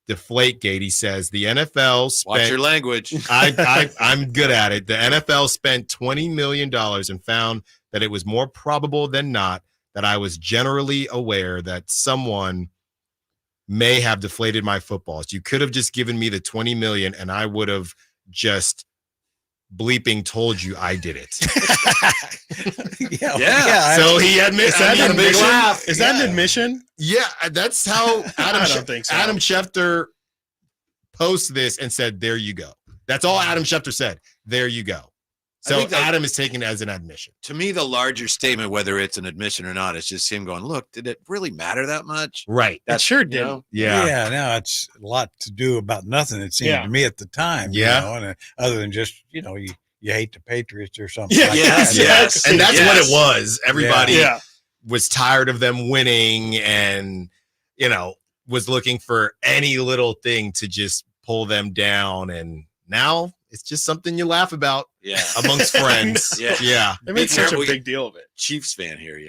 Deflategate. He says the NFL spent, watch your language. I'm good at it. The NFL spent $20 million and found that it was more probable than not that I was generally aware that someone may have deflated my footballs. You could have just given me the $20 million and I would have just bleeping told you I did it. Yeah. So he admits that an admission. Laugh. Is that an admission? Yeah, that's how I don't think so. Adam Schefter posted this and said, "There you go." That's all Adam Schefter said. There you go. So Adam is taking it as an admission. To me, the larger statement, whether it's an admission or not, is just him going, "Look, did it really matter that much?" Right. That sure did. Yeah. Now it's a lot to do about nothing. It seemed to me at the time. Yeah. And other than just you hate the Patriots or something. Yeah. Like Yes. that. Yes. And that's what it was. Everybody was tired of them winning, and was looking for any little thing to just pull them down. And now it's just something you laugh about amongst friends. Yeah. They made such a big deal of it. Chiefs fan here,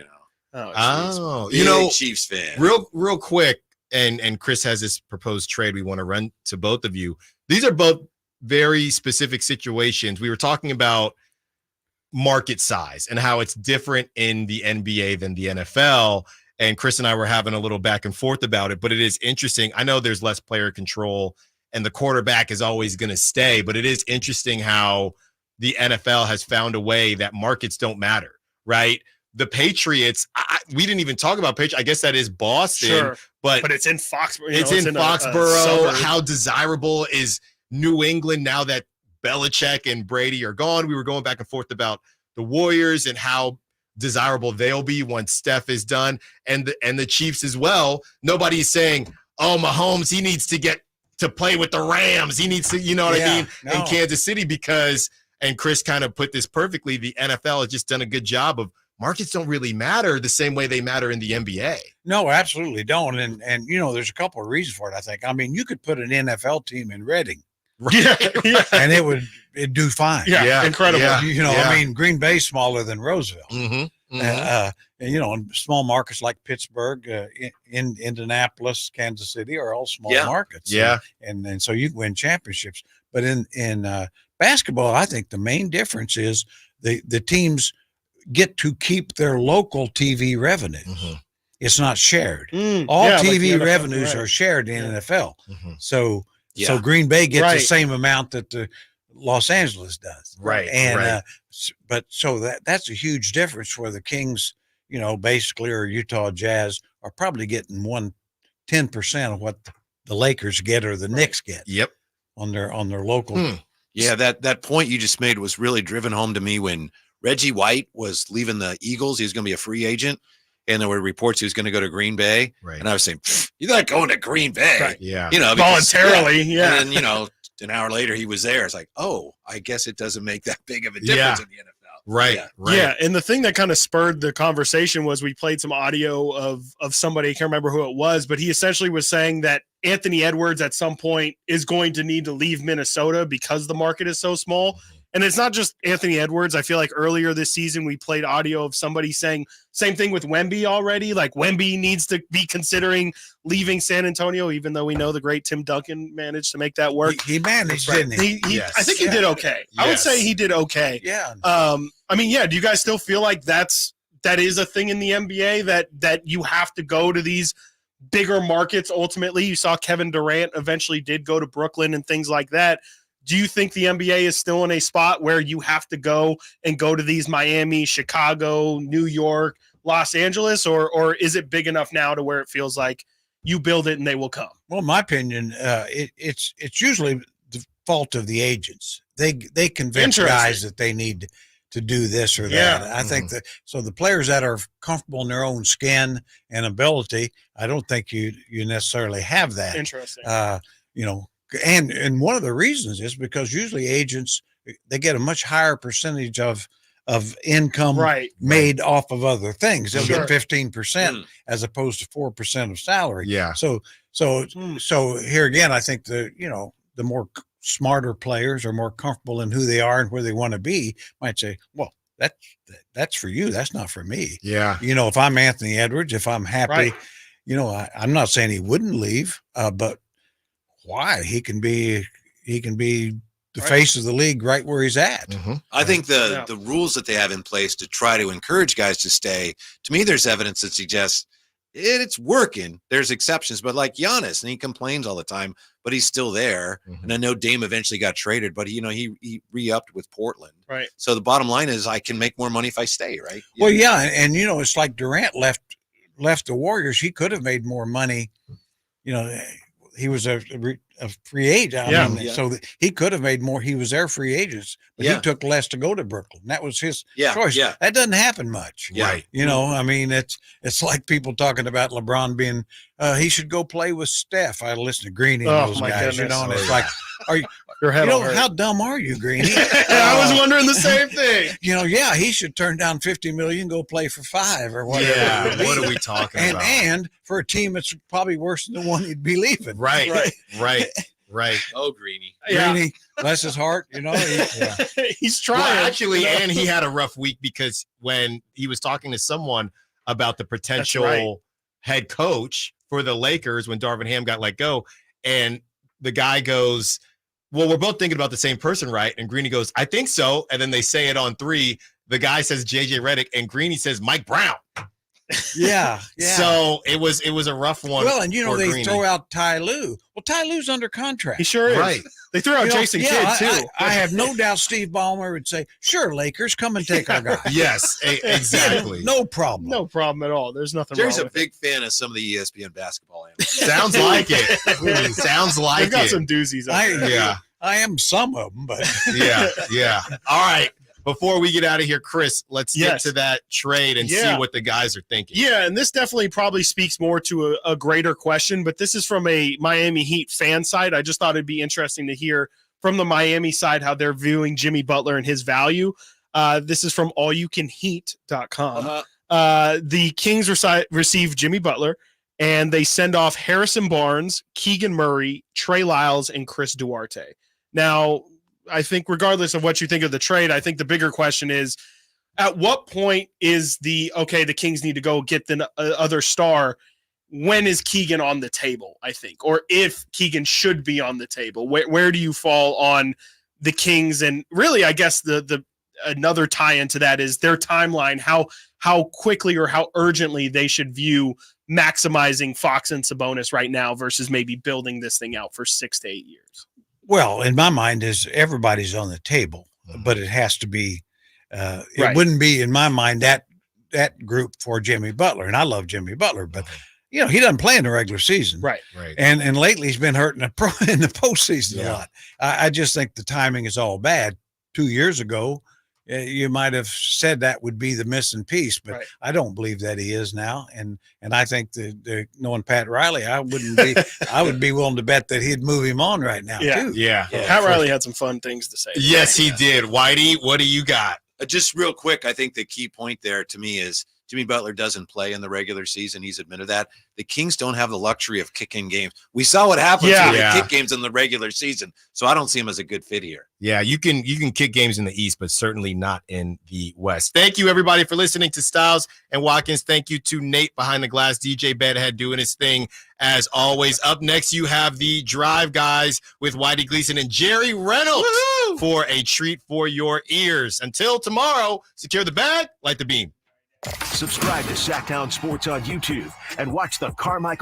Oh, Chiefs fan. Real quick, and Chris has this proposed trade we want to run to both of you. These are both very specific situations. We were talking about market size and how it's different in the NBA than the NFL. And Chris and I were having a little back and forth about it, but it is interesting. I know there's less player control and the quarterback is always going to stay, but it is interesting how the NFL has found a way that markets don't matter, right? The Patriots, we didn't even talk about Patriots. I guess that is Boston, Sure. but it's in Foxborough. It's in Foxborough. suburb. How desirable is New England now that Belichick and Brady are gone? We were going back and forth about the Warriors and how desirable they'll be once Steph is done, and the Chiefs as well. Nobody's saying, "Oh, Mahomes, he needs to get to play with the Rams. He needs to," you know what I mean, in Kansas City, because, and Chris kind of put this perfectly, the NFL has just done a good job of markets don't really matter the same way they matter in the NBA. No, absolutely don't. And there's a couple of reasons for it, I think. I mean, you could put an NFL team in Reading. Yeah. And it'd do fine. Yeah, incredible. Yeah. I mean, Green Bay's smaller than Roseville. Mm-hmm. And small markets like Pittsburgh, in Indianapolis, Kansas City are all small markets. Yeah. And so you can win championships. But in basketball, I think the main difference is the teams get to keep their local TV revenues. Mm-hmm. It's not shared. All TV revenues are shared in NFL. Mm-hmm. So Green Bay gets the Right. same amount that the Los Angeles does. Right. And right. But so that's a huge difference where the Kings, basically, or Utah Jazz are probably getting 10% of what the Lakers get or the Knicks get. Yep. On their local. Yeah, that point you just made was really driven home to me when Reggie White was leaving the Eagles. He was going to be a free agent, and there were reports he was going to go to Green Bay. Right. And I was saying, you're not going to Green Bay. Right. Yeah. Voluntarily, yeah. And then, an hour later he was there. It's like, oh, I guess it doesn't make that big of a difference in the NFL. Right. Yeah. Right. Yeah, and the thing that kind of spurred the conversation was we played some audio of somebody, I can't remember who it was, but he essentially was saying that Anthony Edwards at some point is going to need to leave Minnesota because the market is so small. And it's not just Anthony Edwards. I feel like earlier this season we played audio of somebody saying same thing with Wemby already. Like Wemby needs to be considering leaving San Antonio, even though we know the great Tim Duncan managed to make that work. He managed, didn't he? I think he did okay. I would say he did okay. Yeah. Do you guys still feel like that is a thing in the NBA that you have to go to these bigger markets ultimately? You saw Kevin Durant eventually did go to Brooklyn and things like that. Do you think the NBA is still in a spot where you have to go to these Miami, Chicago, New York, Los Angeles, or is it big enough now to where it feels like you build it and they will come? Well, in my opinion, it's usually the fault of the agents. They convince guys that they need to do this or that. I think that the players that are comfortable in their own skin and ability, I don't think you necessarily have that. Interesting. And one of the reasons is because usually agents, they get a much higher percentage of income made off of other things. They'll get 15% as opposed to 4% of salary. Yeah. So here again, I think the more smarter players are more comfortable in who they are and where they want to be might say, well, that's for you. That's not for me. Yeah. If I'm Anthony Edwards, if I'm happy, I'm not saying he wouldn't leave, but why? He can be the face of the league right where he's at. Mm-hmm. I think the rules that they have in place to try to encourage guys to stay, to me, there's evidence that suggests it's working. There's exceptions, but like Giannis, and he complains all the time, but he's still there. Mm-hmm. And I know Dame eventually got traded, but he re-upped with Portland. Right. So the bottom line is I can make more money if I stay, right? Well, yeah. And it's like Durant left the Warriors. He could have made more money. He was a free agent. So he could have made more. He was their free agents, but he took less to go to Brooklyn. That was his choice. Yeah. That doesn't happen much. Right. It's like people talking about LeBron being, he should go play with Steph. I listen to Greeny and those guys, goodness. and it's like, are you, how dumb are you, Greeny? I was wondering the same thing. He should turn down $50 million, go play for $5 or whatever. Yeah. What are we talking about? And for a team that's probably worse than the one you'd be leaving. Right. Oh, Greeny. Greeny, bless his heart, He's trying. Well, actually, and he had a rough week because when he was talking to someone about the potential head coach for the Lakers when Darvin Ham got let go, and the guy goes, well, we're both thinking about the same person, right? And Greeny goes, I think so. And then they say it on 3. the guy says JJ Redick, and Greeny says Mike Brown. Yeah. So it was a rough one. Well, and they Greeny. throw out Ty Lue. Well, Ty Lue's under contract. He sure is. Right. They threw out Jason Kidd too. I have no doubt Steve Ballmer would say, "Sure, Lakers, come and take our guy." Yes, exactly. No problem. No problem at all. There's nothing Jerry's wrong a with big fan of some of the ESPN basketball analysts. Sounds like it. Sounds like They've got it. some doozies. I am some of them, but yeah. All right. Before we get out of here, Chris, let's get to that trade and see what the guys are thinking. Yeah, and this definitely probably speaks more to a greater question, but this is from a Miami Heat fan side. I just thought it'd be interesting to hear from the Miami side how they're viewing Jimmy Butler and his value. This is from allyoucanheat.com. The Kings receive Jimmy Butler, and they send off Harrison Barnes, Keegan Murray, Trey Lyles, and Chris Duarte. Now, I think regardless of what you think of the trade, I think the bigger question is, at what point is the Kings need to go get the other star? When is Keegan on the table, I think, or if Keegan should be on the table? Where do you fall on the Kings? And really, I guess the another tie into that is their timeline, how quickly or how urgently they should view maximizing Fox and Sabonis right now versus maybe building this thing out for 6 to 8 years. Well, in my mind, is everybody's on the table, but it has to be. It wouldn't be in my mind that group for Jimmy Butler, and I love Jimmy Butler, but he doesn't play in the regular season, right. And lately he's been hurt in the postseason a lot. I just think the timing is all bad. 2 years ago, you might have said that would be the missing piece, but I don't believe that he is now. And I think that knowing Pat Riley, I would be willing to bet that he'd move him on right now too. Yeah. Pat Riley had some fun things to say. Yes, he did. Whitey, what do you got? Just real quick, I think the key point there to me is Jimmy Butler doesn't play in the regular season. He's admitted that. The Kings don't have the luxury of kicking games. We saw what happens when they kick games in the regular season. So I don't see him as a good fit here. Yeah, you can kick games in the East, but certainly not in the West. Thank you, everybody, for listening to Stiles and Watkins. Thank you to Nate behind the glass, DJ Bedhead doing his thing as always. Up next, you have the Drive Guys with Whitey Gleason and Jerry Reynolds for a treat for your ears. Until tomorrow, secure the bag, light the beam. Subscribe to Sacktown Sports on YouTube and watch the Carmichael